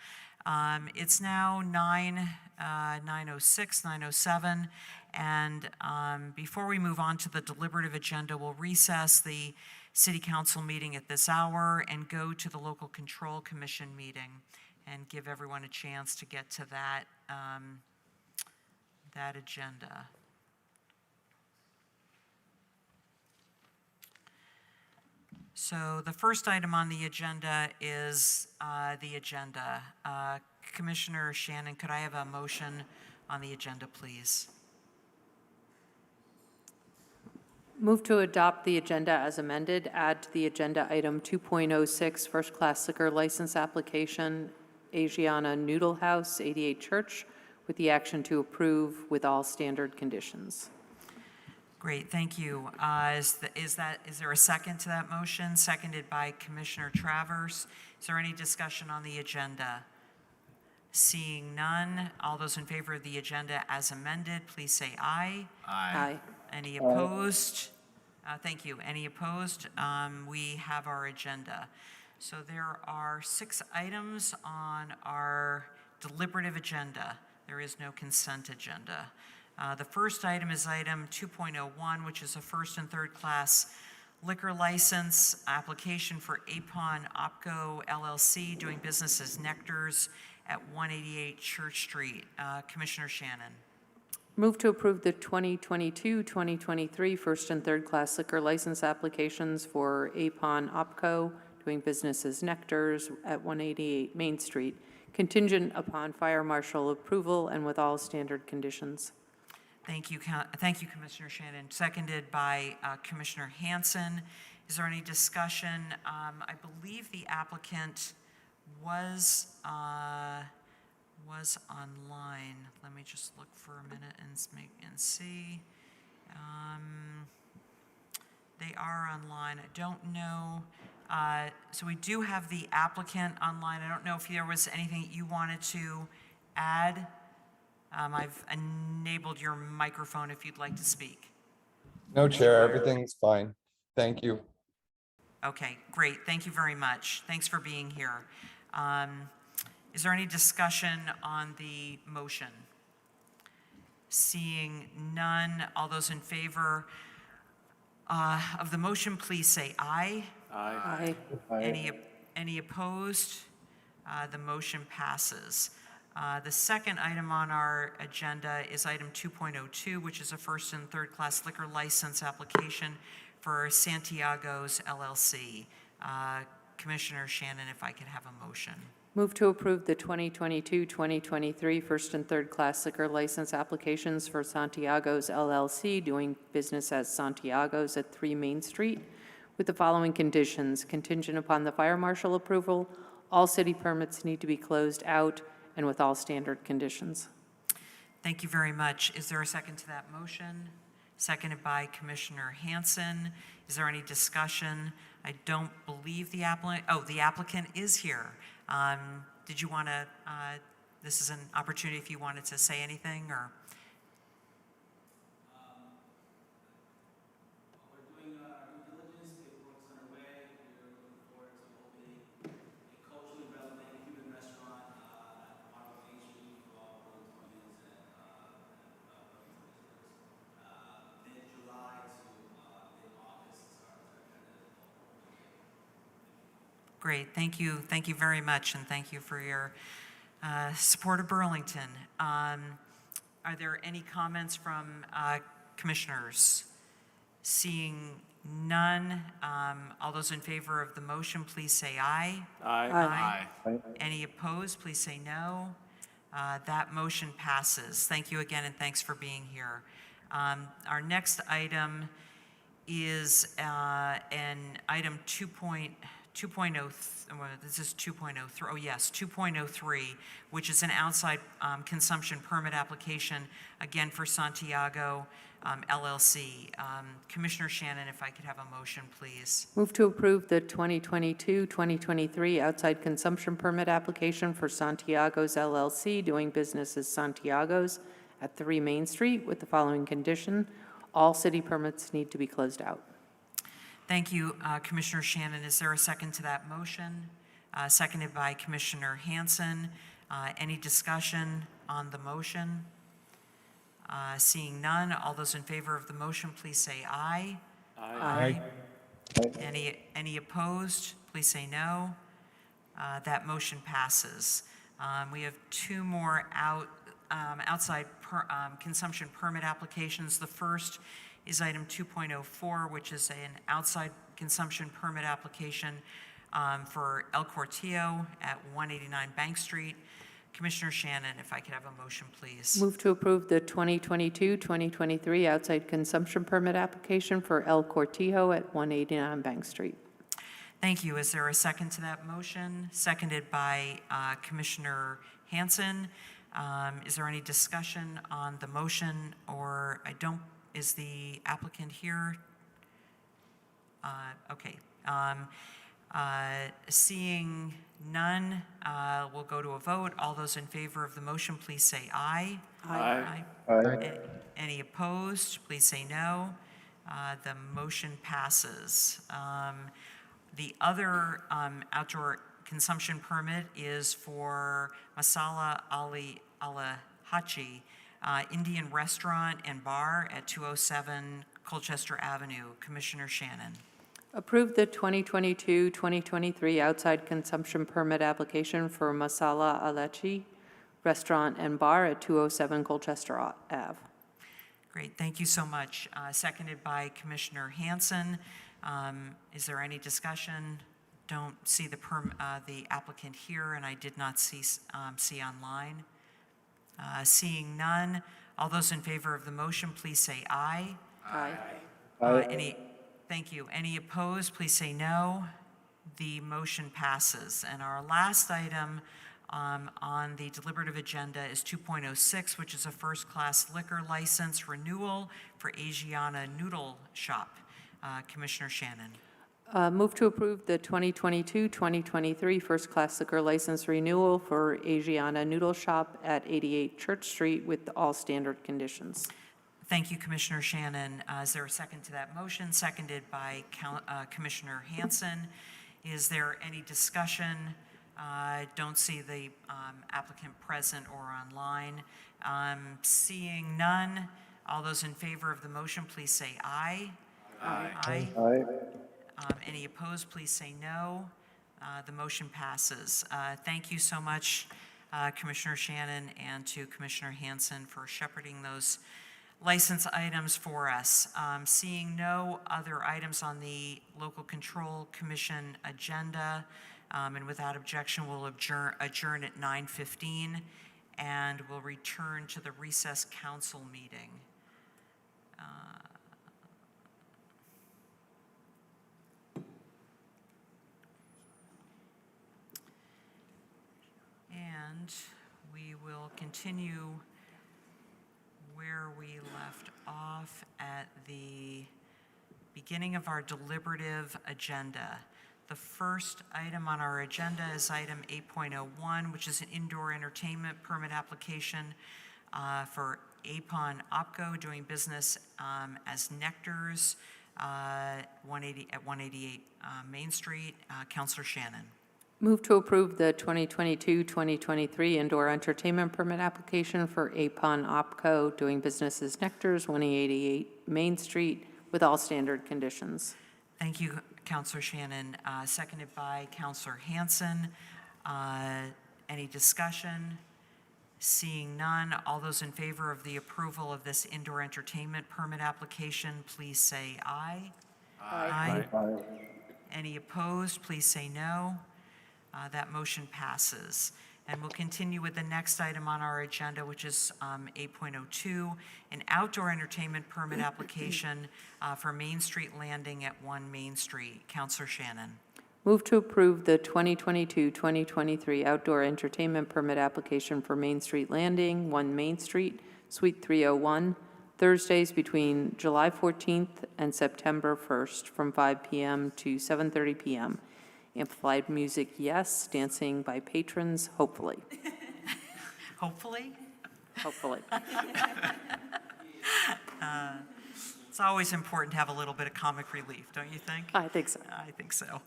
It's now 9:06, 9:07, and before we move on to the deliberative agenda, we'll recess the City Council meeting at this hour and go to the Local Control Commission meeting and give everyone a chance to get to that, that agenda. So the first item on the agenda is the agenda. Commissioner Shannon, could I have a motion on the agenda, please?
Move to adopt the agenda as amended. Add to the agenda item 2.06, first-class liquor license application, Asiana Noodle House, 88 Church, with the action to approve with all standard conditions.
Great, thank you. Is there a second to that motion? Seconded by Commissioner Travers. Is there any discussion on the agenda? Seeing none, all those in favor of the agenda as amended, please say aye.
Aye.
Any opposed? Thank you. Any opposed? We have our agenda. So there are 6 items on our deliberative agenda. There is no consent agenda. The first item is item 2.01, which is a first and third class liquor license application for Apon Opco LLC, doing business as Nectar's at 188 Church Street. Commissioner Shannon.
Move to approve the 2022-2023 first and third class liquor license applications for Apon Opco, doing business as Nectar's at 188 Main Street, contingent upon fire marshal approval and with all standard conditions.
Thank you, Commissioner Shannon. Seconded by Commissioner Hanson. Is there any discussion? I believe the applicant was online. Let me just look for a minute and see. They are online. I don't know. So we do have the applicant online. I don't know if there was anything you wanted to add. I've enabled your microphone if you'd like to speak.
No, Chair, everything's fine. Thank you.
Okay, great. Thank you very much. Thanks for being here. Is there any discussion on the motion? Seeing none, all those in favor of the motion, please say aye.
Aye.
Any opposed? The motion passes. The second item on our agenda is item 2.02, which is a first and third class liquor license application for Santiago's LLC. Commissioner Shannon, if I could have a motion.
Move to approve the 2022-2023 first and third class liquor license applications for Santiago's LLC, doing business as Santiago's at 3 Main Street, with the following conditions: contingent upon the fire marshal approval, all city permits need to be closed out, and with all standard conditions.
Thank you very much. Is there a second to that motion? Seconded by Commissioner Hanson. Is there any discussion? I don't believe the applicant, the applicant is here. Did you want to, this is an opportunity if you wanted to say anything, or?
We're doing our due diligence, paperwork's underway. We're looking forward to opening a culturally relevant Cuban restaurant at Appropriation for all Burlingtonians and Burlington visitors. Mid-July to mid-August is our tentative opening date.
Great, thank you. Thank you very much, and thank you for your support of Burlington. Are there any comments from commissioners? Seeing none, all those in favor of the motion, please say aye.
Aye.
Any opposed, please say no. That motion passes. Thank you again, and thanks for being here. Our next item is an item 2.0, this is 2.03, oh yes, 2.03, which is an outside consumption permit application, again for Santiago LLC. Commissioner Shannon, if I could have a motion, please.
Move to approve the 2022-2023 outside consumption permit application for Santiago's LLC, doing business as Santiago's at 3 Main Street, with the following condition: all city permits need to be closed out.
Thank you, Commissioner Shannon. Is there a second to that motion? Seconded by Commissioner Hanson. Any discussion on the motion? Seeing none, all those in favor of the motion, please say aye.
Aye.
Any opposed? Please say no. That motion passes. We have two more outside consumption permit applications. The first is item 2.04, which is an outside consumption permit application for El Cortillo at 189 Bank Street. Commissioner Shannon, if I could have a motion, please.
Move to approve the 2022-2023 outside consumption permit application for El Cortijo at 189 Bank Street.
Thank you. Is there a second to that motion? Seconded by Commissioner Hanson. Is there any discussion on the motion, or is the applicant here? Okay. Seeing none, we'll go to a vote. All those in favor of the motion, please say aye.
Aye.
Any opposed, please say no. The motion passes. The other outdoor consumption permit is for Masala Ali Alahachi Indian Restaurant and Bar at 207 Colchester Avenue. Commissioner Shannon.
Approve the 2022-2023 outside consumption permit application for Masala Alechi Restaurant and Bar at 207 Colchester Ave.
Great, thank you so much. Seconded by Commissioner Hanson. Is there any discussion? Don't see the applicant here, and I did not see online. Seeing none, all those in favor of the motion, please say aye.
Aye.
Thank you. Any opposed, please say no. The motion passes. And our last item on the deliberative agenda is 2.06, which is a first-class liquor license renewal for Asiana Noodle Shop. Commissioner Shannon.
Move to approve the 2022-2023 first-class liquor license renewal for Asiana Noodle Shop at 88 Church Street with all standard conditions.
Thank you, Commissioner Shannon. Is there a second to that motion? Seconded by Commissioner Hanson. Is there any discussion? Don't see the applicant present or online. Seeing none, all those in favor of the motion, please say aye. Aye. Any opposed, please say no. The motion passes. Thank you so much, Commissioner Shannon, and to Commissioner Hanson for shepherding those license items for us. Seeing no other items on the Local Control Commission agenda, and without objection, we'll adjourn at 9:15, and we'll return to the recess council meeting. And we will continue where we left off at the beginning of our deliberative agenda. The first item on our agenda is item 8.01, which is an indoor entertainment permit application for Apon Opco doing business as Nectar's 188 Main Street. Councilor Shannon.
Move to approve the 2022-2023 indoor entertainment permit application for Apon Opco doing business as Nectar's 188 Main Street with all standard conditions.
Thank you, Councilor Shannon. Seconded by Councilor Hanson. Any discussion? Seeing none, all those in favor of the approval of this indoor entertainment permit application, please say aye. Aye. Any opposed, please say no. That motion passes. And we'll continue with the next item on our agenda, which is 8.02, an outdoor entertainment permit application for Main Street Landing at 1 Main Street. Councilor Shannon.
Move to approve the 2022-2023 outdoor entertainment permit application for Main Street Landing, 1 Main Street, Suite 301, Thursdays between July 14th and September 1st from 5 p.m. to 7:30 p.m. Amplified music, yes. Dancing by patrons, hopefully.
Hopefully?
Hopefully.
It's always important to have a little bit of comic relief, don't you think?
I think so.
I think so.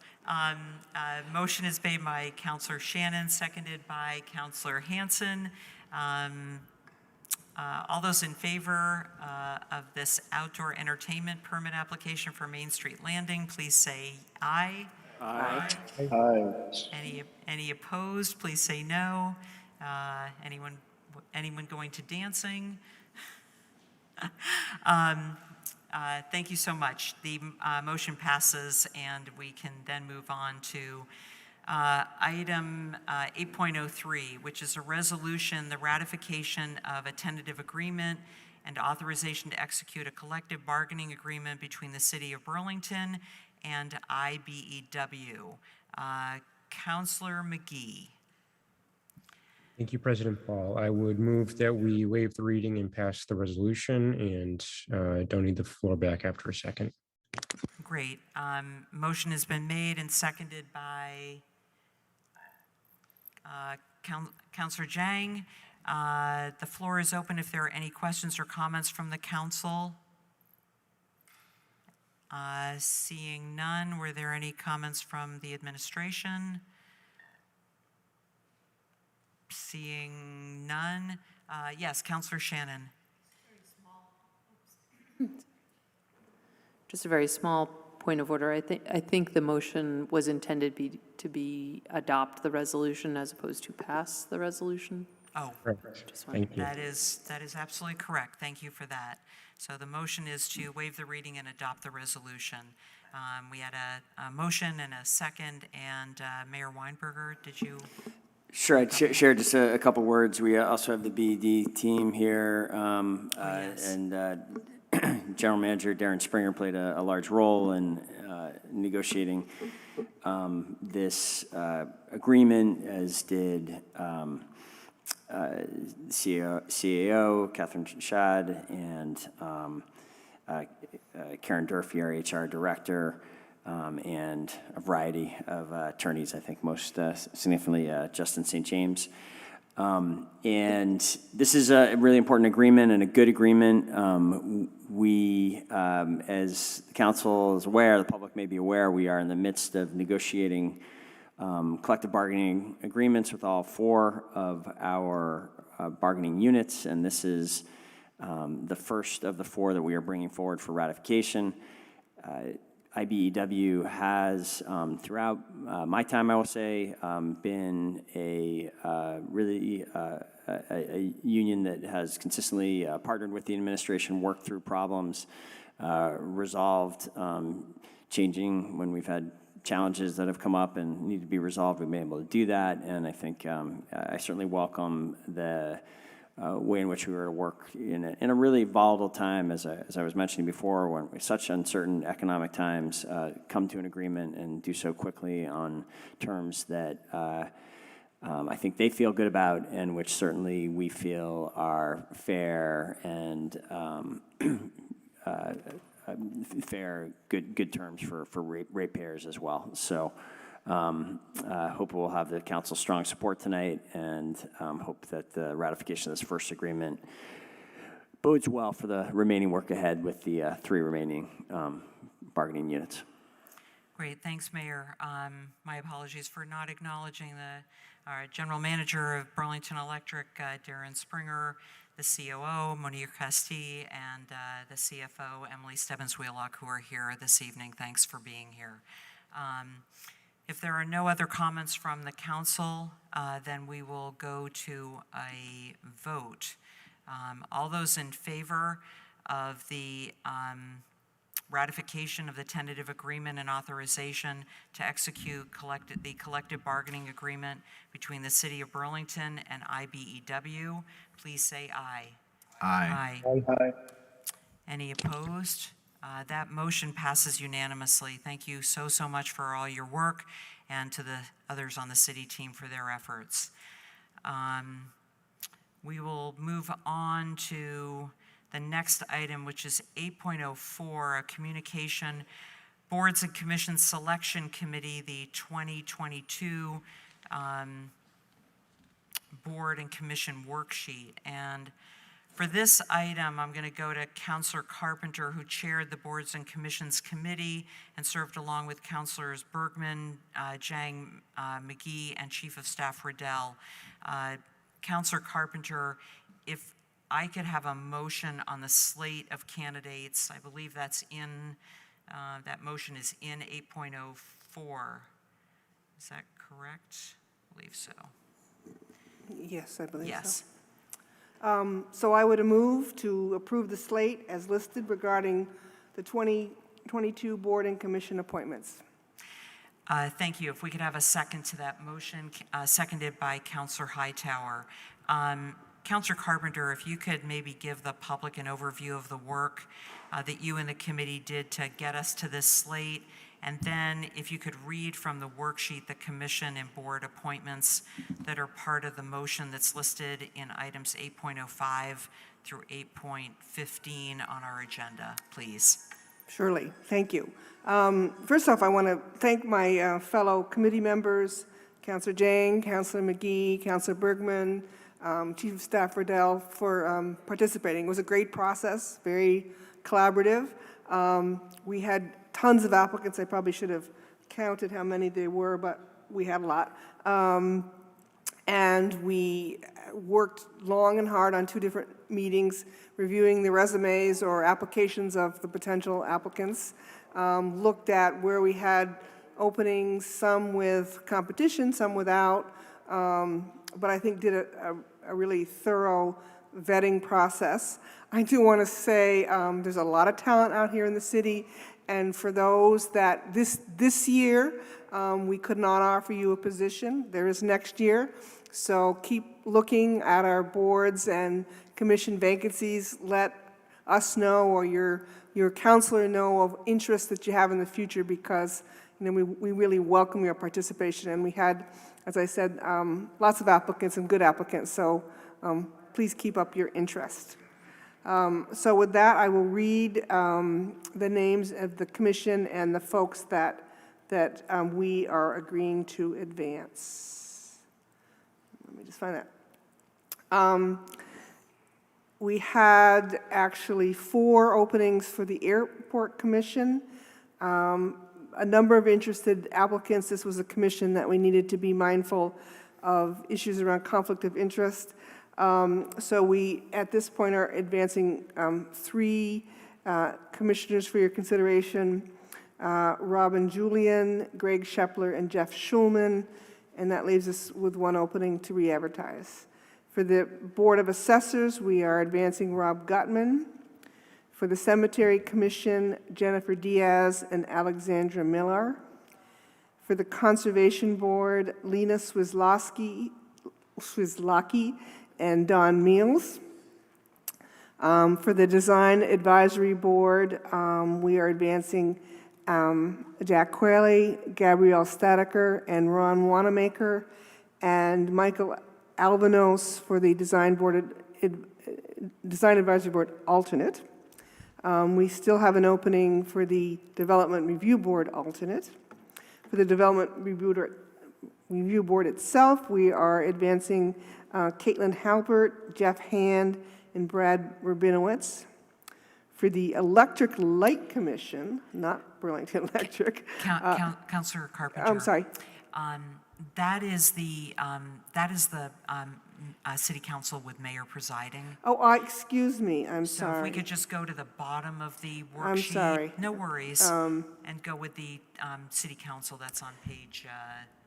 Motion is made by Counselor Shannon, seconded by Counselor Hanson. All those in favor of this outdoor entertainment permit application for Main Street Landing, please say aye.
Aye.
Any opposed, please say no. Anyone going to dancing? Thank you so much. The motion passes, and we can then move on to item 8.03, which is a resolution, the ratification of a tentative agreement and authorization to execute a collective bargaining agreement between the City of Burlington and IBEW. Counselor McGee.
Thank you, President Paul. I would move that we waive the reading and pass the resolution, and don't need the floor back after a second.
Great. Motion has been made and seconded by Counselor Jang. The floor is open if there are any questions or comments from the council. Seeing none, were there any comments from the administration? Seeing none. Yes, Counselor Shannon.
Just a very small point of order. I think the motion was intended to be adopt the resolution as opposed to pass the resolution.
Oh,
Thank you.
that is absolutely correct. Thank you for that. So the motion is to waive the reading and adopt the resolution. We had a motion and a second, and Mayor Weinberger, did you?
Sure, I'd share just a couple words. We also have the BED team here,
yes.
and General Manager Darren Springer played a large role in negotiating this agreement, as did CAO Catherine Shad and Karen Durfee, our HR director, and a variety of attorneys, I think most significantly Justin St. James. And this is a really important agreement and a good agreement. We, as the council is aware, the public may be aware, we are in the midst of negotiating collective bargaining agreements with all 4 of our bargaining units, and this is the first of the 4 that we are bringing forward for ratification. IBEW has, throughout my time, I will say, been a really a union that has consistently partnered with the administration, worked through problems, resolved, changing when we've had challenges that have come up and need to be resolved. We've been able to do that, and I think I certainly welcome the way in which we were to work in a really volatile time, as I was mentioning before, when such uncertain economic times, come to an agreement and do so quickly on terms that I think they feel good about, and which certainly we feel are fair and fair, good terms for ratepayers as well. So hope we'll have the council's strong support tonight, and hope that the ratification of this first agreement bodes well for the remaining work ahead with the 3 remaining bargaining units.
Great, thanks, Mayor. My apologies for not acknowledging our General Manager of Burlington Electric, Darren Springer, the COO, Monique Castille, and the CFO, Emily Stebbins-Wheelock, who are here this evening. Thanks for being here. If there are no other comments from the council, then we will go to a vote. All those in favor of the ratification of the tentative agreement and authorization to execute the collective bargaining agreement between the City of Burlington and IBEW, please say aye.
Aye.
Aye.
Any opposed? That motion passes unanimously. Thank you so much for all your work, and to the others on the city team for their efforts. We will move on to the next item, which is 8.04, a communication Boards and Commissions Selection Committee, the 2022 Board and Commission Worksheet. And For this item, I'm going to go to Counselor Carpenter, who chaired the Boards and Commissions Committee and served along with Counselors Bergman, Jang, McGee, and Chief of Staff Riddell. Counselor Carpenter, if I could have a motion on the slate of candidates, I believe that's in, that motion is in 8.04. Is that correct? I believe so.
Yes, I believe so.
Yes.
So I would move to approve the slate as listed regarding the 2022 board and commission appointments.
Thank you. If we could have a second to that motion, seconded by Counselor Hightower. Counselor Carpenter, if you could maybe give the public an overview of the work that you and the committee did to get us to this slate, and then if you could read from the worksheet the commission and board appointments that are part of the motion that's listed in items 8.05 through 8.15 on our agenda, please.
Surely, thank you. First off, I want to thank my fellow committee members, Councilor Jang, Councilor McGee, Councilor Bergman, Chief of Staff Riddell, for participating. It was a great process, very collaborative. We had tons of applicants. I probably should have counted how many there were, but we had a lot. And we worked long and hard on 2 different meetings, reviewing the resumes or applications of the potential applicants, looked at where we had openings, some with competition, some without, but I think did a really thorough vetting process. I do want to say there's a lot of talent out here in the city, and for those that this year we could not offer you a position, there is next year. So keep looking at our boards and commission vacancies. Let us know, or your counselor know, of interest that you have in the future, because we really welcome your participation. And we had, as I said, lots of applicants and good applicants. So please keep up your interest. So with that, I will read the names of the commission and the folks that we are agreeing to advance. Let me just find that. We had actually 4 openings for the Airport Commission. A number of interested applicants. This was a commission that we needed to be mindful of issues around conflict of interest. So we, at this point, are advancing 3 commissioners for your consideration. Robin Julian, Greg Shepler, and Jeff Schulman, and that leaves us with 1 opening to re-advertise. For the Board of Assessors, we are advancing Rob Gutman. For the Cemetery Commission, Jennifer Diaz and Alexandra Miller. For the Conservation Board, Lena Swislocki and Don Meals. For the Design Advisory Board, we are advancing Jack Quayle, Gabrielle Statiker, and Ron Wanamaker, and Michael Albanos for the Design Advisory Board alternate. We still have an opening for the Development Review Board alternate. For the Development Review Board itself, we are advancing Caitlin Halbert, Jeff Hand, and Brad Rabinowitz. For the Electric Light Commission, not Burlington Electric.
Councilor Carpenter.
I'm sorry.
That is the City Council with Mayor presiding.
Oh, excuse me, I'm sorry.
So if we could just go to the bottom of the worksheet.
I'm sorry.
No worries. And go with the City Council that's on page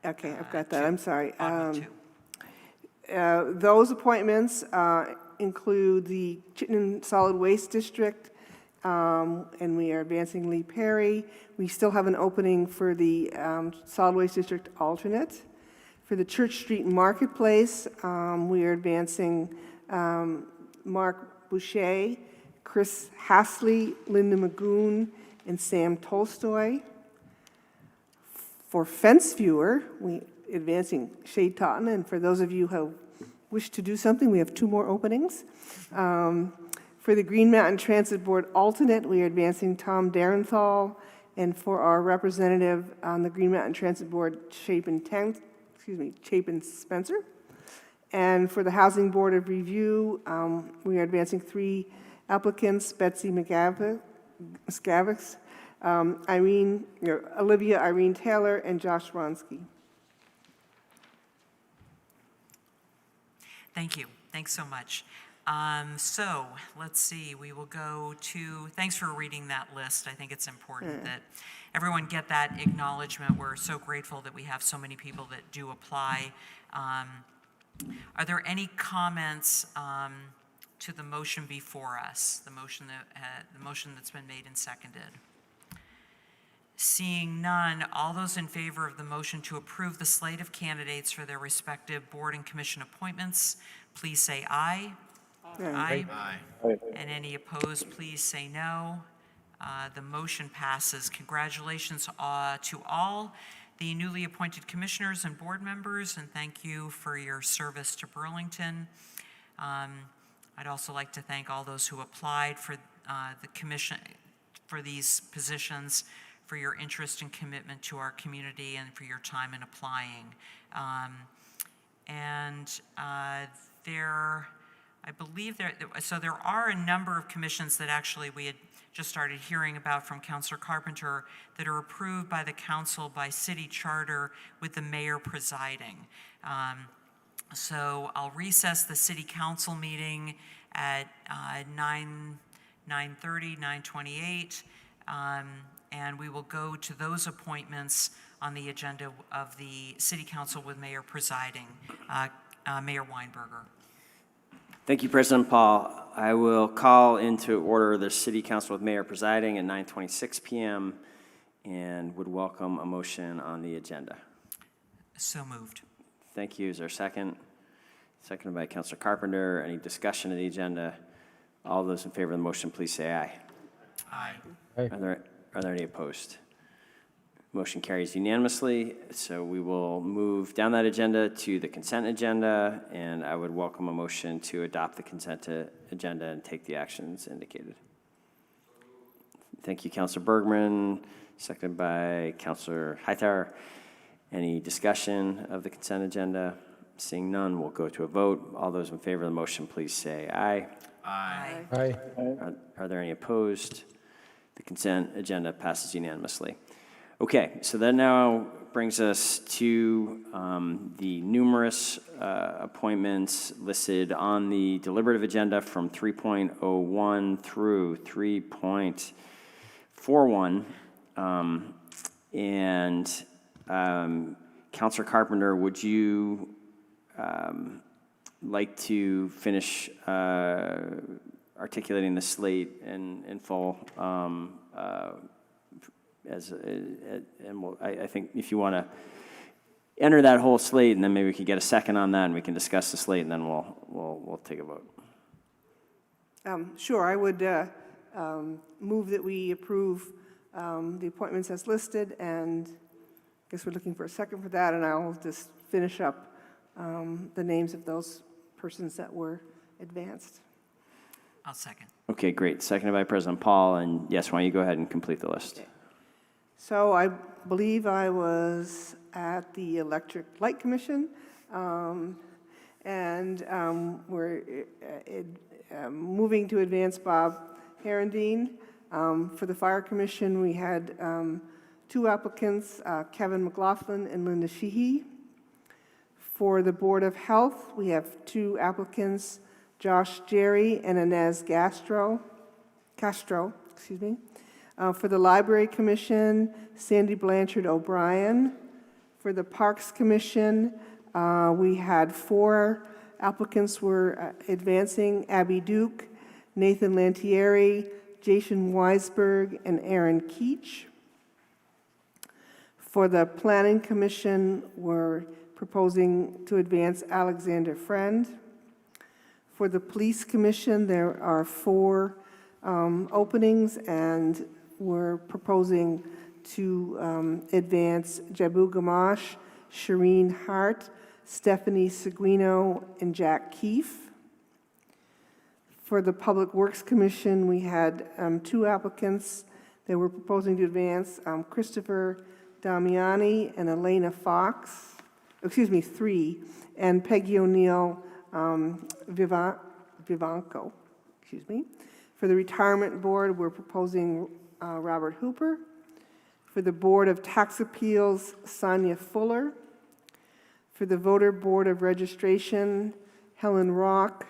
Okay, I've got that, I'm sorry.
bottom of 2.
Those appointments include the Chittenden Solid Waste District, and we are advancing Lee Perry. We still have an opening for the Solid Waste District alternate. For the Church Street Marketplace, we are advancing Mark Boucher, Chris Hasley, Linda Magoon, and Sam Tolstoy. For Fence Viewer, we advancing Shay Totten, and for those of you who wish to do something, we have 2 more openings. For the Green Mountain Transit Board alternate, we are advancing Tom Darenthal, and for our representative on the Green Mountain Transit Board, Chapin Spencer. And for the Housing Board of Review, we are advancing 3 applicants: Betsy Scavix, Olivia Irene Taylor, and Josh Ronsky.
Thank you. Thanks so much. So let's see, we will go to, thanks for reading that list. I think it's important that everyone get that acknowledgement. We're so grateful that we have so many people that do apply. Are there any comments to the motion before us, the motion that's been made and seconded? Seeing none, all those in favor of the motion to approve the slate of candidates for their respective board and commission appointments, please say aye. Aye. And any opposed, please say no. The motion passes. Congratulations to all the newly appointed commissioners and board members, and thank you for your service to Burlington. I'd also like to thank all those who applied for the commission, for these positions, for your interest and commitment to our community and for your time in applying. I believe there are a number of commissions that actually we had just started hearing about from Councilor Carpenter that are approved by the council by city charter with the mayor presiding. So I'll recess the city council meeting at 9:28, and we will go to those appointments on the agenda of the city council with mayor presiding. Mayor Weinberger.
Thank you, President Paul. I will call into order the City Council with Mayor presiding at 9:26 p.m. and would welcome a motion on the agenda.
So moved.
Thank you. Is there a second? Seconded by Councilor Carpenter. Any discussion of the agenda? All those in favor of the motion, please say aye.
Aye.
Are there any opposed? Motion carries unanimously, so we will move down that agenda to the consent agenda, and I would welcome a motion to adopt the consent agenda and take the actions indicated. Thank you, Councilor Bergman, seconded by Councilor Hightower. Any discussion of the consent agenda? Seeing none, we'll go to a vote. All those in favor of the motion, please say aye.
Aye.
Aye.
Are there any opposed? The consent agenda passes unanimously. Okay, so that now brings us to the numerous appointments listed on the deliberative agenda from 3.01 through 3.41. Councilor Carpenter, would you like to finish articulating the slate in full? I think if you want to enter that whole slate, and then maybe we could get a second on that, and we can discuss the slate, and then we'll take a vote.
Sure, I would move that we approve the appointments as listed, and I guess we're looking for a second for that, and I'll just finish up the names of those persons that were advanced.
I'll second.
Okay, great. Seconded by President Paul, and yes, why don't you go ahead and complete the list?
Okay. So I believe I was at the Electric Light Commission, and we're moving to advance Bob Herendeen. For the Fire Commission, we had 2 applicants, Kevin McLaughlin and Linda Sheehy. For the Board of Health, we have 2 applicants, Josh Jerry and Inez Castro. For the Library Commission, Sandy Blanchard O'Brien. For the Parks Commission, we had 4 applicants were advancing, Abby Duke, Nathan Lantieri, Jason Weisberg, and Aaron Keach. For the Planning Commission, we're proposing to advance Alexander Friend. For the Police Commission, there are 4 openings, and we're proposing to advance Jabu Gamache, Shireen Hart, Stephanie Seguino, and Jack Keefe. For the Public Works Commission, we had 2 applicants that we're proposing to advance, Christopher Damiani and Elena Fox. 3, and Peggy O'Neill Vivanco, For the Retirement Board, we're proposing Robert Hooper. For the Board of Tax Appeals, Sonia Fuller. For the Voter Board of Registration, Helen Rock,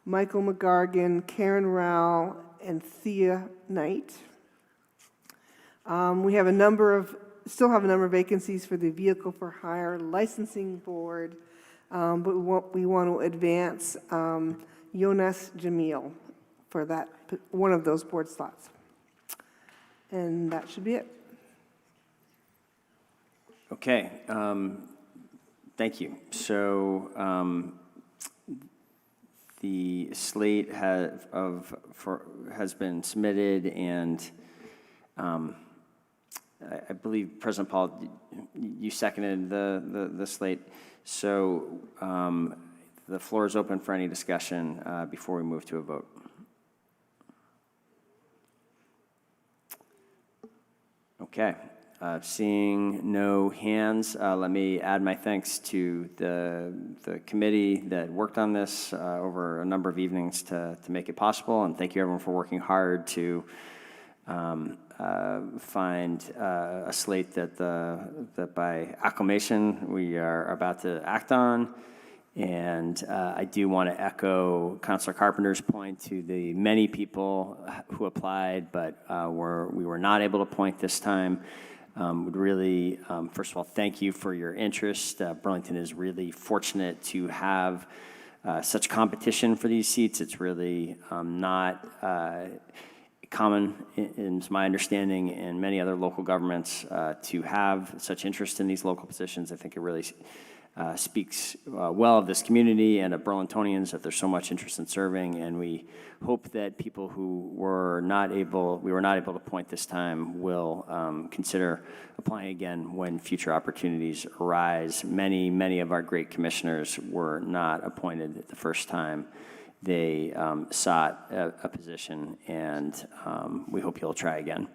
Michael McGargan, Karen Rao, and Thea Knight. We have still have a number of vacancies for the Vehicle for Hire Licensing Board, but we want to advance Jonas Jamil for that, one of those board slots. And that should be it.
Okay, thank you. So the slate has been submitted, and I believe President Paul, you seconded the slate. So the floor is open for any discussion before we move to a vote. Okay. Seeing no hands, let me add my thanks to the committee that worked on this over a number of evenings to make it possible, and thank you everyone for working hard to find a slate that by acclamation we are about to act on. And I do want to echo Councilor Carpenter's point to the many people who applied, but we were not able to appoint this time. Would really, first of all, thank you for your interest. Burlington is really fortunate to have such competition for these seats. It's really not common, in my understanding, in many other local governments to have such interest in these local positions. I think it really speaks well of this community and of Burlingtonians that there's so much interest in serving, and we hope that people who we were not able to appoint this time will consider applying again when future opportunities arise. Many of our great commissioners were not appointed the first time they sought a position, and we hope you'll try again.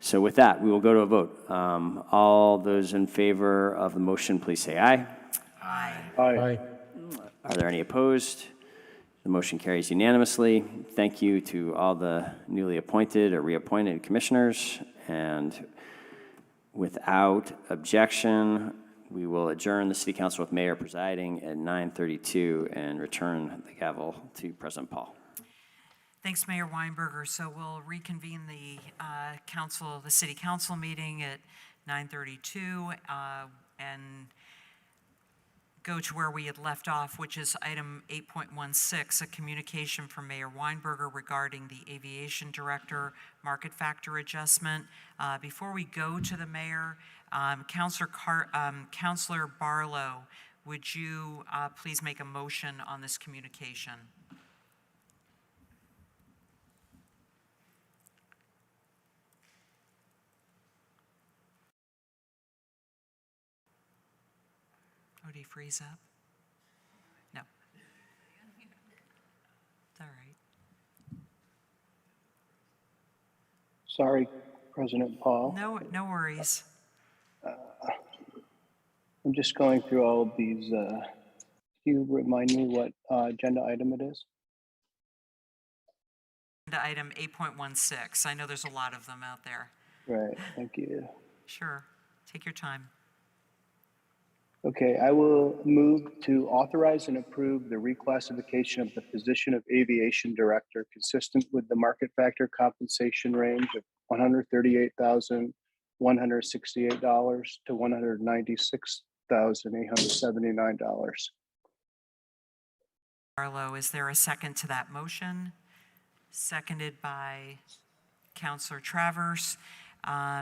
So with that, we will go to a vote. All those in favor of the motion, please say aye.
Aye.
Aye.
Are there any opposed? The motion carries unanimously. Thank you to all the newly appointed or reappointed commissioners. And without objection, we will adjourn the City Council with Mayor presiding at 9:32 and return the gavel to President Paul.
Thanks, Mayor Weinberger. So we'll reconvene the City Council meeting at 9:32 and go to where we had left off, which is item 8.16, a communication from Mayor Weinberger regarding the Aviation Director market factor adjustment. Before we go to the mayor, Councilor Barlow, would you please make a motion on this communication? Oh, did he freeze up? No. It's all right.
Sorry, President Paul.
No worries.
I'm just going through all of these. Can you remind me what agenda item it is?
Agenda item 8.16. I know there's a lot of them out there.
Right, thank you.
Sure. Take your time.
Okay, I will move to authorize and approve the reclassification of the position of Aviation Director consistent with the market factor compensation range of $138,168 to $196,879.
Barlow, is there a second to that motion? Seconded by Councilor Travers.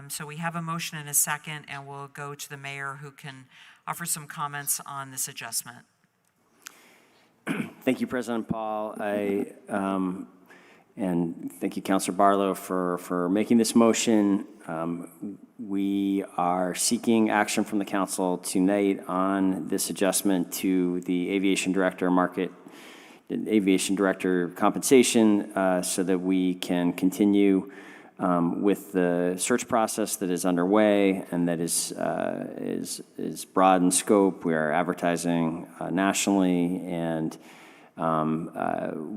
So we have a motion and a second, and we'll go to the mayor who can offer some comments on this adjustment.
Thank you, President Paul. And thank you, Councilor Barlow, for making this motion. We are seeking action from the council tonight on this adjustment to the Aviation Director Aviation Director compensation so that we can continue With the search process that is underway and that is broad in scope, we are advertising nationally, and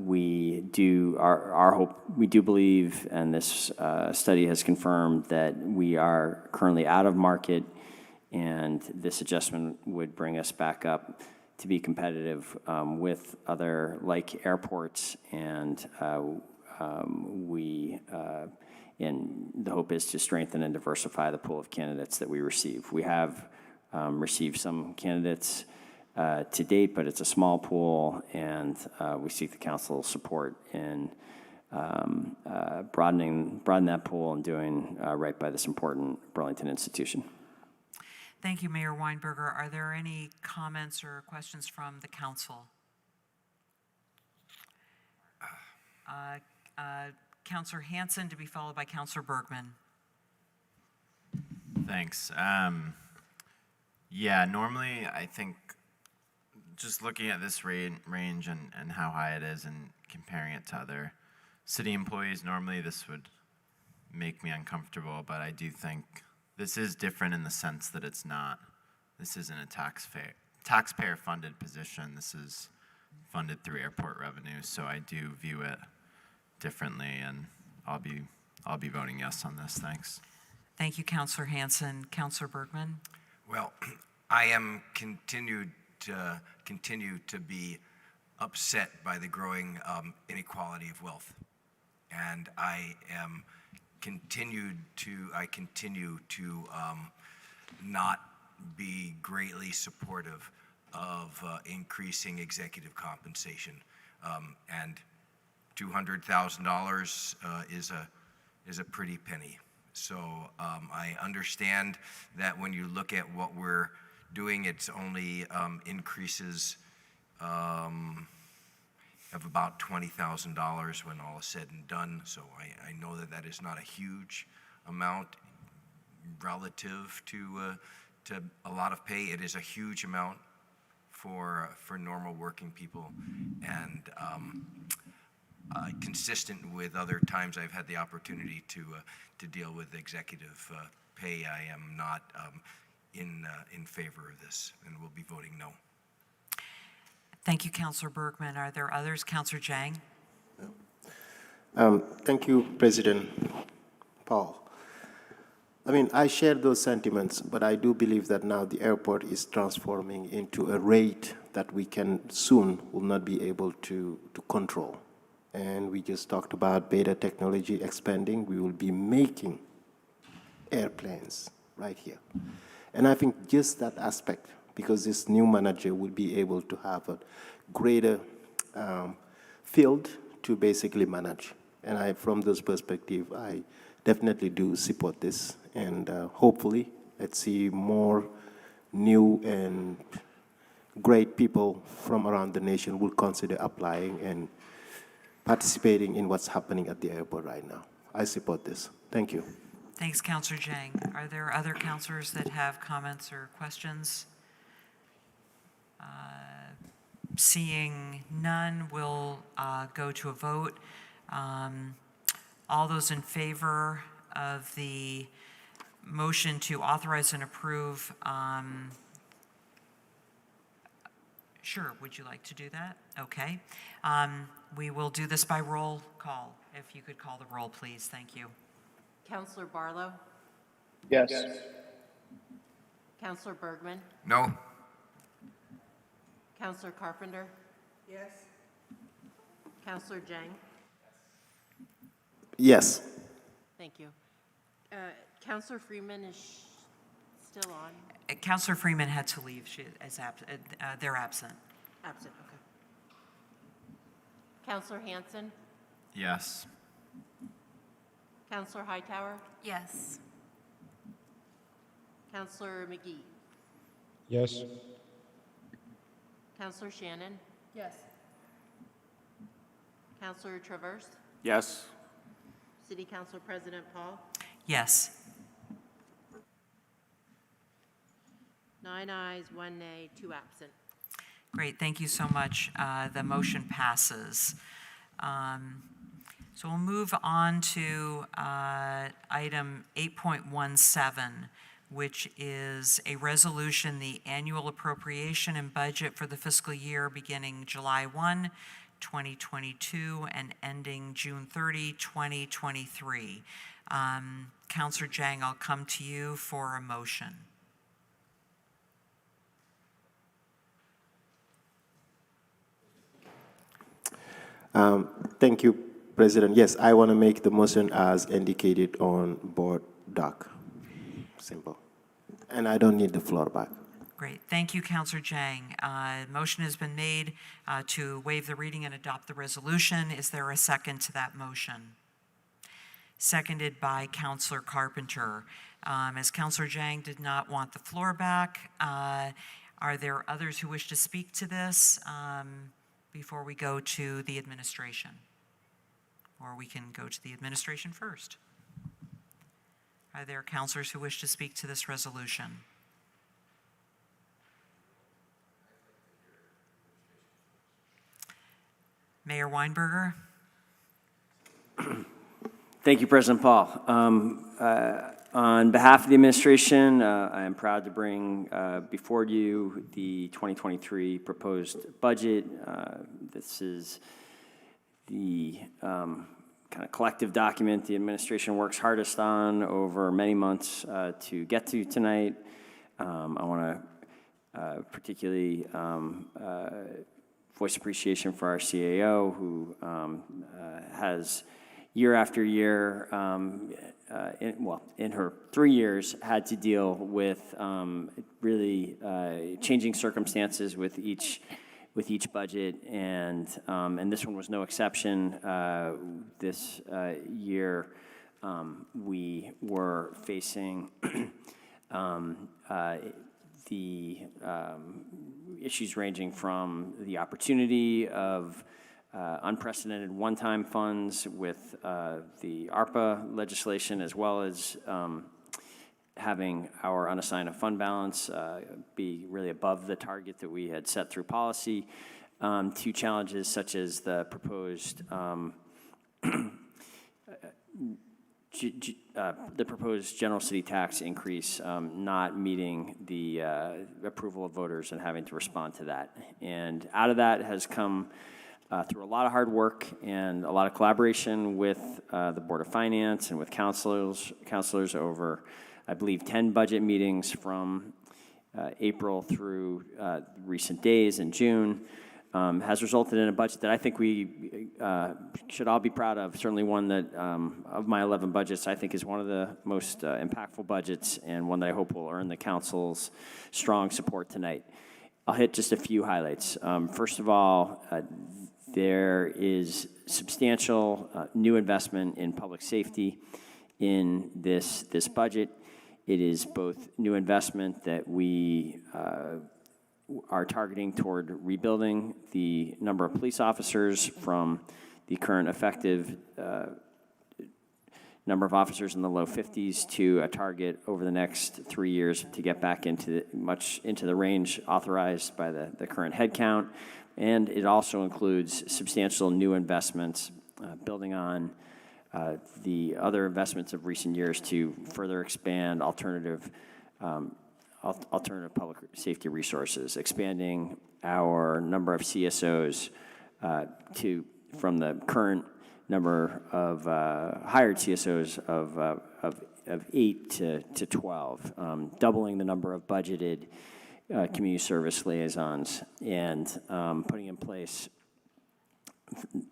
we do believe, and this study has confirmed, that we are currently out of market, and this adjustment would bring us back up to be competitive with other like airports, and and the hope is to strengthen and diversify the pool of candidates that we receive. We have received some candidates to date, but it's a small pool, and we seek the council's support in broadening that pool and doing right by this important Burlington institution.
Thank you, Mayor Weinberger. Are there any comments or questions from the council? Councilor Hanson, to be followed by Councilor Bergman.
Thanks. Yeah, normally I think just looking at this range and how high it is and comparing it to other city employees, normally this would make me uncomfortable, but I do think this is different in the sense that this isn't a taxpayer-funded position. This is funded through airport revenue, so I do view it differently, and I'll be voting yes on this. Thanks.
Thank you, Councilor Hanson. Councilor Bergman?
Well, I am continue to be upset by the growing inequality of wealth, and I continue to not be greatly supportive of increasing executive compensation, and $200,000 is a pretty penny. So I understand that when you look at what we're doing, it's only increases of about $20,000 when all is said and done. So I know that is not a huge amount relative to a lot of pay. It is a huge amount for normal working people, and consistent with other times I've had the opportunity to deal with executive pay, I am not in favor of this, and will be voting no.
Thank you, Councilor Bergman. Are there others? Councilor Jang?
Thank you, President Paul. I mean, I share those sentiments, but I do believe that now the airport is transforming into a rate that we will not be able to control. And we just talked about beta technology expanding. We will be making airplanes right here. And I think just that aspect, because this new manager will be able to have a greater field to basically manage. And from this perspective, I definitely do support this. And hopefully, let's see more new and great people from around the nation will consider applying and participating in what's happening at the airport right now. I support this. Thank you.
Thanks, Councilor Jang. Are there other councilors that have comments or questions? Seeing none, we'll go to a vote. All those in favor of the motion to authorize and approve, sure, would you like to do that? Okay. We will do this by roll call. If you could call the roll, please. Thank you.
Councilor Barlow?
Yes.
Councilor Bergman?
No.
Councilor Carpenter?
Yes.
Councilor Jang?
Yes.
Thank you. Councilor Freeman is still on?
Councilor Freeman had to leave. They're absent.
Absent, okay. Councilor Hanson?
Yes.
Councilor Hightower?
Yes.
Councilor McGee?
Yes.
Councilor Shannon?
Yes.
Councilor Traverse?
Yes.
City Council President Paul?
Yes.
9 ayes, 1 nay, 2 absent.
Great, thank you so much. The motion passes. So we'll move on to item 8.17, which is a resolution, the annual appropriation and budget for the fiscal year beginning July 1, 2022 and ending June 30, 2023. Counselor Jang, I'll come to you for a motion.
Thank you, President. Yes, I want to make the motion as indicated on board doc. Simple. And I don't need the floor back.
Great. Thank you, Counselor Jang. Motion has been made to waive the reading and adopt the resolution. Is there a second to that motion? Seconded by Counselor Carpenter. As Counselor Jang did not want the floor back, are there others who wish to speak to this before we go to the administration? Or we can go to the administration first. Are there counselors who wish to speak to this resolution? Mayor Weinberger?
Thank you, President Paul. On behalf of the administration, I am proud to bring before you the 2023 proposed budget. This is the kind of collective document the administration works hardest on over many months to get to tonight. I want to particularly voice appreciation for our CAO, who has year after year, in her 3 years, had to deal with really changing circumstances with each budget, and this one was no exception. This year, we were facing the issues ranging from the opportunity of unprecedented one-time funds with the ARPA legislation, as well as having our unassigned fund balance be really above the target that we had set through policy, to challenges such as the proposed general city tax increase not meeting the approval of voters and having to respond to that. And out of that has come through a lot of hard work and a lot of collaboration with the Board of Finance and with counselors over, I believe, 10 budget meetings from April through recent days in June, has resulted in a budget that I think we should all be proud of. Certainly one that, of my 11 budgets, I think is one of the most impactful budgets, and one that I hope will earn the council's strong support tonight. I'll hit just a few highlights. First of all, there is substantial new investment in public safety in this budget. It is both new investment that we are targeting toward rebuilding the number of police officers from the current effective number of officers in the low 50s to a target over the next 3 years to get back into the range authorized by the current head count. And it also includes substantial new investments building on the other investments of recent years to further expand alternative public safety resources, expanding our number of CSOs from the current number of hired CSOs of 8 to 12, doubling the number of budgeted community service liaisons, and putting in place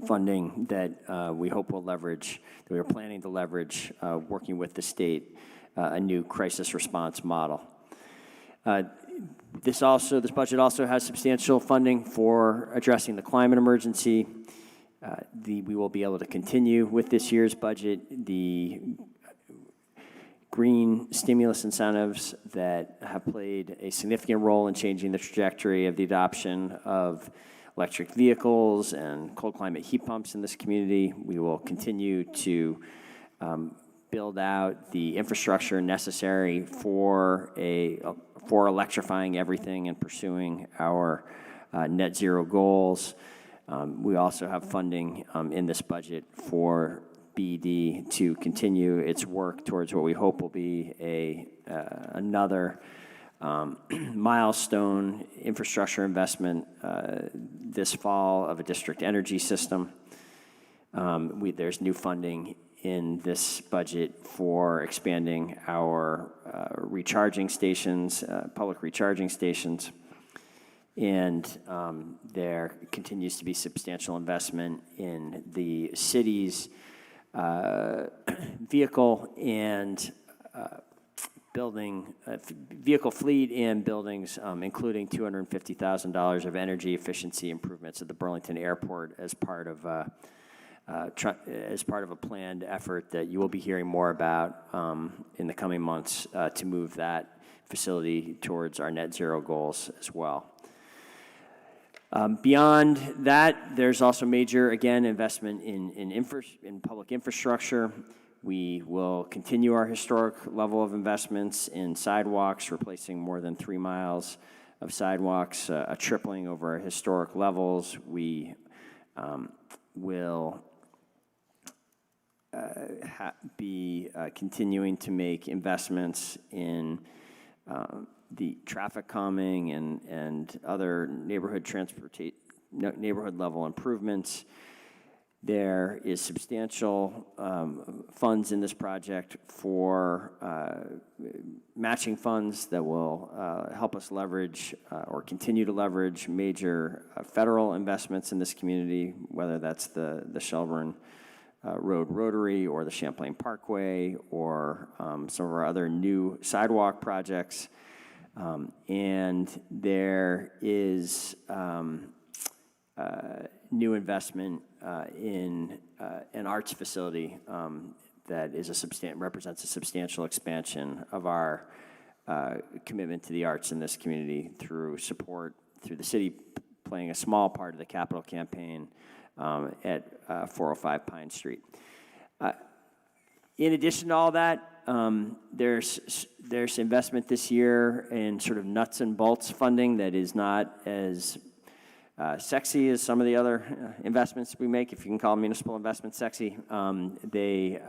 funding that we hope will leverage, that we are planning to leverage, working with the state, a new crisis response model. This budget also has substantial funding for addressing the climate emergency. We will be able to continue with this year's budget the green stimulus incentives that have played a significant role in changing the trajectory of the adoption of electric vehicles and cold climate heat pumps in this community. We will continue to build out the infrastructure necessary for electrifying everything and pursuing our net zero goals. We also have funding in this budget for BD to continue its work towards what we hope will be another milestone infrastructure investment this fall of a district energy system. There's new funding in this budget for expanding our recharging stations, public recharging stations. And there continues to be substantial investment in the city's vehicle and vehicle fleet and buildings, including $250,000 of energy efficiency improvements at the Burlington Airport as part of a planned effort that you will be hearing more about in the coming months to move that facility towards our net zero goals as well. Beyond that, there's also major, again, investment in public infrastructure. We will continue our historic level of investments in sidewalks, replacing more than 3 miles of sidewalks, a tripling over historic levels. We will be continuing to make investments in the traffic calming and other neighborhood level improvements. There is substantial funds in this project for matching funds that will help us leverage or continue to leverage major federal investments in this community, whether that's the Shelburne Road Rotary or the Champlain Parkway or some of our other new sidewalk projects. And there is new investment in an arts facility that is represents a substantial expansion of our commitment to the arts in this community through support through the city playing a small part of the capital campaign at 405 Pine Street. In addition to all that, there's investment this year in sort of nuts and bolts funding that is not as sexy as some of the other investments we make, if you can call municipal investments sexy. But they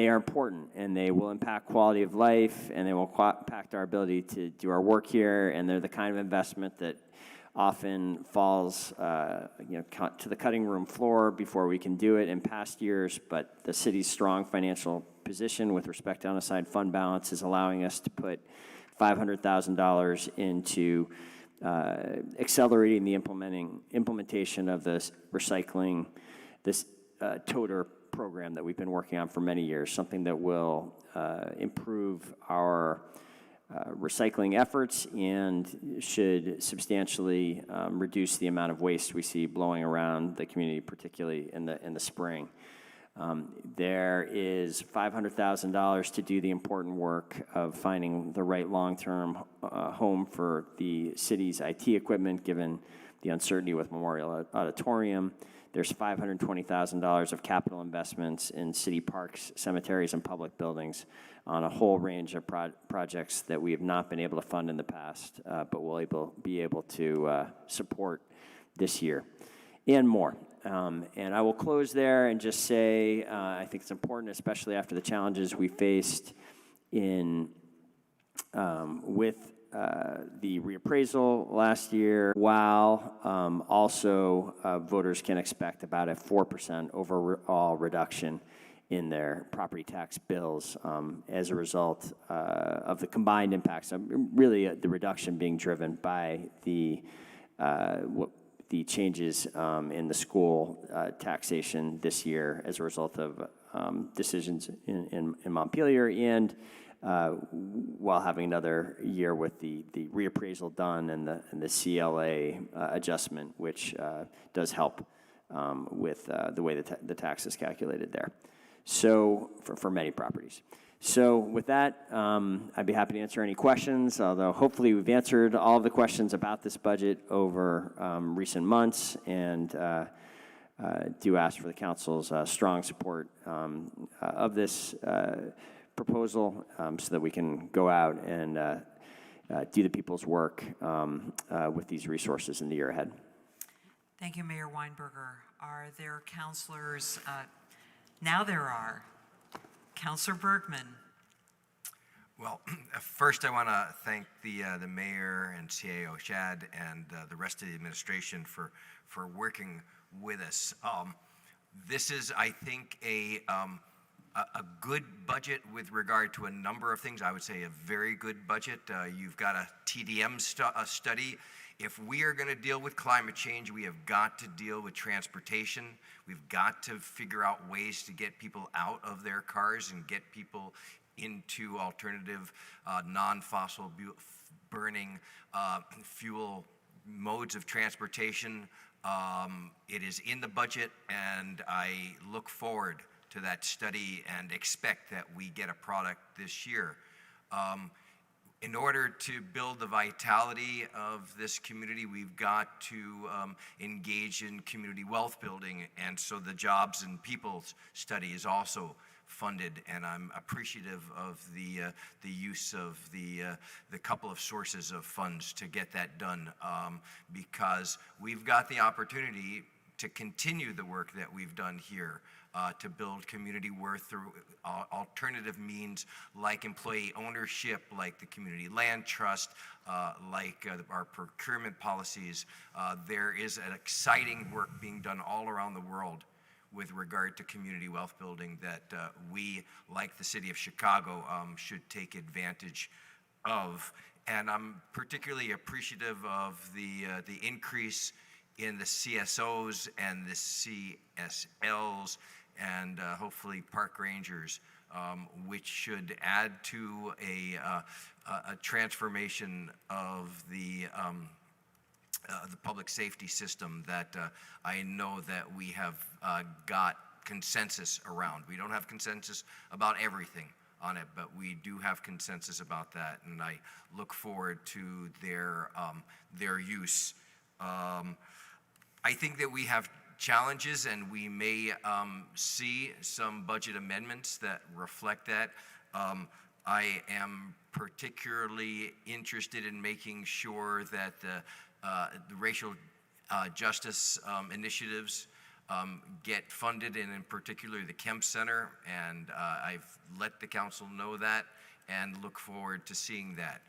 are important, and they will impact quality of life, and they will impact our ability to do our work here, and they're the kind of investment that often falls to the cutting room floor before we can do it in past years, but the city's strong financial position with respect to unassigned fund balance is allowing us to put $500,000 into accelerating the implementation of this toter program that we've been working on for many years, something that will improve our recycling efforts and should substantially reduce the amount of waste we see blowing around the community, particularly in the spring. There is $500,000 to do the important work of finding the right long-term home for the city's IT equipment, given the uncertainty with Memorial Auditorium. There's $520,000 of capital investments in city parks, cemeteries, and public buildings on a whole range of projects that we have not been able to fund in the past, but will be able to support this year, and more. And I will close there and just say I think it's important, especially after the challenges we faced with the reappraisal last year, while also voters can expect about a 4% overall reduction in their property tax bills as a result of the combined impacts, really the reduction being driven by the changes in the school taxation this year as a result of decisions in Montpelier, and while having another year with the reappraisal done and the CLA adjustment, which does help with the way the tax is calculated there. So for many properties. So with that, I'd be happy to answer any questions, although hopefully we've answered all of the questions about this budget over recent months, and do ask for the council's strong support of this proposal so that we can go out and do the people's work with these resources in the year ahead.
Thank you, Mayor Weinberger. Are there counselors? Now there are. Counselor Bergman.
Well, first I want to thank the mayor and CAO Shad and the rest of the administration for working with us. This is, I think, a good budget with regard to a number of things. I would say a very good budget. You've got a TDM study. If we are going to deal with climate change, we have got to deal with transportation. We've got to figure out ways to get people out of their cars and get people into alternative non-fossil burning fuel modes of transportation. It is in the budget, and I look forward to that study and expect that we get a product this year. In order to build the vitality of this community, we've got to engage in community wealth building, and so the Jobs and Peoples study is also funded, and I'm appreciative of the use of the couple of sources of funds to get that done, because we've got the opportunity to continue the work that we've done here, to build community worth through alternative means like employee ownership, like the community land trust, like our procurement policies. There is an exciting work being done all around the world with regard to community wealth building that we, like the city of Chicago, should take advantage of. And I'm particularly appreciative of the increase in the CSOs and the CSLs and hopefully park rangers, which should add to a transformation of the public safety system that I know that we have got consensus around. We don't have consensus about everything on it, but we do have consensus about that, and I look forward to their use. I think that we have challenges, and we may see some budget amendments that reflect that. I am particularly interested in making sure that the racial justice initiatives get funded, and in particular the Kemp Center, and I've let the council know that and look forward to seeing that.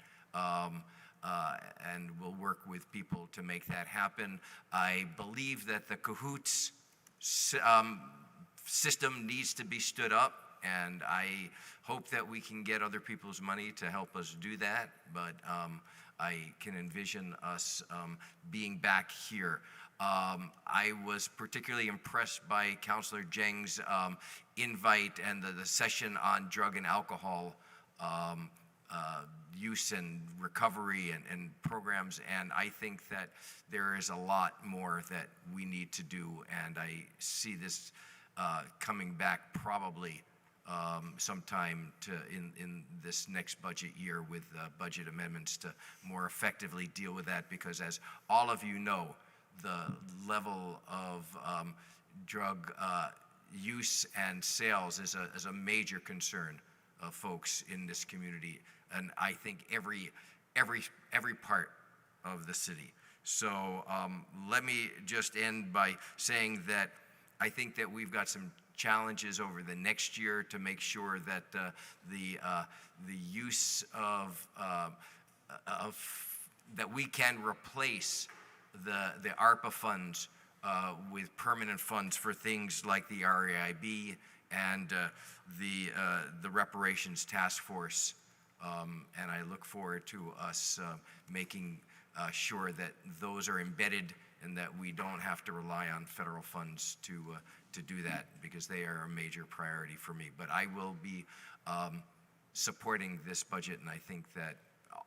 And we'll work with people to make that happen. I believe that the CAHOOTS system needs to be stood up, and I hope that we can get other people's money to help us do that, but I can envision us being back here. I was particularly impressed by Councillor Jeng's invite and the session on drug and alcohol use and recovery and programs, and I think that there is a lot more that we need to do, and I see this coming back probably sometime in this next budget year with budget amendments to more effectively deal with that, because as all of you know, the level of drug use and sales is a major concern of folks in this community, and I think every part of the city. So let me just end by saying that I think that we've got some challenges over the next year to make sure that the use of that we can replace the ARPA funds with permanent funds for things like the RAIB and the reparations task force. And I look forward to us making sure that those are embedded and that we don't have to rely on federal funds to do that, because they are a major priority for me. But I will be supporting this budget, and I think that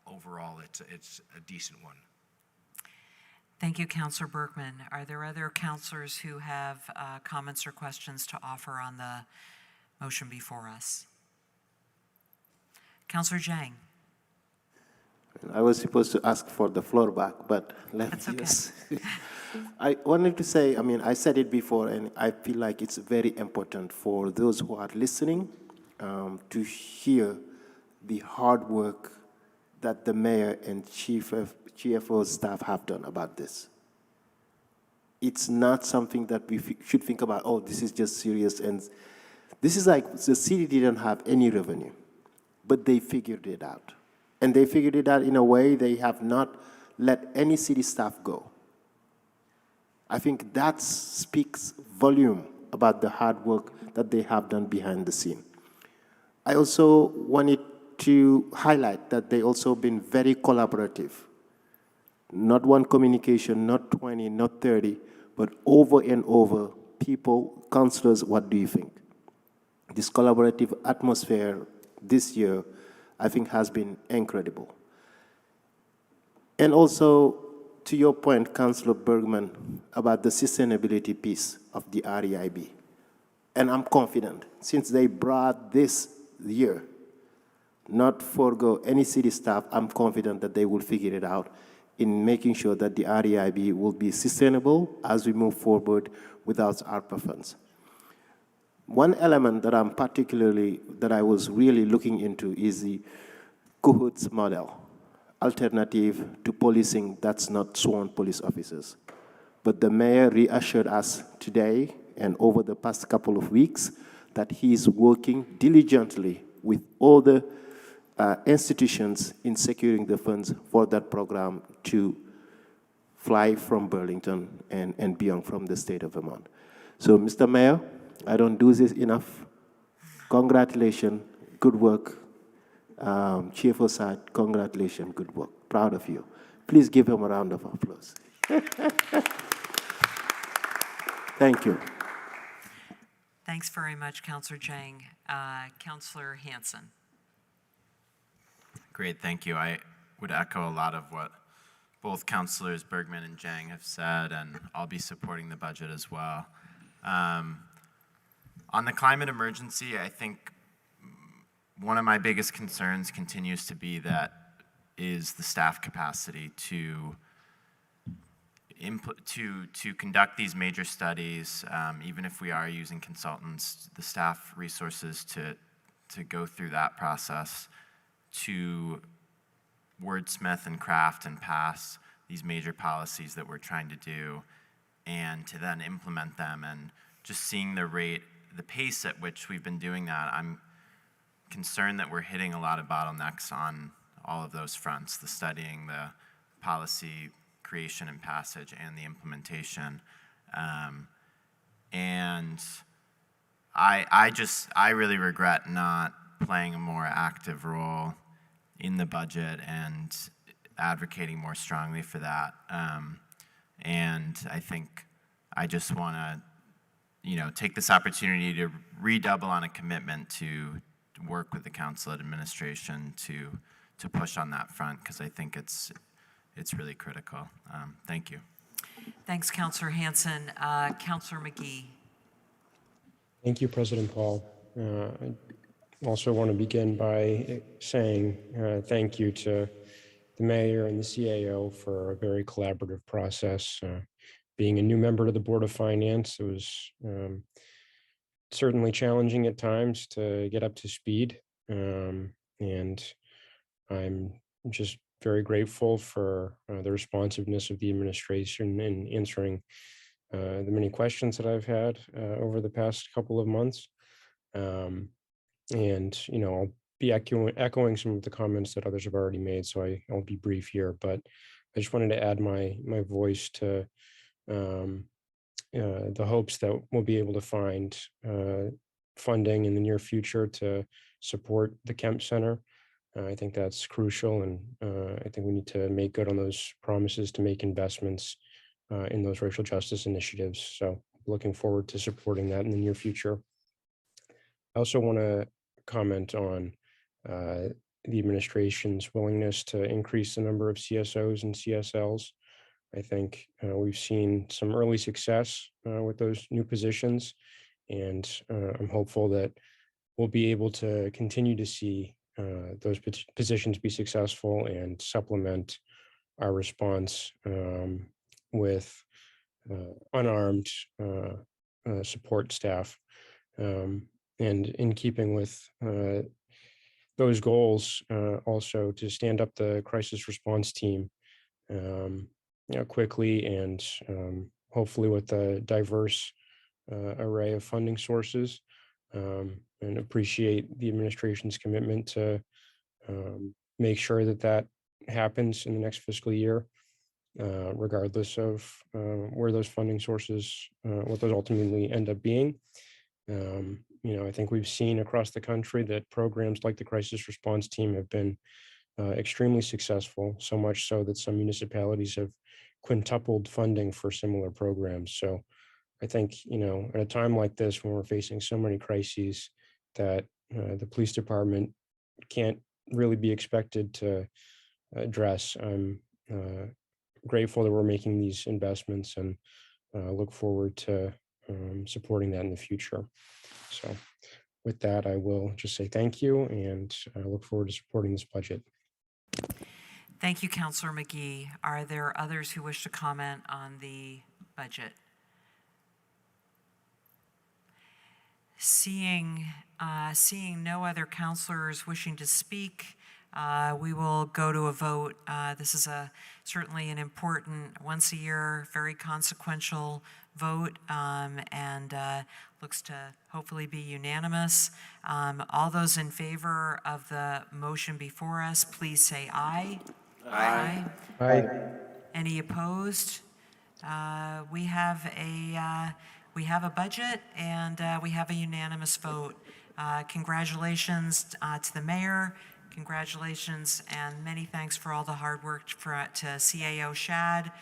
overall it's a decent one.
Thank you, Councillor Bergman. Are there other councillors who have comments or questions to offer on the motion before us? Councillor Jang.
I was supposed to ask for the floor back, but let me just. I wanted to say, I mean, I said it before, and I feel like it's very important for those who are listening to hear the hard work that the mayor and chief of GFO staff have done about this. It's not something that we should think about, oh, this is just serious. And this is like the city didn't have any revenue, but they figured it out. And they figured it out in a way they have not let any city staff go. I think that speaks volume about the hard work that they have done behind the scene. I also wanted to highlight that they also been very collaborative. Not one communication, not 20, not 30, but over and over, people, councillors, what do you think? This collaborative atmosphere this year, I think, has been incredible. And also, to your point, Councillor Bergman, about the sustainability piece of the REIB. And I'm confident, since they brought this year, not forego any city staff, I'm confident that they will figure it out in making sure that the REIB will be sustainable as we move forward without ARPA funds. One element that I was really looking into is the cahoots model, alternative to policing that's not sworn police officers. But the mayor reassured us today and over the past couple of weeks that he is working diligently with all the institutions in securing the funds for that program to fly from Burlington and beyond from the state of Vermont. So, Mr. Mayor, I don't do this enough. Congratulations, good work. Chief Osad, congratulations, good work. Proud of you. Please give him a round of applause. Thank you.
Thanks very much, Councillor Jang. Councillor Hanson.
Great, thank you. I would echo a lot of what both Councillors Bergman and Jang have said, and I'll be supporting the budget as well. On the climate emergency, I think one of my biggest concerns continues to be the staff capacity to conduct these major studies, even if we are using consultants, the staff resources to go through that process, to wordsmith and craft and pass these major policies that we're trying to do, and to then implement them. And just seeing the pace at which we've been doing that, I'm concerned that we're hitting a lot of bottlenecks on all of those fronts, the studying, the policy creation and passage, and the implementation. And I really regret not playing a more active role in the budget and advocating more strongly for that. And I think I just want to, take this opportunity to redouble on a commitment to work with the council and administration to push on that front, because I think it's really critical. Thank you.
Thanks, Councillor Hanson. Councillor McGee.
Thank you, President Paul. I also want to begin by saying thank you to the mayor and the CAO for a very collaborative process. Being a new member of the Board of Finance, it was certainly challenging at times to get up to speed. And I'm just very grateful for the responsiveness of the administration in answering the many questions that I've had over the past couple of months. And, I'll be echoing some of the comments that others have already made, so I'll be brief here, but I just wanted to add my voice to the hopes that we'll be able to find funding in the near future to support the Kemp Center. I think that's crucial, and I think we need to make good on those promises to make investments in those racial justice initiatives. So looking forward to supporting that in the near future. I also want to comment on the administration's willingness to increase the number of CSOs and CSLs. I think we've seen some early success with those new positions, and I'm hopeful that we'll be able to continue to see those positions be successful and supplement our response with unarmed support staff. And in keeping with those goals, also to stand up the crisis response team quickly and hopefully with a diverse array of funding sources, and appreciate the administration's commitment to make sure that that happens in the next fiscal year, regardless of where those funding sources, what those ultimately end up being. I think we've seen across the country that programs like the crisis response team have been extremely successful, so much so that some municipalities have quintupled funding for similar programs. So I think, at a time like this, when we're facing so many crises, that the police department can't really be expected to address. I'm grateful that we're making these investments and look forward to supporting that in the future. So with that, I will just say thank you, and I look forward to supporting this budget.
Thank you, Councillor McGee. Are there others who wish to comment on the budget? Seeing no other councillors wishing to speak, we will go to a vote. This is certainly an important, once a year, very consequential vote, and looks to hopefully be unanimous. All those in favor of the motion before us, please say aye. Aye.
Aye.
Any opposed? We have a budget, and we have a unanimous vote. Congratulations to the mayor. Congratulations and many thanks for all the hard work to CAO Shad,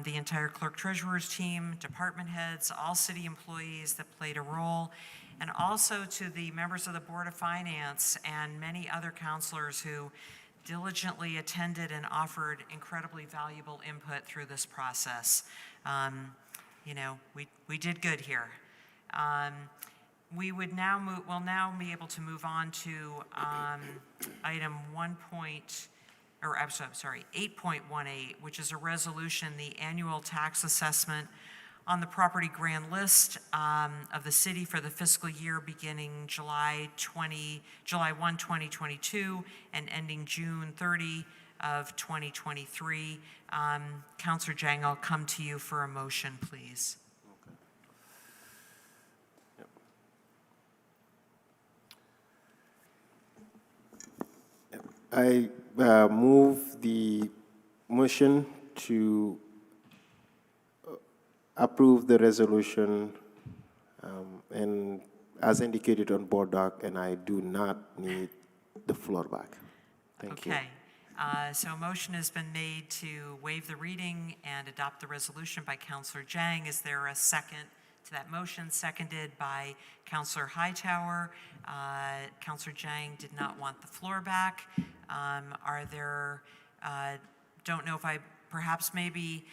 the entire clerk treasurer's team, department heads, all city employees that played a role, and also to the members of the Board of Finance and many other counselors who diligently attended and offered incredibly valuable input through this process. We did good here. We'll now be able to move on to item 8.18, which is a resolution, the annual tax assessment on the property grand list of the city for the fiscal year beginning July 1, 2022 and ending June 30 of 2023. Councillor Jang, I'll come to you for a motion, please.
I move the motion to approve the resolution and as indicated on board doc, and I do not need the floor back. Thank you.
Okay. So a motion has been made to waive the reading and adopt the resolution by Councillor Jang. Is there a second to that motion? Seconded by Councillor Hightower. Councillor Jang did not want the floor back. Are there, don't know if I, perhaps maybe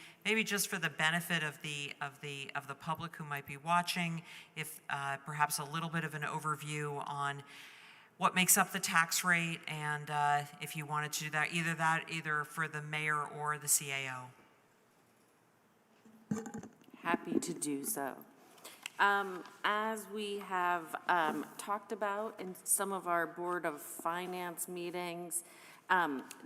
just for the benefit of the public who might be watching, if perhaps a little bit of an overview on what makes up the tax rate, and if you wanted to do that either for the mayor or the CAO.
Happy to do so. As we have talked about in some of our Board of Finance meetings,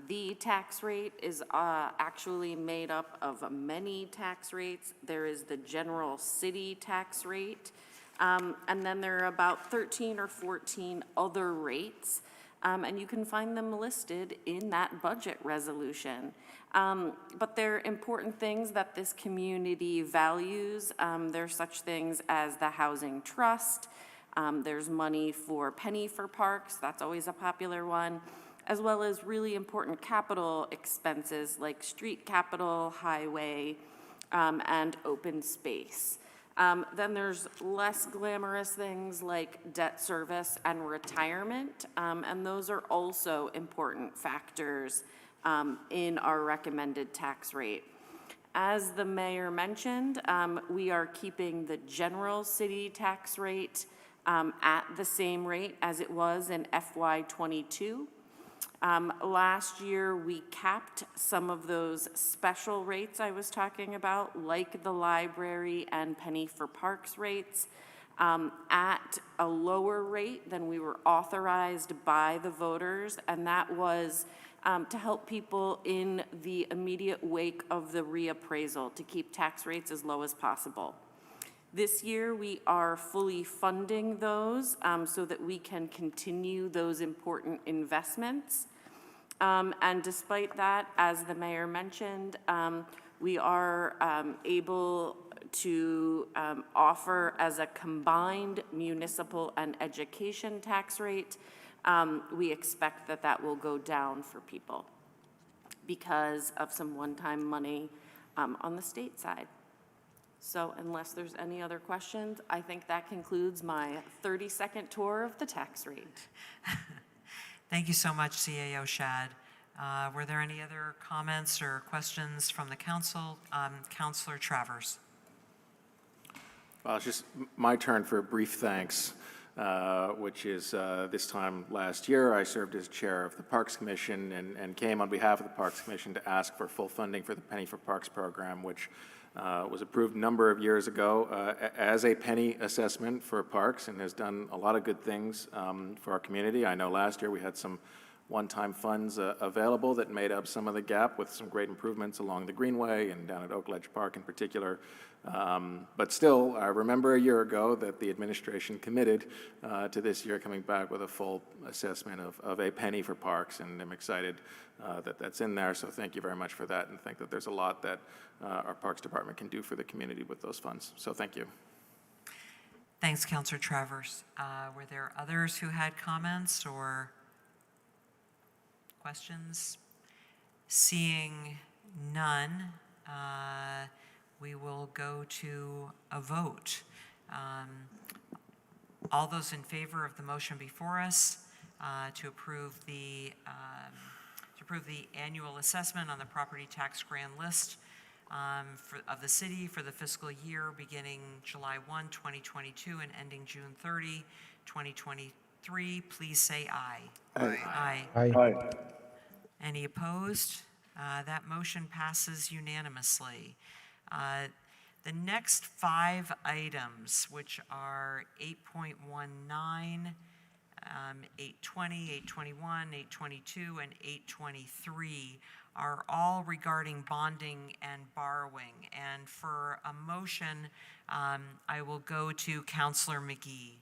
the tax rate is actually made up of many tax rates. There is the general city tax rate, and then there are about 13 or 14 other rates, and you can find them listed in that budget resolution. But they're important things that this community values. There's such things as the housing trust. There's money for penny for parks. That's always a popular one, as well as really important capital expenses like street capital, highway, and open space. Then there's less glamorous things like debt service and retirement, and those are also important factors in our recommended tax rate. As the mayor mentioned, we are keeping the general city tax rate at the same rate as it was in FY22. Last year, we capped some of those special rates I was talking about, like the library and penny for parks rates, at a lower rate than we were authorized by the voters, and that was to help people in the immediate wake of the reappraisal to keep tax rates as low as possible. This year, we are fully funding those so that we can continue those important investments. And despite that, as the mayor mentioned, we are able to offer as a combined municipal and education tax rate. We expect that that will go down for people because of some one-time money on the state side. So unless there's any other questions, I think that concludes my 30-second tour of the tax rate.
Thank you so much, CAO Shad. Were there any other comments or questions from the council? Councilor Travers.
Well, it's just my turn for a brief thanks, which is this time last year, I served as chair of the Parks Commission and came on behalf of the Parks Commission to ask for full funding for the Penny for Parks program, which was approved a number of years ago as a penny assessment for parks and has done a lot of good things for our community. I know last year we had some one-time funds available that made up some of the gap with some great improvements along the Greenway and down at Oak Ledge Park in particular. But still, I remember a year ago that the administration committed to this year coming back with a full assessment of a penny for parks, and I'm excited that that's in there. So thank you very much for that, and think that there's a lot that our Parks Department can do for the community with those funds. So thank you.
Thanks, Councilor Travers. Were there others who had comments or questions? Seeing none, we will go to a vote. All those in favor of the motion before us to approve the annual assessment on the property tax grand list of the city for the fiscal year beginning July 1, 2022 and ending June 30, 2023, please say aye.
Aye.
Aye.
Aye.
Any opposed? That motion passes unanimously. The next 5 items, which are 8.19, 820, 821, 822, and 823, are all regarding bonding and borrowing. And for a motion, I will go to Councilor McGee.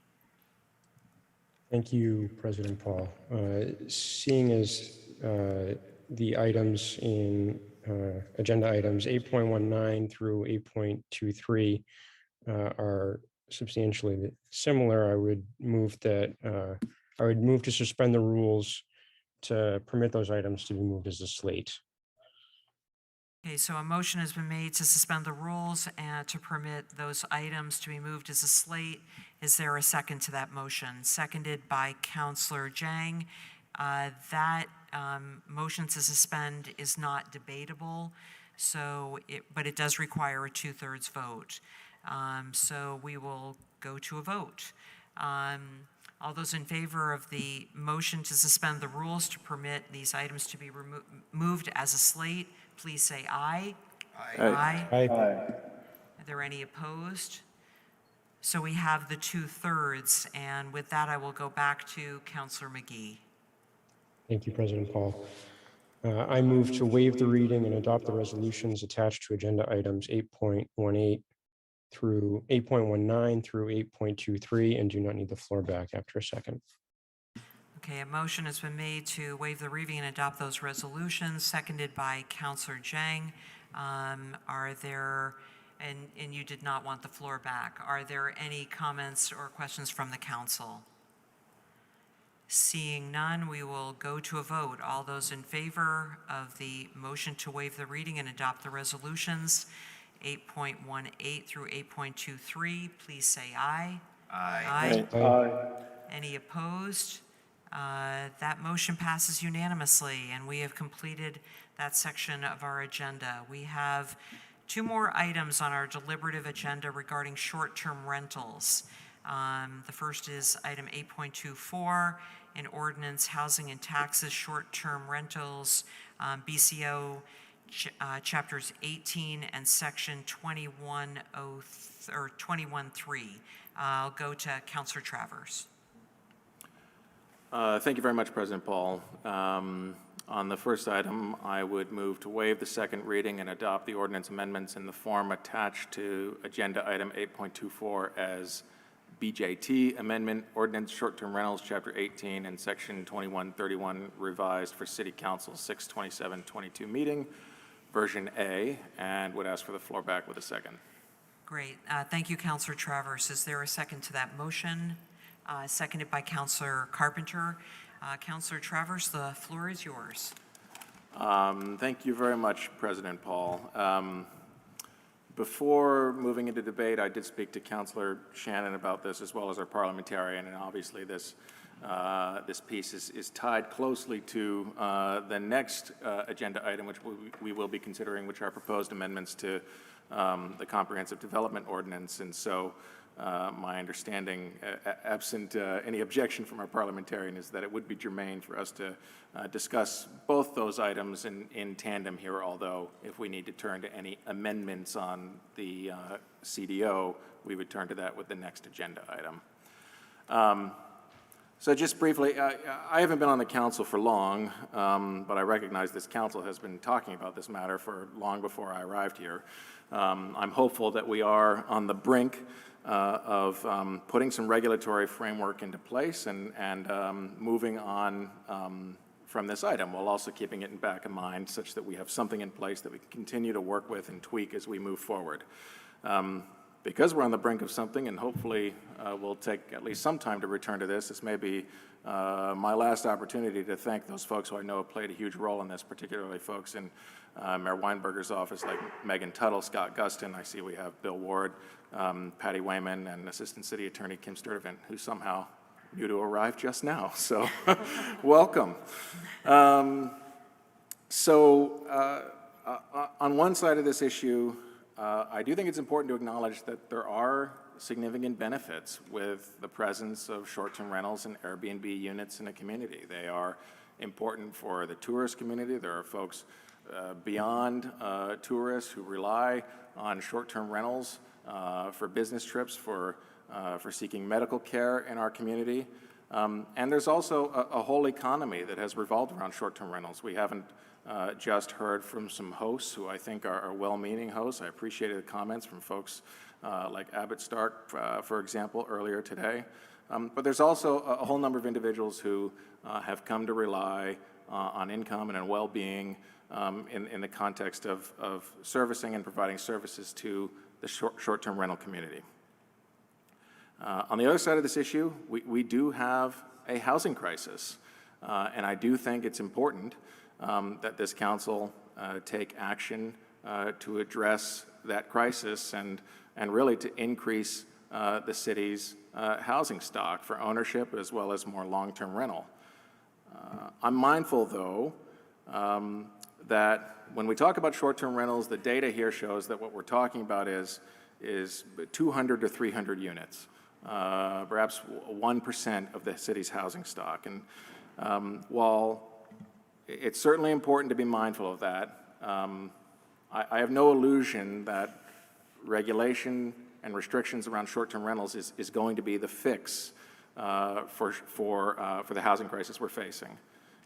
Thank you, President Paul. Seeing as the items in agenda items 8.19 through 8.23 are substantially similar, I would move to suspend the rules to permit those items to be moved as a slate.
Okay, so a motion has been made to suspend the rules and to permit those items to be moved as a slate. Is there a second to that motion? Seconded by Councilor Jang. That motion to suspend is not debatable, but it does require a 2/3 vote. So we will go to a vote. All those in favor of the motion to suspend the rules to permit these items to be moved as a slate, please say aye.
Aye.
Aye. Aye.
Are there any opposed? So we have the 2/3, and with that, I will go back to Councilor McGee.
Thank you, President Paul. I move to waive the reading and adopt the resolutions attached to agenda items 8.18 through 8.19 through 8.23 and do not need the floor back after a second.
Okay, a motion has been made to waive the reading and adopt those resolutions, seconded by Councilor Jang. Are there, and you did not want the floor back, are there any comments or questions from the council? Seeing none, we will go to a vote. All those in favor of the motion to waive the reading and adopt the resolutions, 8.18 through 8.23, please say aye.
Aye.
Aye.
Aye.
Any opposed? That motion passes unanimously, and we have completed that section of our agenda. We have 2 more items on our deliberative agenda regarding short-term rentals. The first is item 8.24, an ordinance housing and taxes short-term rentals, BCO chapters 18 and section 21.3. I'll go to Councilor Travers.
Thank you very much, President Paul. On the first item, I would move to waive the second reading and adopt the ordinance amendments in the form attached to Agenda Item 8.24 as BJT Amendment Ordinance Short-Term Rentals, Chapter 18 and Section 2131 revised for City Council 6/27/22 meeting, Version A, and would ask for the floor back with a second.
Great. Thank you, Counselor Travers. Is there a second to that motion? Seconded by Counselor Carpenter. Counselor Travers, the floor is yours.
Thank you very much, President Paul. Before moving into debate, I did speak to Counselor Shannon about this, as well as our parliamentarian, and obviously this piece is tied closely to the next agenda item, which we will be considering, which are proposed amendments to the Comprehensive Development Ordinance. And so my understanding, absent any objection from our parliamentarian, is that it would be germane for us to discuss both those items in tandem here, although if we need to turn to any amendments on the CDO, we would turn to that with the next agenda item. So just briefly, I haven't been on the council for long, but I recognize this council has been talking about this matter for long before I arrived here. I'm hopeful that we are on the brink of putting some regulatory framework into place and moving on from this item, while also keeping it in back of mind such that we have something in place that we can continue to work with and tweak as we move forward. Because we're on the brink of something, and hopefully we'll take at least some time to return to this, this may be my last opportunity to thank those folks who I know have played a huge role in this, particularly folks in Mayor Weinberger's office, like Megan Tuttle, Scott Gustin. I see we have Bill Ward, Patty Wayman, and Assistant City Attorney Kim Sturtevant, who somehow knew to arrive just now. So welcome. On one side of this issue, I do think it's important to acknowledge that there are significant benefits with the presence of short-term rentals and Airbnb units in a community. They are important for the tourist community. There are folks beyond tourists who rely on short-term rentals for business trips, for seeking medical care in our community. And there's also a whole economy that has revolved around short-term rentals. We haven't just heard from some hosts who I think are well-meaning hosts. I appreciated the comments from folks like Abbott Stark, for example, earlier today. But there's also a whole number of individuals who have come to rely on income and on well-being in the context of servicing and providing services to the short-term rental community. On the other side of this issue, we do have a housing crisis, and I do think it's important that this council take action to address that crisis and really to increase the city's housing stock for ownership as well as more long-term rental. I'm mindful, though, that when we talk about short-term rentals, the data here shows that what we're talking about is 200 to 300 units, perhaps 1% of the city's housing stock. And while it's certainly important to be mindful of that, I have no illusion that regulation and restrictions around short-term rentals is going to be the fix for the housing crisis we're facing.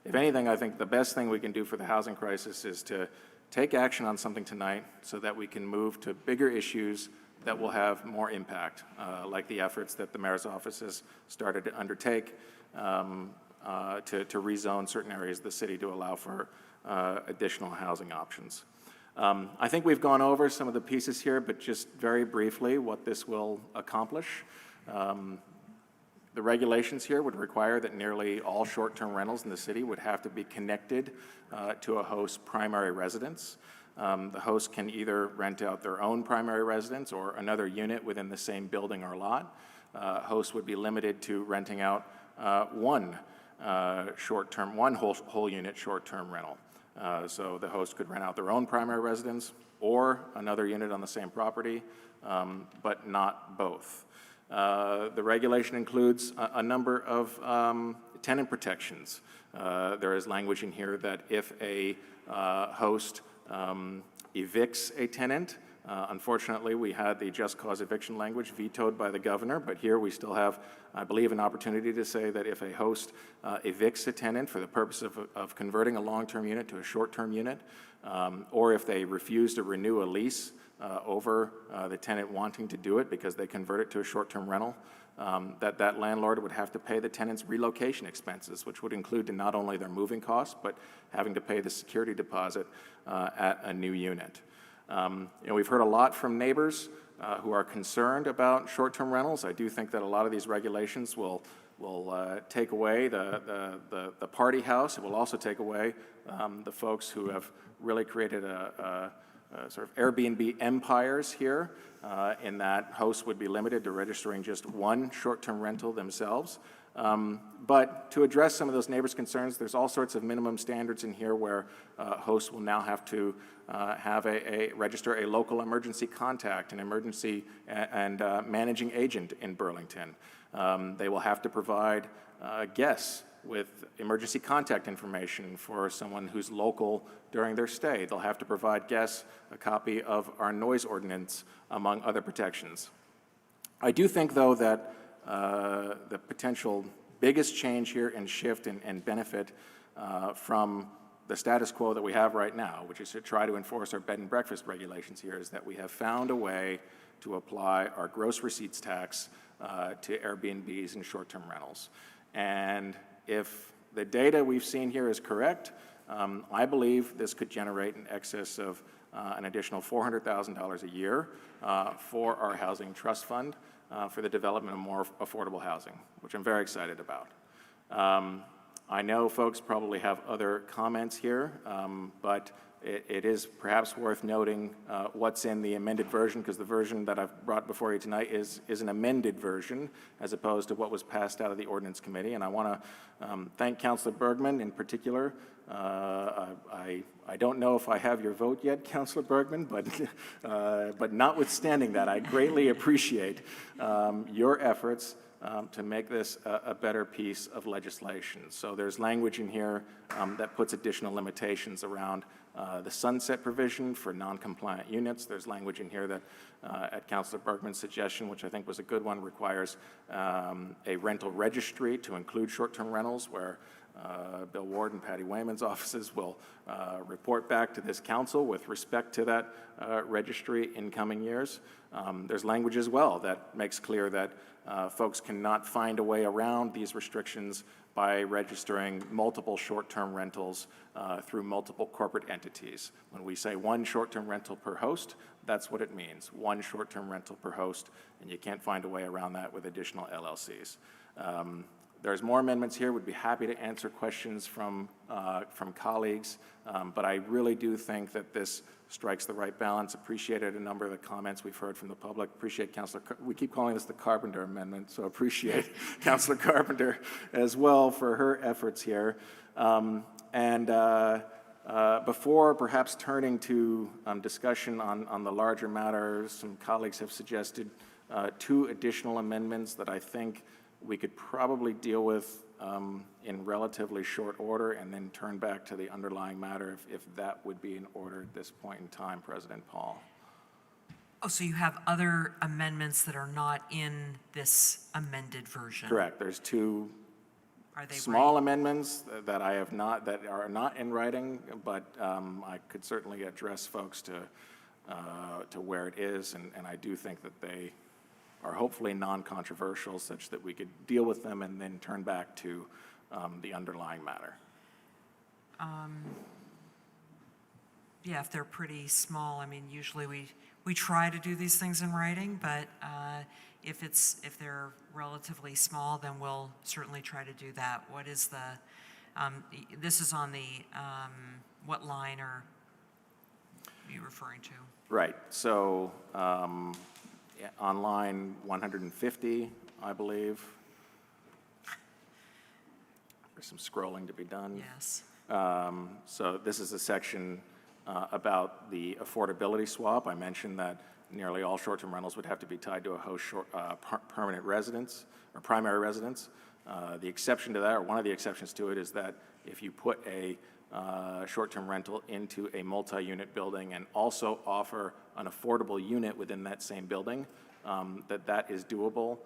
If anything, I think the best thing we can do for the housing crisis is to take action on something tonight so that we can move to bigger issues that will have more impact, like the efforts that the mayor's office has started to undertake to rezone certain areas of the city to allow for additional housing options. I think we've gone over some of the pieces here, but just very briefly what this will accomplish. The regulations here would require that nearly all short-term rentals in the city would have to be connected to a host's primary residence. The host can either rent out their own primary residence or another unit within the same building or lot. Hosts would be limited to renting out one whole unit short-term rental. So the host could rent out their own primary residence or another unit on the same property, but not both. The regulation includes a number of tenant protections. There is language in here that if a host evicts a tenant Unfortunately, we had the just cause eviction language vetoed by the governor, but here we still have, I believe, an opportunity to say that if a host evicts a tenant for the purpose of converting a long-term unit to a short-term unit, or if they refuse to renew a lease over the tenant wanting to do it because they convert it to a short-term rental, that landlord would have to pay the tenant's relocation expenses, which would include not only their moving costs, but having to pay the security deposit at a new unit. We've heard a lot from neighbors who are concerned about short-term rentals. I do think that a lot of these regulations will take away the party house. It will also take away the folks who have really created a sort of Airbnb empires here, in that hosts would be limited to registering just one short-term rental themselves. But to address some of those neighbors' concerns, there's all sorts of minimum standards in here where hosts will now have to register a local emergency contact, an emergency and managing agent in Burlington. They will have to provide guests with emergency contact information for someone who's local during their stay. They'll have to provide guests a copy of our noise ordinance, among other protections. I do think, though, that the potential biggest change here and shift and benefit from the status quo that we have right now, which is to try to enforce our bed and breakfast regulations here, is that we have found a way to apply our gross receipts tax to Airbnbs and short-term rentals. And if the data we've seen here is correct, I believe this could generate in excess of an additional $400,000 a year for our housing trust fund for the development of more affordable housing, which I'm very excited about. I know folks probably have other comments here, but it is perhaps worth noting what's in the amended version, because the version that I've brought before you tonight is an amended version as opposed to what was passed out of the Ordinance Committee. And I want to thank Councilor Bergman in particular. I don't know if I have your vote yet, Councilor Bergman, but notwithstanding that, I greatly appreciate your efforts to make this a better piece of legislation. So there's language in here that puts additional limitations around the sunset provision for non-compliant units. There's language in here that, at Councilor Bergman's suggestion, which I think was a good one, requires a rental registry to include short-term rentals, where Bill Ward and Patty Wayman's offices will report back to this council with respect to that registry in coming years. There's language as well that makes clear that folks cannot find a way around these restrictions by registering multiple short-term rentals through multiple corporate entities. When we say one short-term rental per host, that's what it means, one short-term rental per host, and you can't find a way around that with additional LLCs. There's more amendments here. We'd be happy to answer questions from colleagues, but I really do think that this strikes the right balance. Appreciated a number of the comments we've heard from the public. Appreciate we keep calling this the Carpenter Amendment, so appreciate Councilor Carpenter as well for her efforts here. Before perhaps turning to discussion on the larger matter, some colleagues have suggested 2 additional amendments that I think we could probably deal with in relatively short order and then turn back to the underlying matter if that would be in order at this point in time, President Paul.
Oh, so you have other amendments that are not in this amended version?
Correct. There's 2
Are they
small amendments that are not in writing, but I could certainly address folks to where it is, and I do think that they are hopefully non-controversial such that we could deal with them and then turn back to the underlying matter.
Yeah, if they're pretty small, I mean, usually we try to do these things in writing, but if they're relatively small, then we'll certainly try to do that. What is this is on the, what line are you referring to?
Right, so on line 150, I believe. There's some scrolling to be done.
Yes.
So this is a section about the affordability swap. I mentioned that nearly all short-term rentals would have to be tied to a host permanent residence or primary residence. The exception to that, or one of the exceptions to it, is that if you put a short-term rental into a multi-unit building and also offer an affordable unit within that same building, that is doable.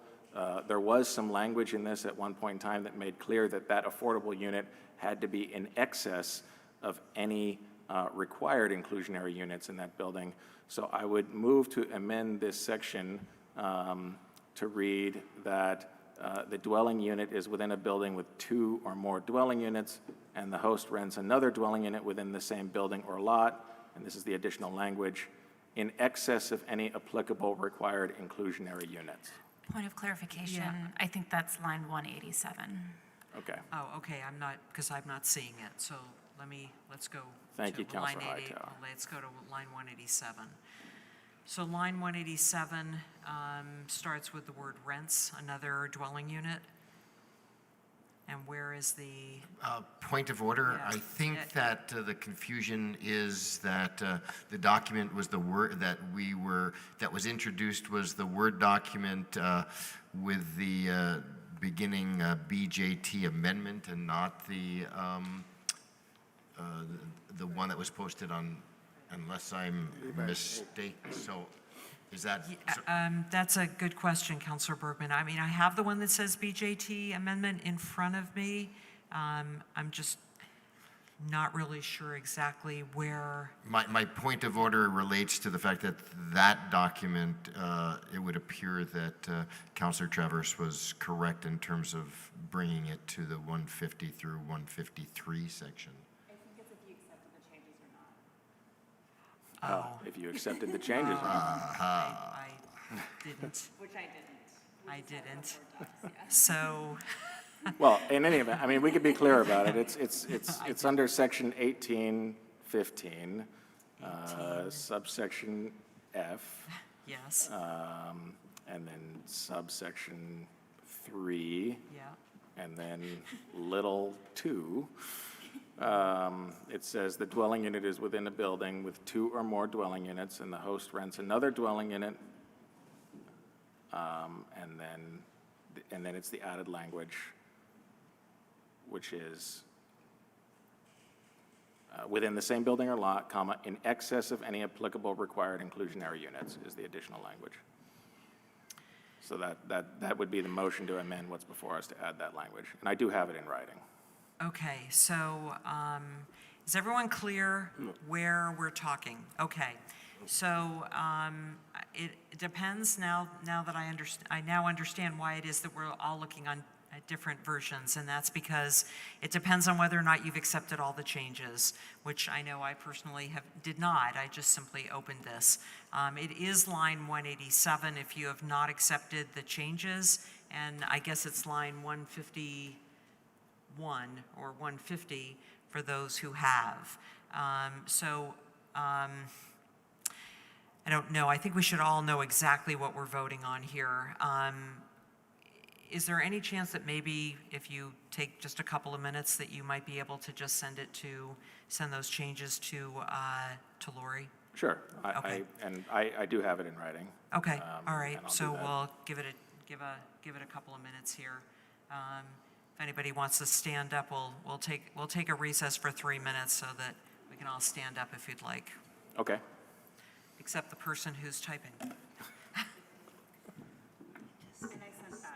There was some language in this at one point in time that made clear that that affordable unit had to be in excess of any required inclusionary units in that building. So I would move to amend this section to read that the dwelling unit is within a building with 2 or more dwelling units, and the host rents another dwelling unit within the same building or lot, and this is the additional language, in excess of any applicable required inclusionary units.
Point of clarification, I think that's line 187.
Okay.
Oh, okay, I'm not, because I'm not seeing it, so let's go
Thank you,
to line
Councilor
80.
Hightower.
Let's go to line 187. So line 187 starts with the word rents, another dwelling unit. And where is the?
Point of order,
Yeah.
I think that the confusion is that the document was the word that was introduced was the Word document with the beginning BJT amendment and not the one that was posted on, unless I'm mistaken. So is that?
That's a good question, Councilor Bergman. I mean, I have the one that says BJT amendment in front of me. I'm just not really sure exactly where.
My point of order relates to the fact that that document, it would appear that Councilor Travers was correct in terms of bringing it to the 150 through 153 section.
I think it's if you accepted the changes or not.
If you accepted the changes.
I didn't.
Which I didn't.
I didn't. So.
Well, in any event, I mean, we could be clear about it. It's under section 1815, subsection F.
Yes.
And then subsection 3.
Yeah.
And then little 2. It says the dwelling unit is within a building with 2 or more dwelling units, and the host rents another dwelling unit. And then it's the added language, which is within the same building or lot, comma, in excess of any applicable required inclusionary units is the additional language. So that would be the motion to amend what's before us to add that language. And I do have it in writing.
Okay, so is everyone clear where we're talking? Okay, so it depends now that I now understand why it is that we're all looking on at different versions, and that's because it depends on whether or not you've accepted all the changes, which I know I personally did not. I just simply opened this. It is line 187 if you have not accepted the changes, and I guess it's line 151 or 150 for those who have. I don't know. I think we should all know exactly what we're voting on here. Is there any chance that maybe if you take just a couple of minutes that you might be able to just send those changes to Lori?
Sure.
Okay.
I do have it in writing.
Okay. All right.
and I'll
So
do that.
we'll give it a couple of minutes here. If anybody wants to stand up, we'll take a recess for 3 minutes so that we can all stand up if you'd like.
Okay.
Except the person who's typing.
And I sent that.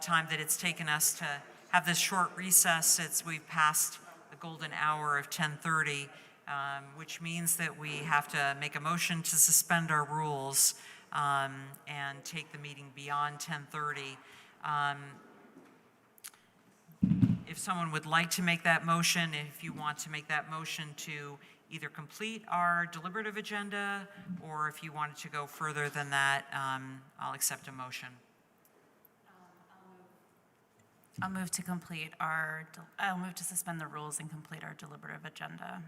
time that it's taken us to have this short recess. We've passed the golden hour of 10:30, which means that we have to make a motion to suspend our rules and take the meeting beyond 10:30. If someone would like to make that motion, if you want to make that motion to either complete our deliberative agenda, or if you wanted to go further than that, I'll accept a motion.
I'll move to suspend the rules and complete our deliberative agenda.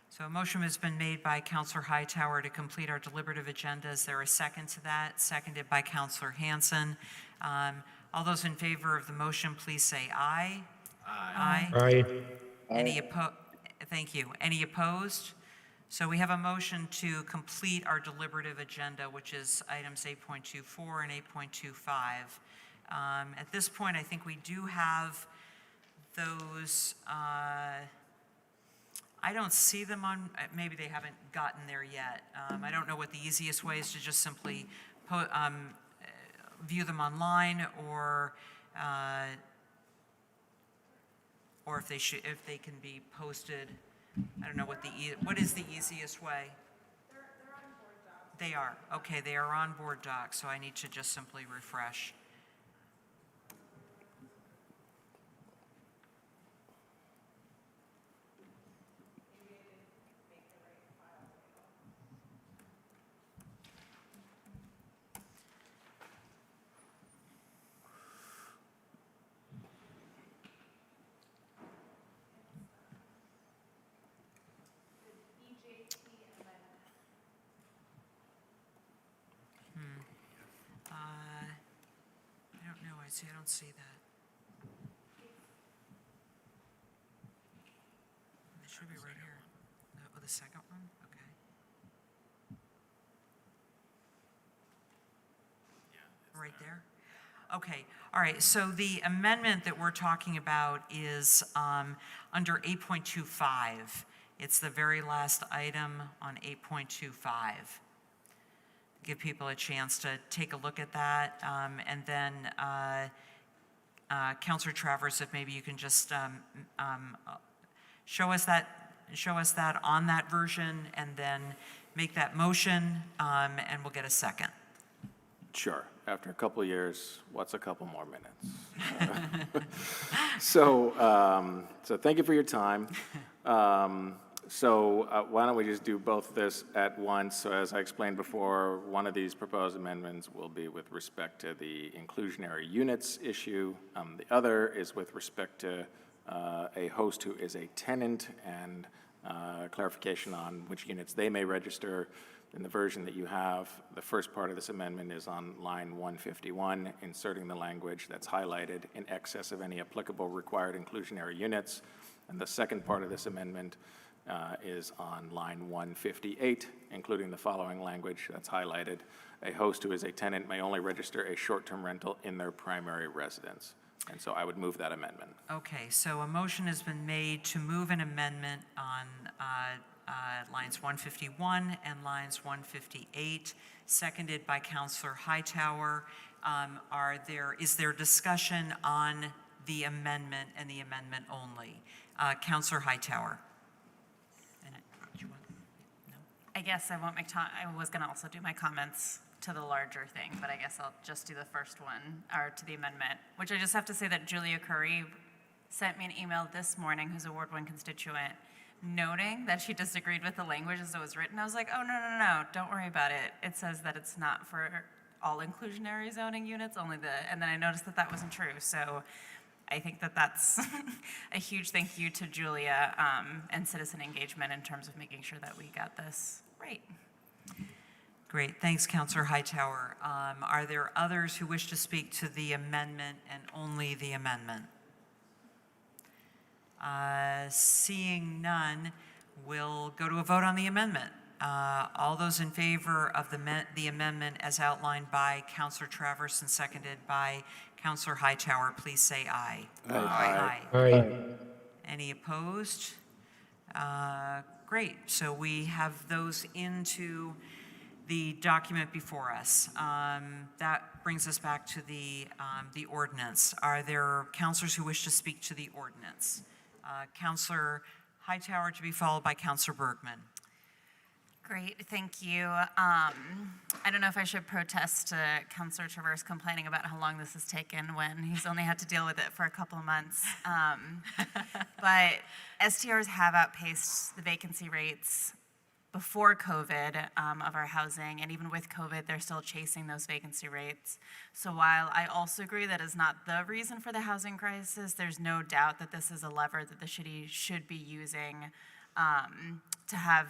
So a motion has been made by Councilor Hightower to complete our deliberative agenda. Is there a second to that? Seconded by Councilor Hanson. All those in favor of the motion, please say aye. Aye.
Aye.
Thank you. Any opposed? So we have a motion to complete our deliberative agenda, which is items 8.24 and 8.25. At this point, I think we do have those. I don't see them on, maybe they haven't gotten there yet. I don't know what the easiest way is to just simply view them online, or if they can be posted. I don't know what is the easiest way. They're on board docs. They are. Okay, they are on board docs, so I need to just simply refresh. I don't see that. It should be right here. Oh, the second one? Okay. Right there? Okay, all right, so the amendment that we're talking about is under 8.25. It's the very last item on 8.25. Give people a chance to take a look at that, and then Councilor Travers, if maybe you can just show us that on that version, and then make that motion, and we'll get a second.
Sure. After a couple of years, what's a couple more minutes? So thank you for your time. Why don't we just do both of this at once? So as I explained before, one of these proposed amendments will be with respect to the inclusionary units issue. The other is with respect to a host who is a tenant, and clarification on which units they may register. In the version that you have, the first part of this amendment is on line 151, inserting the language that's highlighted in excess of any applicable required inclusionary units. And the second part of this amendment is on line 158, including the following language that's highlighted. A host who is a tenant may only register a short-term rental in their primary residence. And so I would move that amendment.
Okay, so a motion has been made to move an amendment on lines 151 and lines 158, seconded by Councilor Hightower. Is there discussion on the amendment and the amendment only? Councilor Hightower.
I guess I won't make I was going to also do my comments to the larger thing, but I guess I'll just do the first one, or to the amendment, which I just have to say that Julia Curry sent me an email this morning, who's a Ward 1 constituent, noting that she disagreed with the language as it was written. I was like, oh, no, don't worry about it. It says that it's not for all inclusionary zoning units, only and then I noticed that that wasn't true. So I think that that's a huge thank you to Julia and citizen engagement in terms of making sure that we got this right.
Great, thanks, Councilor Hightower. Are there others who wish to speak to the amendment and only the amendment? Seeing none, we'll go to a vote on the amendment. All those in favor of the amendment as outlined by Councilor Travers and seconded by Councilor Hightower, please say aye.
Aye.
Aye.
Any opposed? Great, so we have those into the document before us. That brings us back to the ordinance. Are there counselors who wish to speak to the ordinance? Counselor Hightower to be followed by Counselor Bergman.
Great, thank you. I don't know if I should protest Councilor Traverse complaining about how long this has taken when he's only had to deal with it for a couple of months. But STRs have outpaced the vacancy rates before COVID of our housing, and even with COVID, they're still chasing those vacancy rates. So while I also agree that is not the reason for the housing crisis, there's no doubt that this is a lever that the city should be using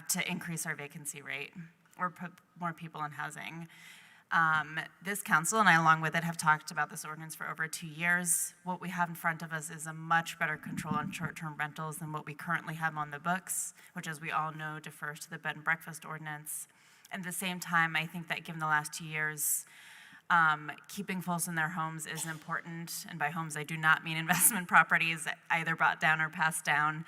to increase our vacancy rate or put more people in housing. This council and I, along with it, have talked about this ordinance for over 2 years. What we have in front of us is a much better control on short-term rentals than what we currently have on the books, which, as we all know, defers to the bed and breakfast ordinance. At the same time, I think that given the last 2 years, keeping folks in their homes is important. And by homes, I do not mean investment properties, either bought down or passed down.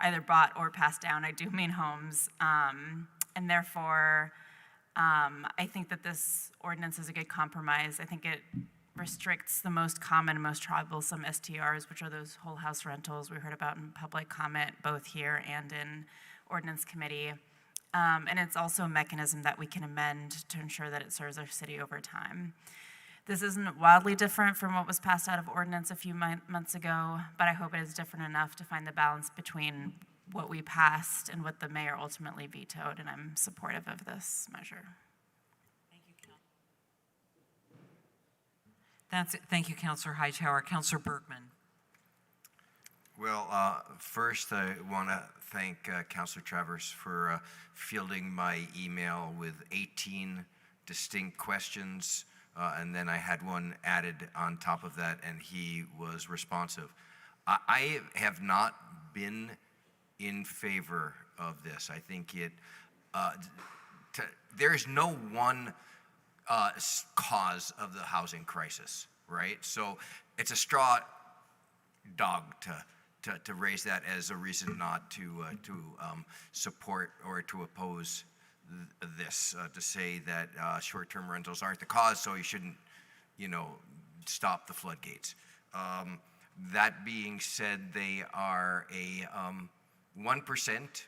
Either bought or passed down, I do mean homes. And therefore, I think that this ordinance is a good compromise. I think it restricts the most common and most troublesome STRs, which are those whole house rentals we heard about in public comment, both here and in ordinance committee. And it's also a mechanism that we can amend to ensure that it serves our city over time. This isn't wildly different from what was passed out of ordinance a few months ago, but I hope it is different enough to find the balance between what we passed and what the mayor ultimately vetoed, and I'm supportive of this measure.
Thank you, Councilor Hightower. Councilor Bergman.
Well, first I want to thank Councilor Travers for fielding my email with 18 distinct questions, and then I had one added on top of that, and he was responsive. I have not been in favor of this. I think there is no one cause of the housing crisis, right? So it's a straw dog to raise that as a reason not to support or to oppose this, to say that short-term rentals aren't the cause, so you shouldn't, stop the floodgates. That being said, they are a 1%.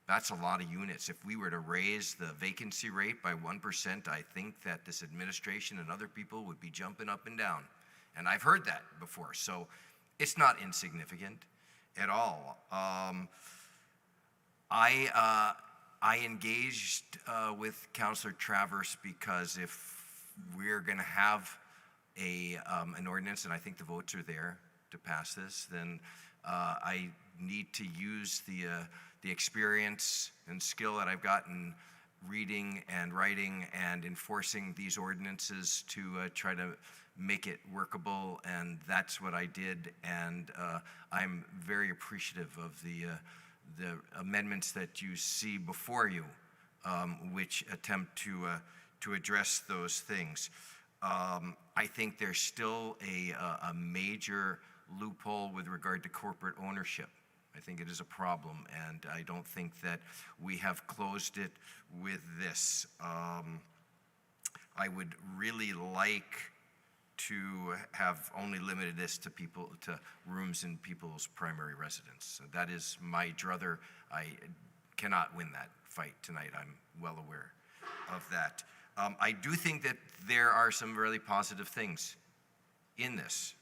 That's a lot of units. If we were to raise the vacancy rate by 1%, I think that this administration and other people would be jumping up and down. And I've heard that before, so it's not insignificant at all. I engaged with Councilor Travers because if we're going to have an ordinance, and I think the votes are there to pass this, then I need to use the experience and skill that I've gotten reading and writing and enforcing these ordinances to try to make it workable, and that's what I did. And I'm very appreciative of the amendments that you see before you, which attempt to address those things. I think there's still a major loophole with regard to corporate ownership. I think it is a problem, and I don't think that we have closed it with this. I would really like to have only limited this to rooms in people's primary residence. So that is my druther. I cannot win that fight tonight. I'm well aware of that. I do think that there are some really positive things in this.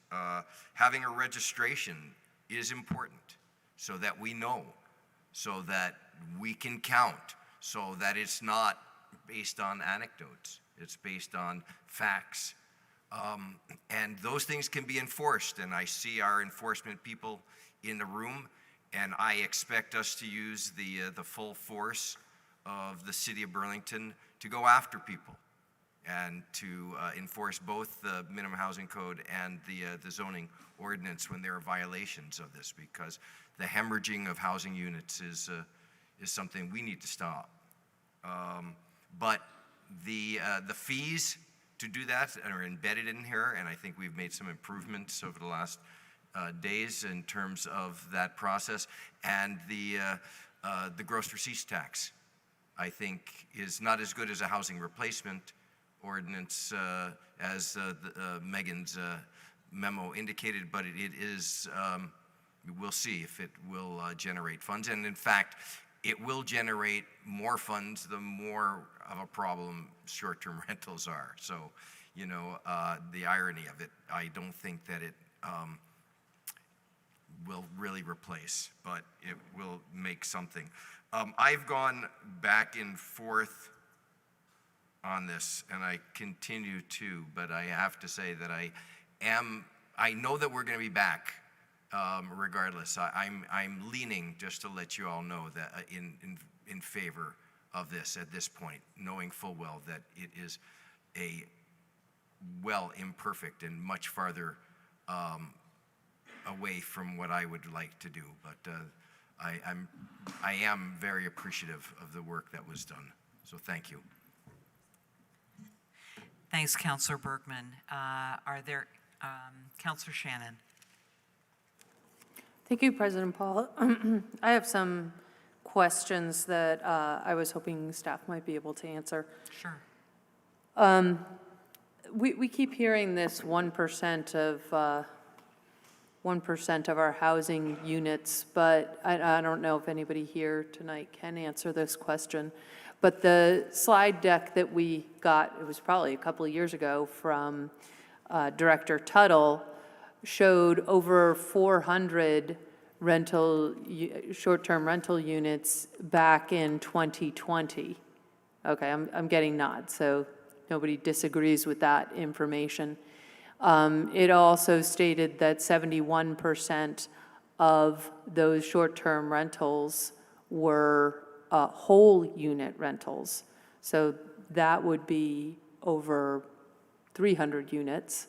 Having a registration is important so that we know, so that we can count, so that it's not based on anecdotes. It's based on facts. And those things can be enforced, and I see our enforcement people in the room, and I expect us to use the full force of the city of Burlington to go after people and to enforce both the minimum housing code and the zoning ordinance when there are violations of this, because the hemorrhaging of housing units is something we need to stop. But the fees to do that are embedded in here, and I think we've made some improvements over the last days in terms of that process, and the gross receipts tax I think is not as good as a housing replacement ordinance as Megan's memo indicated, but it is, we'll see if it will generate funds. And in fact, it will generate more funds the more of a problem short-term rentals are. So, you know, the irony of it, I don't think that it will really replace, but it will make something. I've gone back and forth on this, and I continue to, but I have to say that I know that we're going to be back regardless. I'm leaning, just to let you all know, that in favor of this at this point, knowing full well that it is a imperfect and much farther away from what I would like to do. But I am very appreciative of the work that was done. So thank you.
Thanks, Councillor Bergman. Are there, Councillor Shannon?
Thank you, President Paul. I have some questions that I was hoping staff might be able to answer.
Sure.
We keep hearing this 1% of our housing units, but I don't know if anybody here tonight can answer this question. But the slide deck that we got, it was probably a couple of years ago, from Director Tuttle, showed over 400 short-term rental units back in 2020. Okay, I'm getting nods, so nobody disagrees with that information. It also stated that 71% of those short-term rentals were whole unit rentals. So that would be over 300 units.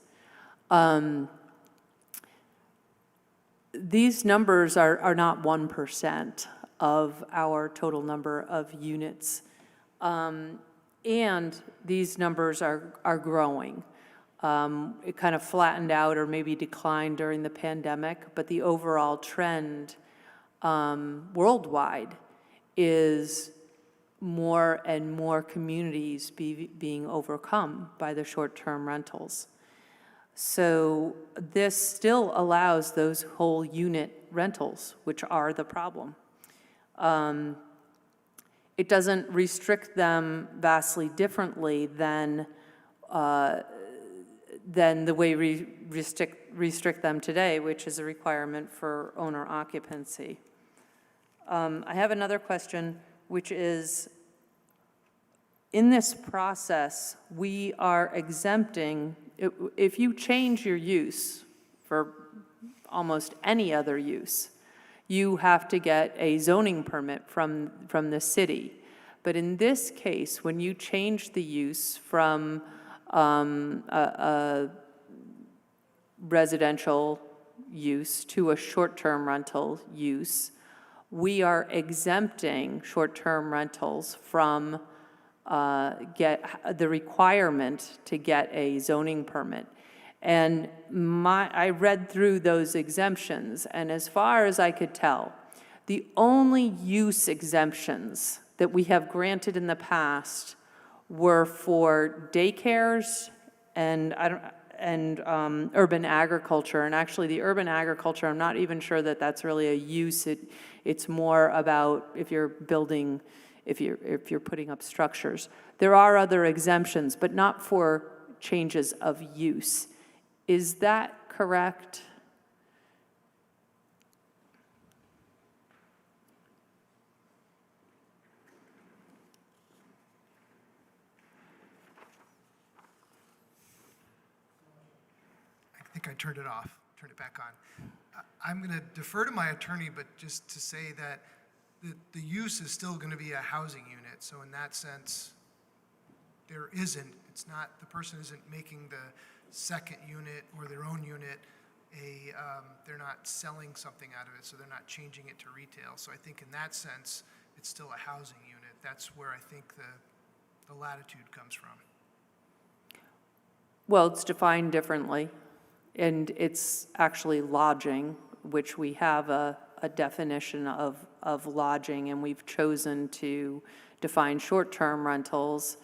These numbers are not 1% of our total number of units. And these numbers are growing. It kind of flattened out or maybe declined during the pandemic, but the overall trend worldwide is more and more communities being overcome by the short-term rentals. So this still allows those whole unit rentals, which are the problem. It doesn't restrict them vastly differently than the way we restrict them today, which is a requirement for owner occupancy. I have another question, which is, in this process, we are exempting, if you change your use for almost any other use, you have to get a zoning permit from the city. But in this case, when you change the use from a residential use to a short-term rental use, we are exempting short-term rentals from the requirement to get a zoning permit. And I read through those exemptions, and as far as I could tell, the only use exemptions that we have granted in the past were for daycares and urban agriculture. And actually, the urban agriculture, I'm not even sure that that's really a use. It's more about if you're building, if you're putting up structures. There are other exemptions, but not for changes of use. Is that correct?
I think I turned it off, turned it back on. I'm going to defer to my attorney, but just to say that the use is still going to be a housing unit. So in that sense, it's not, the person isn't making the second unit or their own unit they're not selling something out of it, so they're not changing it to retail. So I think in that sense, it's still a housing unit. That's where I think the latitude comes from.
Well, it's defined differently, and it's actually lodging, which we have a definition of of lodging, and we've chosen to define short-term rentals,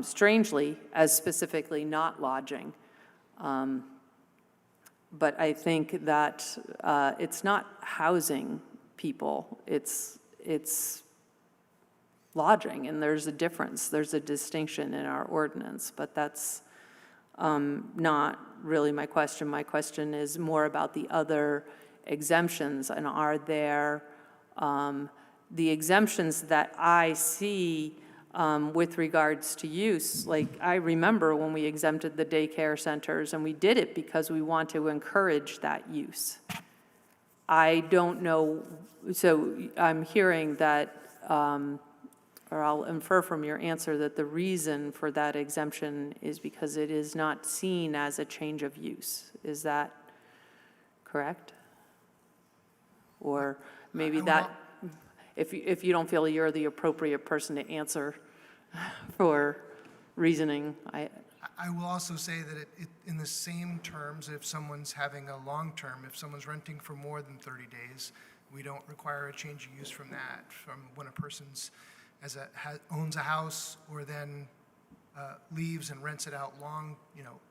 strangely, as specifically not lodging. But I think that it's not housing people, it's lodging, and there's a difference, there's a distinction in our ordinance, but that's not really my question. My question is more about the other exemptions, and are there the exemptions that I see with regards to use. Like, I remember when we exempted the daycare centers, and we did it because we want to encourage that use. I don't know, so I'm hearing that, or I'll infer from your answer that the reason for that exemption is because it is not seen as a change of use. Is that correct? Or maybe that, if you don't feel you're the appropriate person to answer for reasoning,
I will also say that in the same terms, if someone's having a long-term, if someone's renting for more than 30 days, we don't require a change of use from that. From when a person's owns a house or then leaves and rents it out long,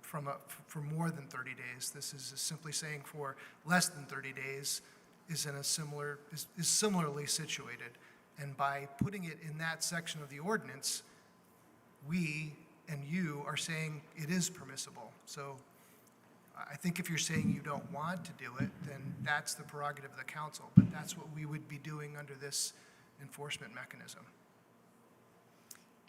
for more than 30 days. This is simply saying for less than 30 days is similarly situated. And by putting it in that section of the ordinance, we and you are saying it is permissible. So I think if you're saying you don't want to do it, then that's the prerogative of the council. But that's what we would be doing under this enforcement mechanism.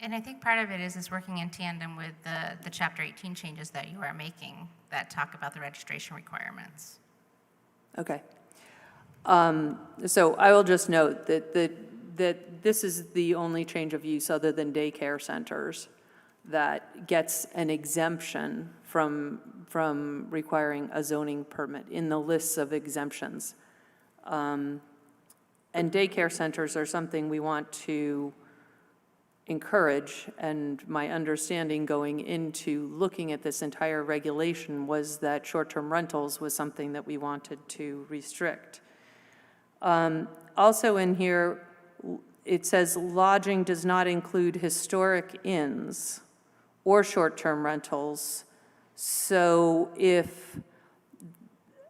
And I think part of it is working in tandem with the Chapter 18 changes that you are making that talk about the registration requirements.
Okay. So I will just note that this is the only change of use other than daycare centers that gets an exemption from requiring a zoning permit in the lists of exemptions. And daycare centers are something we want to encourage, and my understanding going into looking at this entire regulation was that short-term rentals was something that we wanted to restrict. Also in here, it says lodging does not include historic inns or short-term rentals. So if,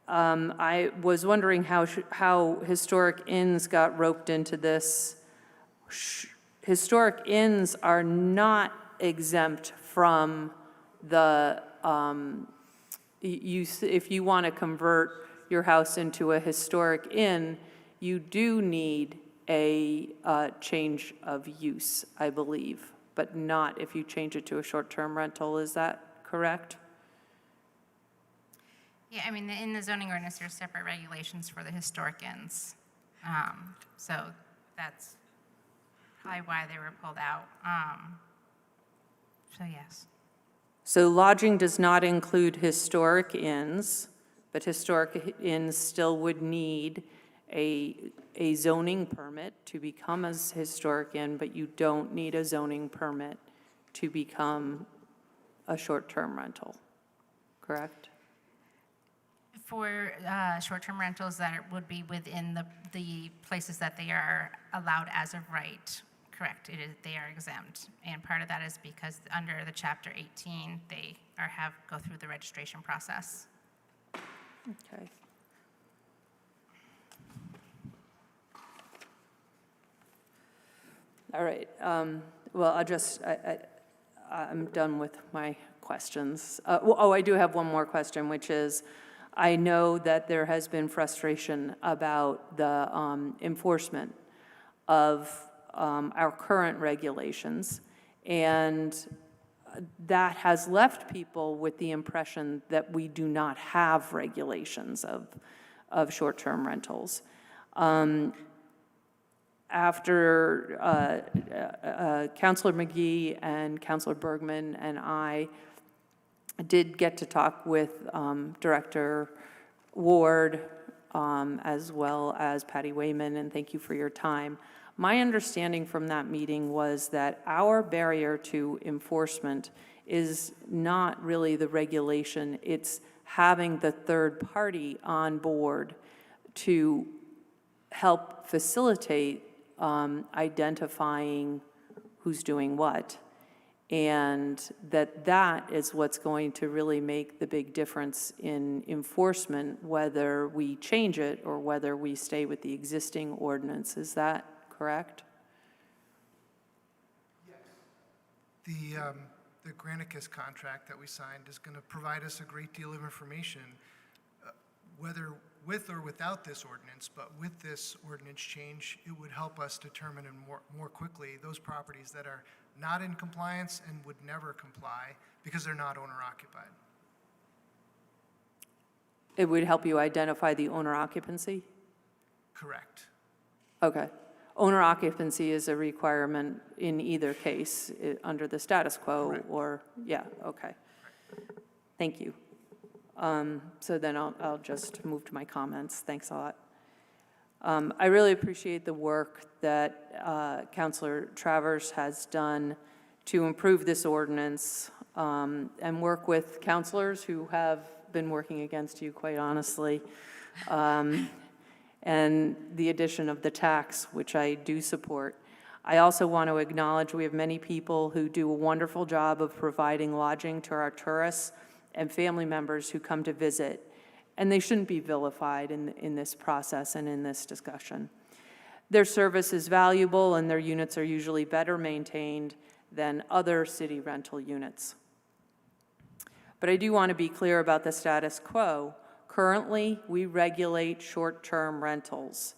I was wondering how historic inns got roped into this. Historic inns are not exempt from the, if you want to convert your house into a historic inn, you do need a change of use, I believe, but not if you change it to a short-term rental. Is that correct?
Yeah, I mean, in the zoning ordinance, there's separate regulations for the historic inns. So that's probably why they were pulled out. So yes.
So lodging does not include historic inns, but historic inns still would need a zoning permit to become a historic inn, but you don't need a zoning permit to become a short-term rental, correct?
For short-term rentals that would be within the places that they are allowed as of right, correct, they are exempt. And part of that is because under the Chapter 18, they go through the registration process.
Okay. All right. Well, I'm done with my questions. I do have one more question, which is, I know that there has been frustration about the enforcement of our current regulations, and that has left people with the impression that we do not have regulations of short-term rentals. After Councilor McGee and Councilor Bergman and I did get to talk with Director Ward as well as Patty Wayman, and thank you for your time. My understanding from that meeting was that our barrier to enforcement is not really the regulation, it's having the third party on board to help facilitate identifying who's doing what. And that is what's going to really make the big difference in enforcement, whether we change it or whether we stay with the existing ordinance. Is that correct?
The Granicus contract that we signed is going to provide us a great deal of information, whether with or without this ordinance, but with this ordinance change, it would help us determine more quickly those properties that are not in compliance and would never comply because they're not owner occupied.
It would help you identify the owner occupancy?
Correct.
Okay. Owner occupancy is a requirement in either case under the status quo.
Correct.
Or, yeah, okay. Thank you. So then I'll just move to my comments. Thanks a lot. I really appreciate the work that Councilor Travers has done to improve this ordinance and work with councilors who have been working against you, quite honestly. And the addition of the tax, which I do support. I also want to acknowledge we have many people who do a wonderful job of providing lodging to our tourists and family members who come to visit, and they shouldn't be vilified in this process and in this discussion. Their service is valuable, and their units are usually better maintained than other city rental units. But I do want to be clear about the status quo. Currently, we regulate short-term rentals.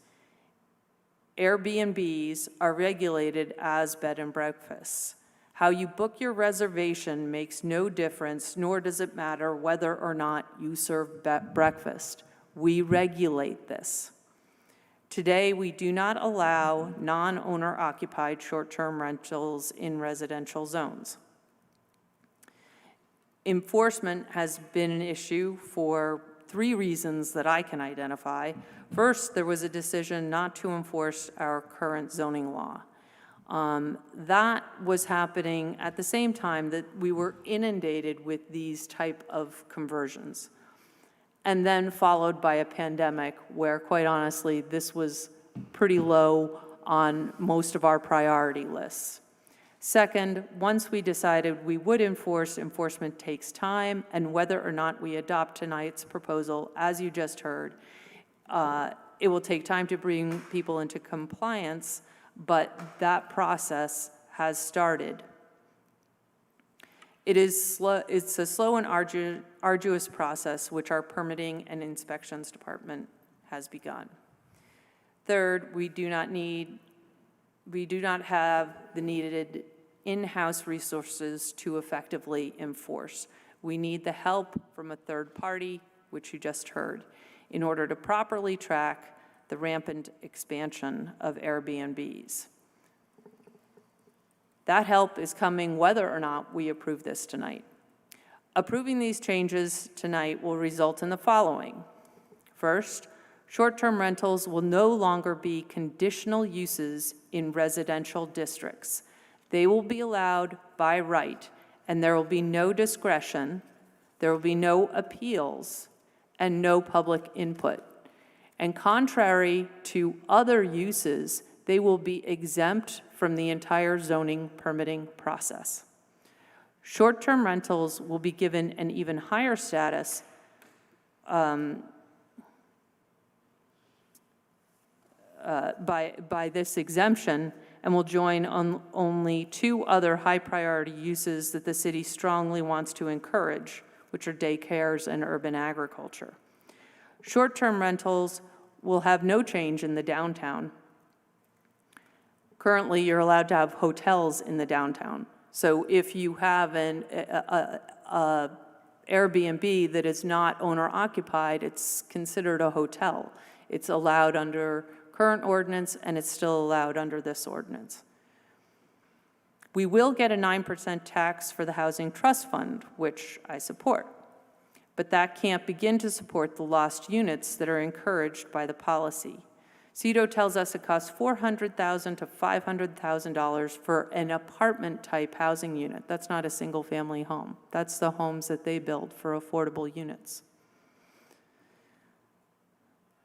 Airbnbs are regulated as bed and breakfasts. How you book your reservation makes no difference, nor does it matter whether or not you serve breakfast. We regulate this. Today, we do not allow non-owner occupied short-term rentals in residential zones. Enforcement has been an issue for 3 reasons that I can identify. First, there was a decision not to enforce our current zoning law. That was happening at the same time that we were inundated with these type of conversions. And then followed by a pandemic where, quite honestly, this was pretty low on most of our priority lists. Second, once we decided we would enforce, enforcement takes time, and whether or not we adopt tonight's proposal, as you just heard, it will take time to bring people into compliance, but that process has started. It's a slow and arduous process, which our permitting and inspections department has begun. Third, we do not have the needed in-house resources to effectively enforce. We need the help from a third party, which you just heard, in order to properly track the rampant expansion of Airbnbs. That help is coming whether or not we approve this tonight. Approving these changes tonight will result in the following. First, short-term rentals will no longer be conditional uses in residential districts. They will be allowed by right, and there will be no discretion, there will be no appeals, and no public input. And contrary to other uses, they will be exempt from the entire zoning permitting process. Short-term rentals will be given an even higher status by this exemption, and will join on only 2 other high-priority uses that the city strongly wants to encourage, which are daycares and urban agriculture. Short-term rentals will have no change in the downtown. Currently, you're allowed to have hotels in the downtown. So if you have an Airbnb that is not owner-occupied, it's considered a hotel. It's allowed under current ordinance, and it's still allowed under this ordinance. We will get a 9% tax for the Housing Trust Fund, which I support. But that can't begin to support the lost units that are encouraged by the policy. CEDO tells us it costs $400,000 to $500,000 for an apartment-type housing unit. That's not a single-family home. That's the homes that they build for affordable units.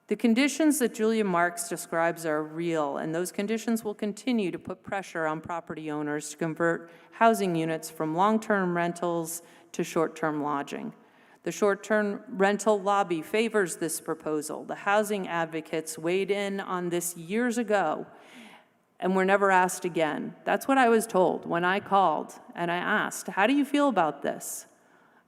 The conditions that Julia Marks describes are real, and those conditions will continue to put pressure on property owners to convert housing units from long-term rentals to short-term lodging. The short-term rental lobby favors this proposal. The housing advocates weighed in on this years ago and were never asked again. That's what I was told when I called and I asked, how do you feel about this?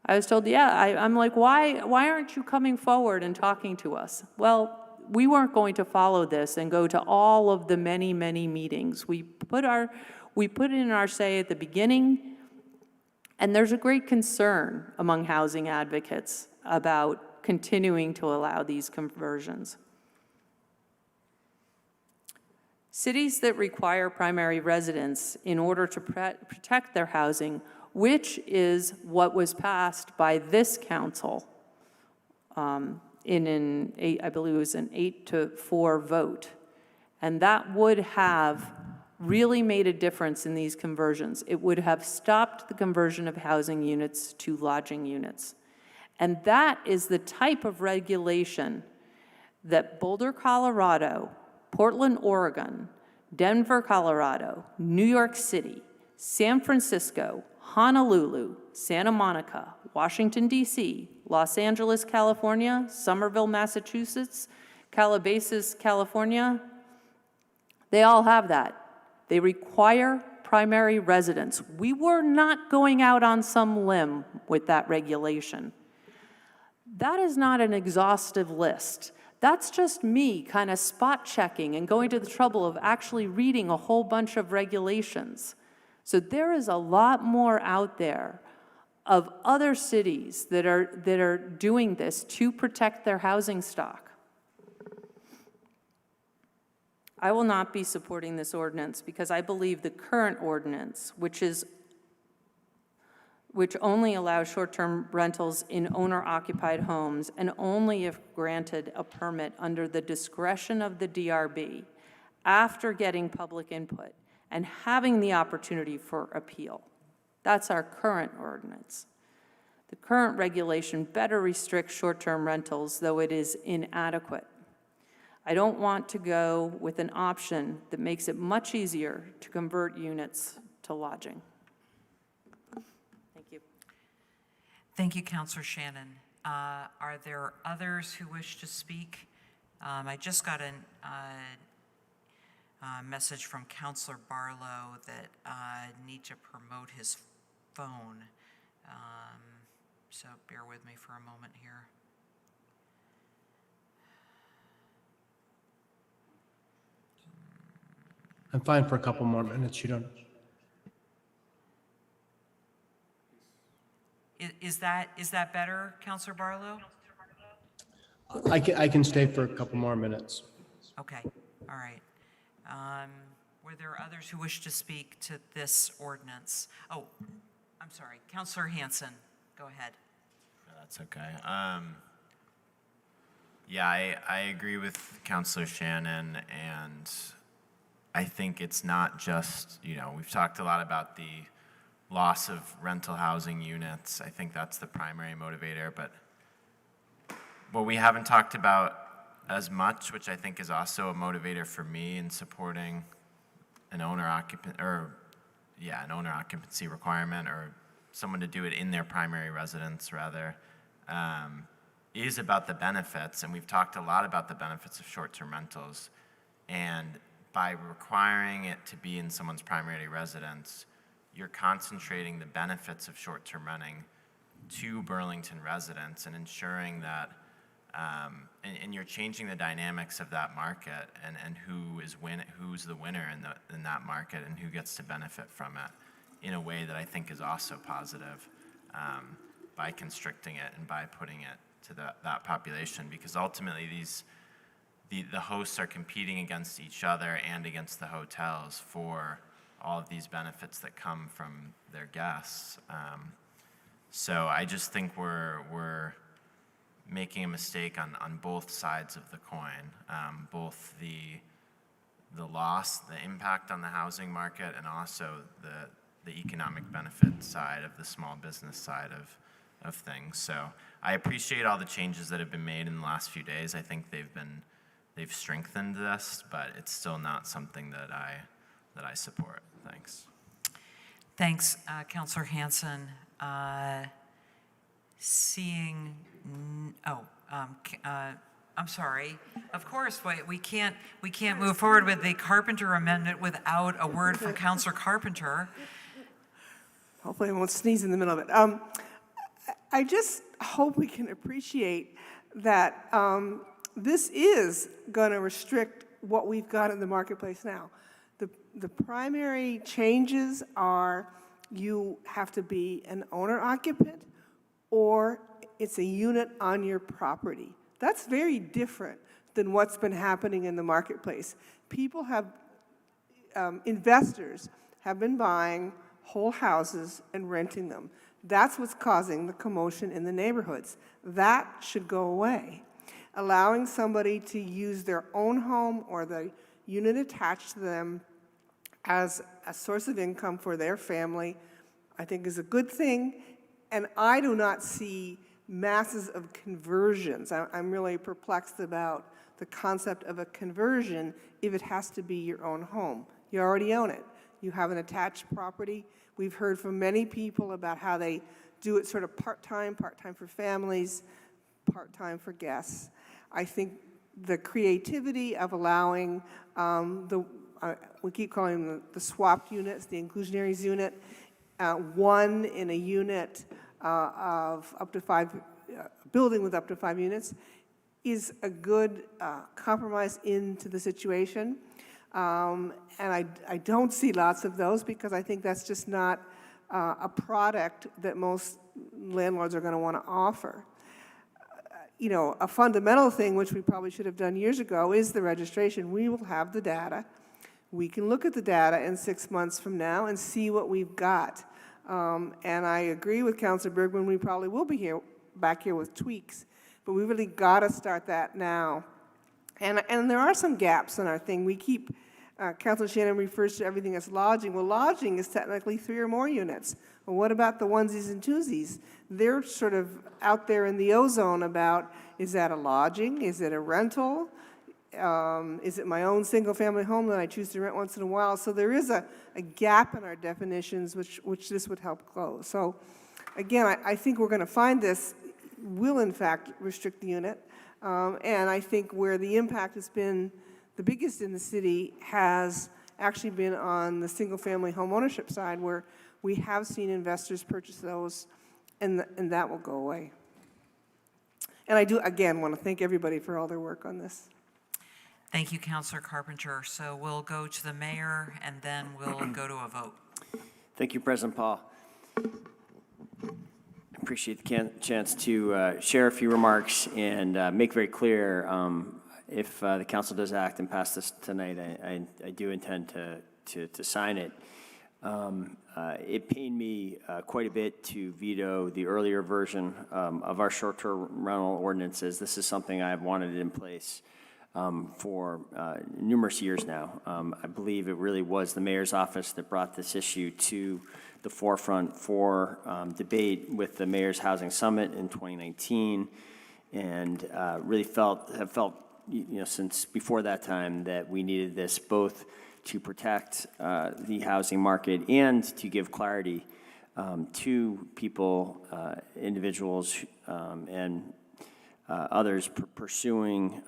I was told, yeah, I'm like, why aren't you coming forward and talking to us? Well, we weren't going to follow this and go to all of the many, many meetings. We put in our say at the beginning, and there's a great concern among housing advocates about continuing to allow these conversions. Cities that require primary residence in order to protect their housing, which is what was passed by this council I believe it was an 8-4 vote. And that would have really made a difference in these conversions. It would have stopped the conversion of housing units to lodging units. And that is the type of regulation that Boulder, Colorado, Portland, Oregon, Denver, Colorado, New York City, San Francisco, Honolulu, Santa Monica, Washington, D.C., Los Angeles, California, Somerville, Massachusetts, Calabasas, California, they all have that. They require primary residence. We were not going out on some limb with that regulation. That is not an exhaustive list. That's just me kind of spot checking and going to the trouble of actually reading a whole bunch of regulations. So there is a lot more out there of other cities that are doing this to protect their housing stock. I will not be supporting this ordinance because I believe the current ordinance, which only allows short-term rentals in owner-occupied homes and only if granted a permit under the discretion of the DRB after getting public input and having the opportunity for appeal. That's our current ordinance. The current regulation better restricts short-term rentals, though it is inadequate. I don't want to go with an option that makes it much easier to convert units to lodging. Thank you.
Thank you, Councilor Shannon. Are there others who wish to speak? I just got a message from Councilor Barlow that I need to promote his phone. So bear with me for a moment here.
I'm fine for a couple more minutes. You don't.
Is that better, Councilor Barlow?
I can stay for a couple more minutes.
Okay, all right. Were there others who wish to speak to this ordinance? Oh, I'm sorry, Councilor Hanson, go ahead.
That's okay. Yeah, I agree with Councilor Shannon, and I think it's not just, we've talked a lot about the loss of rental housing units. I think that's the primary motivator, but what we haven't talked about as much, which I think is also a motivator for me in supporting an owner occupancy requirement, or someone to do it in their primary residence rather, is about the benefits. And we've talked a lot about the benefits of short-term rentals. And by requiring it to be in someone's primary residence, you're concentrating the benefits of short-term renting to Burlington residents and ensuring that, and you're changing the dynamics of that market and who's the winner in that market and who gets to benefit from it in a way that I think is also positive by constricting it and by putting it to that population, because ultimately the hosts are competing against each other and against the hotels for all of these benefits that come from their guests. So I just think we're making a mistake on both sides of the coin, both the loss, the impact on the housing market, and also the economic benefit side of the small business side things. So I appreciate all the changes that have been made in the last few days. I think they've strengthened this, but it's still not something that I support. Thanks.
Thanks, Councilor Hanson. I'm sorry. Of course, we can't move forward with the Carpenter amendment without a word from Councilor Carpenter.
Hopefully I won't sneeze in the middle of it. I just hope we can appreciate that this is going to restrict what we've got in the marketplace now. The primary changes are you have to be an owner-occupant or it's a unit on your property. That's very different than what's been happening in the marketplace. People have, investors have been buying whole houses and renting them. That's what's causing the commotion in the neighborhoods. That should go away. Allowing somebody to use their own home or the unit attached to them as a source of income for their family, I think is a good thing. And I do not see masses of conversions. I'm really perplexed about the concept of a conversion if it has to be your own home. You already own it. You have an attached property. We've heard from many people about how they do it sort of part-time for families, part-time for guests. I think the creativity of allowing we keep calling them the swapped units, the inclusionaries unit, one in a unit of up to 5, building with up to 5 units, is a good compromise into the situation. And I don't see lots of those because I think that's just not a product that most landlords are going to want to offer. You know, a fundamental thing, which we probably should have done years ago, is the registration. We will have the data. We can look at the data in 6 months from now and see what we've got. And I agree with Councilor Bergman, we probably will be back here with tweaks, but we really got to start that now. And there are some gaps in our thing. We keep, Councilor Shannon refers to everything as lodging. Well, lodging is technically 3 or more units. Well, what about the onesies and twosies? They're sort of out there in the ozone about, is that a lodging? Is it a rental? Is it my own single-family home that I choose to rent once in a while? So there is a gap in our definitions which this would help close. So again, I think we're going to find this will in fact restrict the unit. And I think where the impact has been the biggest in the city has actually been on the single-family home ownership side, where we have seen investors purchase those, and that will go away. And I do, again, want to thank everybody for all their work on this.
Thank you, Councilor Carpenter. So we'll go to the mayor, and then we'll go to a vote.
Thank you, President Paul. I appreciate the chance to share a few remarks and make very clear if the council does act and pass this tonight, I do intend to sign it. It pained me quite a bit to veto the earlier version of our short-term rental ordinances. This is something I've wanted in place for numerous years now. I believe it really was the mayor's office that brought this issue to the forefront for debate with the Mayor's Housing Summit in 2019, and really have felt, since before that time that we needed this both to protect the housing market and to give clarity to people, individuals, and others pursuing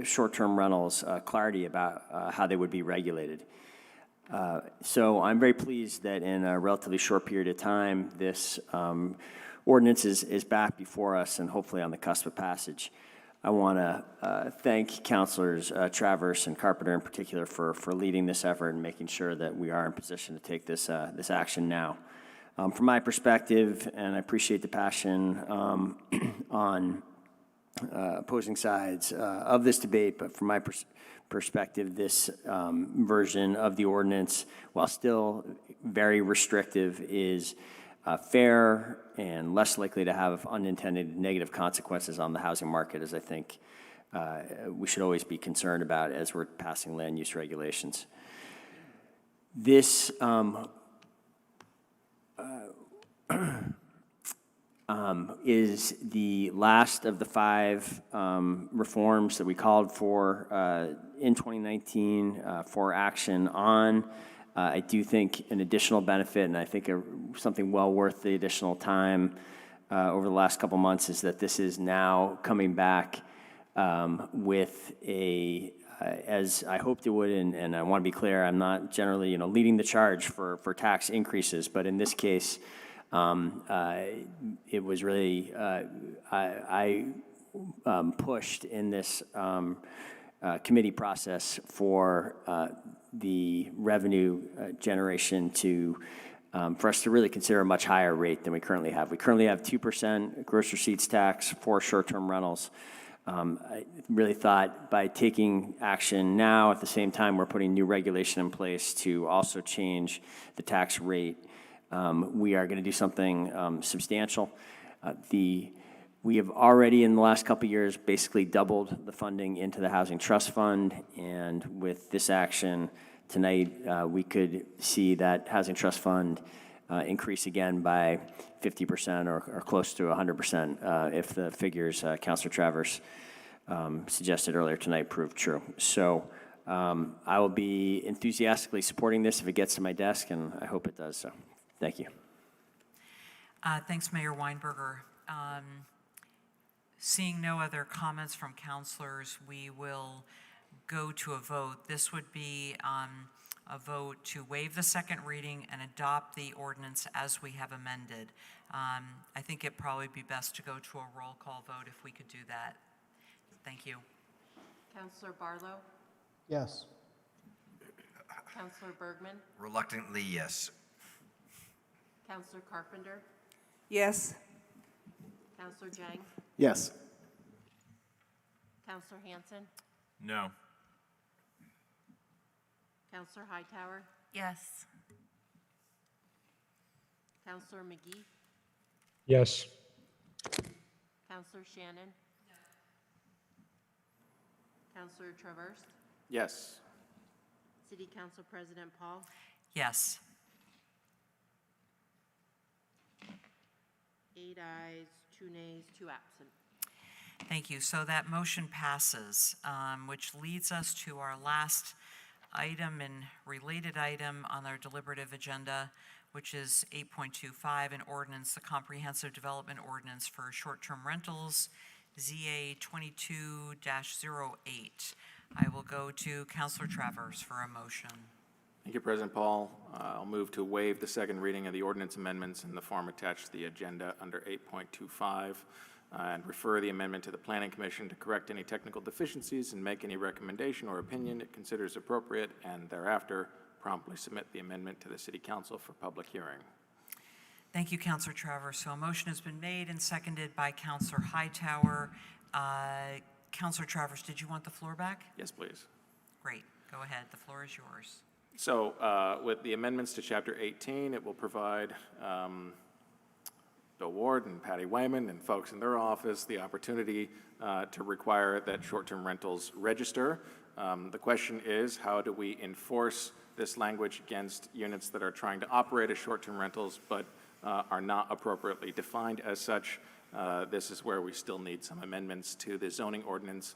short-term rentals, clarity about how they would be regulated. So I'm very pleased that in a relatively short period of time, this ordinance is back before us and hopefully on the cusp of passage. I want to thank Councilors Travers and Carpenter in particular for leading this effort and making sure that we are in position to take this action now. From my perspective, and I appreciate the passion on opposing sides of this debate, but from my perspective, this version of the ordinance, while still very restrictive, is fair and less likely to have unintended negative consequences on the housing market, as I think we should always be concerned about as we're passing land use regulations. This is the last of the 5 reforms that we called for in 2019 for action on. I do think an additional benefit, and I think something well worth the additional time over the last couple months, is that this is now coming back with as I hoped it would, and I want to be clear, I'm not generally leading the charge for tax increases, but in this case, it was really, I pushed in this committee process for the revenue generation for us to really consider a much higher rate than we currently have. We currently have 2% gross receipts tax for short-term rentals. I really thought by taking action now, at the same time we're putting new regulation in place to also change the tax rate, we are going to do something substantial. We have already, in the last couple of years, basically doubled the funding into the Housing Trust Fund, and with this action tonight, we could see that Housing Trust Fund increase again by 50% or close to 100% if the figures Councilor Travers suggested earlier tonight prove true. So I will be enthusiastically supporting this if it gets to my desk, and I hope it does so. Thank you.
Thanks, Mayor Weinberger. Seeing no other comments from councilors, we will go to a vote. This would be a vote to waive the second reading and adopt the ordinance as we have amended. I think it'd probably be best to go to a roll call vote if we could do that. Thank you.
Councilor Barlow?
Yes.
Councilor Bergman?
Reluctantly, yes.
Councilor Carpenter?
Yes.
Councilor Jang?
Yes.
Councilor Hanson?
No.
Councilor Hightower?
Yes.
Councilor McGee?
Yes.
Councilor Shannon? Councilor Traverse?
Yes.
City Council President Paul?
Yes.
8 ayes, 2 nays, 2 absent.
Thank you. So that motion passes, which leads us to our last item and related item on our deliberative agenda, which is 8.25, an ordinance, the Comprehensive Development Ordinance for Short-Term Rentals, ZA 22-08. I will go to Councilor Travers for a motion.
Thank you, President Paul. I'll move to waive the second reading of the ordinance amendments in the form attached to the agenda under 8.25 and refer the amendment to the Planning Commission to correct any technical deficiencies and make any recommendation or opinion it considers appropriate, and thereafter promptly submit the amendment to the City Council for public hearing.
Thank you, Councilor Travers. So a motion has been made and seconded by Councilor Hightower. Councilor Travers, did you want the floor back?
Yes, please.
Great. Go ahead. The floor is yours.
So with the amendments to Chapter 18, it will provide Bill Ward and Patty Wyman and folks in their office the opportunity to require that short-term rentals register. The question is, how do we enforce this language against units that are trying to operate as short-term rentals but are not appropriately defined as such? This is where we still need some amendments to the zoning ordinance.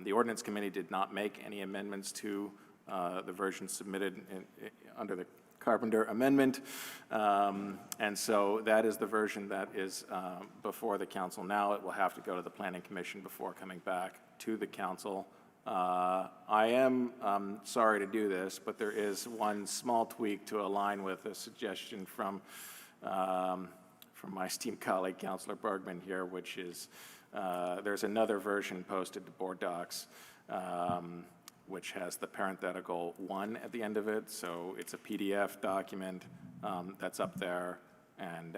The ordinance committee did not make any amendments to the version submitted under the Carpenter Amendment. And so that is the version that is before the council now. It will have to go to the Planning Commission before coming back to the council. I am sorry to do this, but there is one small tweak to align with a suggestion from my esteemed colleague, Councilor Bergman here, which is there's another version posted to board docs which has the parenthetical 1 at the end of it. So it's a PDF document that's up there. And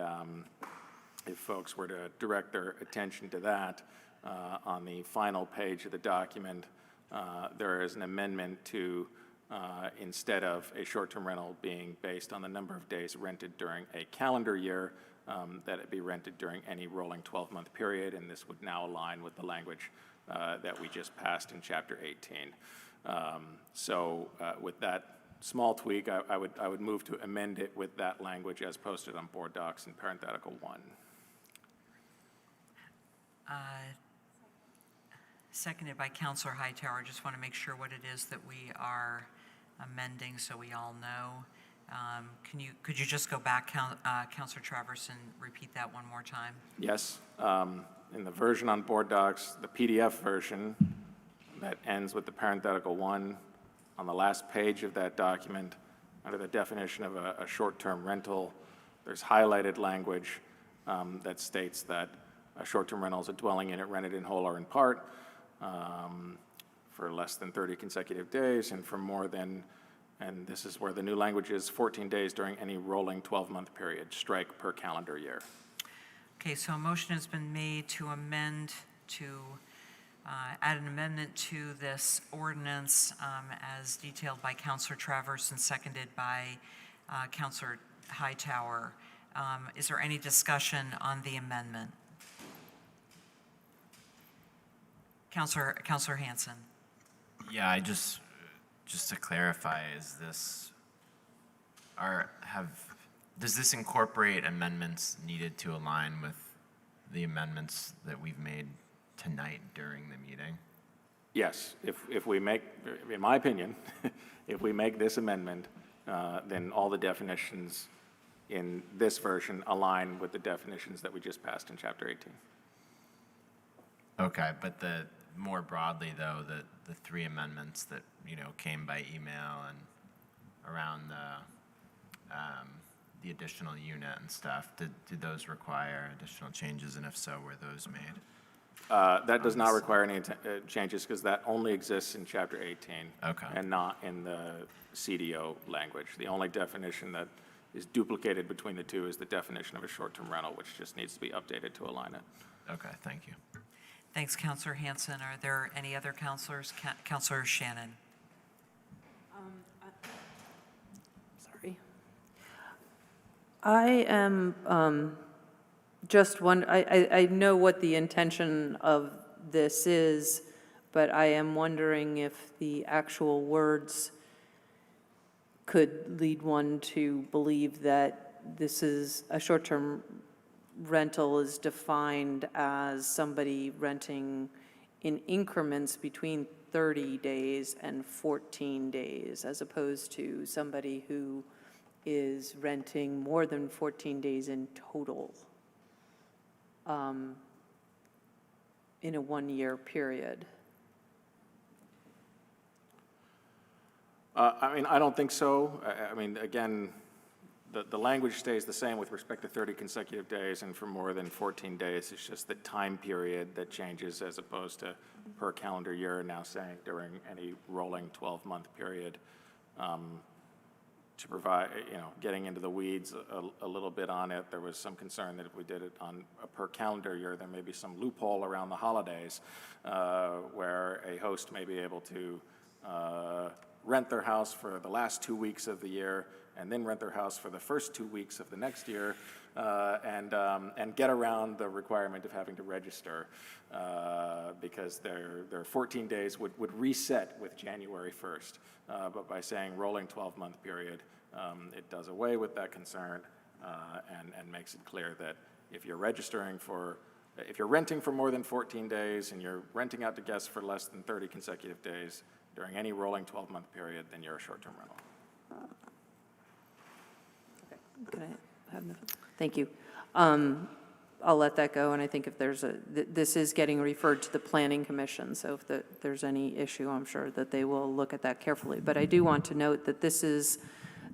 if folks were to direct their attention to that, on the final page of the document, there is an amendment to, instead of a short-term rental being based on the number of days rented during a calendar year, that it be rented during any rolling 12-month period. And this would now align with the language that we just passed in Chapter 18. So with that small tweak, I would move to amend it with that language as posted on board docs in parenthetical 1.
Seconded by Counselor Hightower. Just want to make sure what it is that we are amending so we all know. Could you just go back, Counselor Travers, and repeat that one more time?
Yes. In the version on board docs, the PDF version that ends with the parenthetical 1, on the last page of that document, under the definition of a short-term rental, there's highlighted language that states that a short-term rental is a dwelling unit rented in whole or in part for less than 30 consecutive days and for more than, and this is where the new language is, 14 days during any rolling 12-month period, strike per calendar year.
Okay, so a motion has been made to amend to add an amendment to this ordinance as detailed by Counselor Travers and seconded by Counselor Hightower. Is there any discussion on the amendment? Counselor Hanson.
Yeah, I just to clarify, does this incorporate amendments needed to align with the amendments that we've made tonight during the meeting?
Yes, if we make, in my opinion, if we make this amendment, then all the definitions in this version align with the definitions that we just passed in Chapter 18.
Okay, but more broadly though, the three amendments that, came by email and around the additional unit and stuff, did those require additional changes, and if so, were those made?
That does not require any changes because that only exists in Chapter 18 and not in the CDO language. The only definition that is duplicated between the two is the definition of a short-term rental, which just needs to be updated to align it.
Okay, thank you.
Thanks, Counselor Hanson. Are there any other counselors? Counselor Shannon.
Sorry. I am just I know what the intention of this is, but I am wondering if the actual words could lead one to believe that this is a short-term rental is defined as somebody renting in increments between 30 days and 14 days, as opposed to somebody who is renting more than 14 days in total in a one-year period.
I don't think so. Again, the language stays the same with respect to 30 consecutive days and for more than 14 days. It's just the time period that changes as opposed to per calendar year, now saying during any rolling 12-month period. To provide, getting into the weeds a little bit on it, there was some concern that if we did it on a per calendar year, there may be some loophole around the holidays where a host may be able to rent their house for the last 2 weeks of the year and then rent their house for the first 2 weeks of the next year and get around the requirement of having to register because their 14 days would reset with January 1st. But by saying rolling 12-month period, it does away with that concern and makes it clear that if you're if you're renting for more than 14 days and you're renting out to guests for less than 30 consecutive days during any rolling 12-month period, then you're a short-term rental.
Can I have thank you. I'll let that go, and I think if there's this is getting referred to the Planning Commission, so if there's any issue, I'm sure that they will look at that carefully. But I do want to note that this is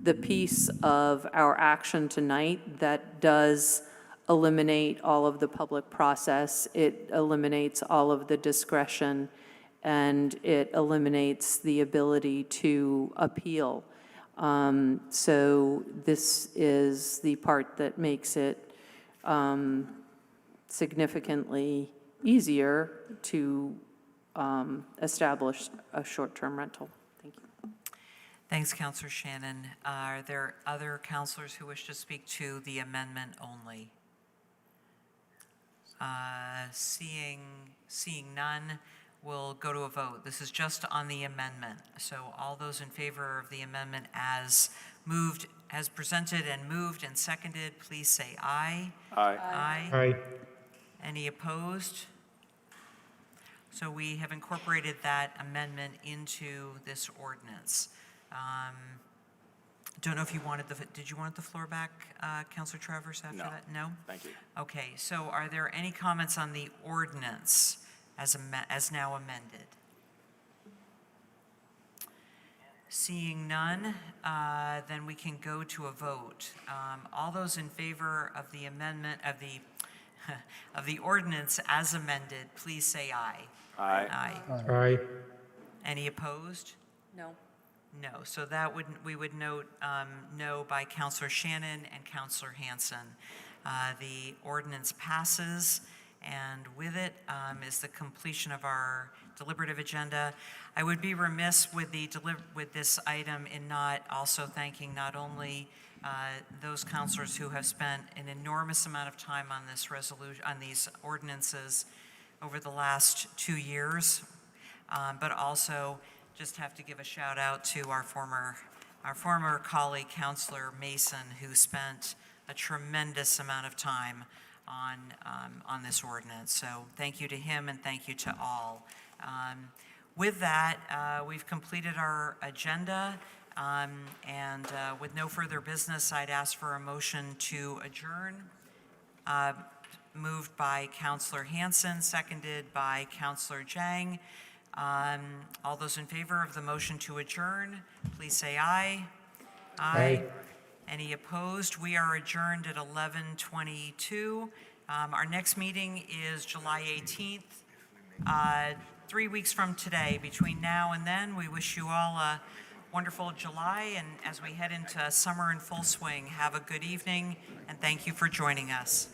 the piece of our action tonight that does eliminate all of the public process. It eliminates all of the discretion, and it eliminates the ability to appeal. So this is the part that makes it significantly easier to establish a short-term rental. Thank you.
Thanks, Counselor Shannon. Are there other counselors who wish to speak to the amendment only? Seeing none, we'll go to a vote. This is just on the amendment. So all those in favor of the amendment as moved, as presented and moved and seconded, please say aye.
Aye.
Aye.
Aye.
Any opposed? So we have incorporated that amendment into this ordinance. Don't know if you wanted did you want the floor back, Counselor Travers, after
No.
that? No?
Thank you.
Okay, so are there any comments on the ordinance as now amended? Seeing none, then we can go to a vote. All those in favor of the amendment of the of the ordinance as amended, please say aye.
Aye.
Aye.
Any opposed?
No.
No. So that we would note no by Counselor Shannon and Counselor Hanson. The ordinance passes, and with it is the completion of our deliberative agenda. I would be remiss with this item in not also thanking not only those counselors who have spent an enormous amount of time on this resolution, on these ordinances over the last 2 years, but also just have to give a shout out to our former colleague, Counselor Mason, who spent a tremendous amount of time on this ordinance. So thank you to him and thank you to all. With that, we've completed our agenda, and with no further business, I'd ask for a motion to adjourn. Moved by Counselor Hanson, seconded by Counselor Jang. All those in favor of the motion to adjourn, please say aye.
Aye.
Any opposed? We are adjourned at 11:22. Our next meeting is July 18th, 3 weeks from today. Between now and then, we wish you all a wonderful July, and as we head into summer in full swing, have a good evening, and thank you for joining us.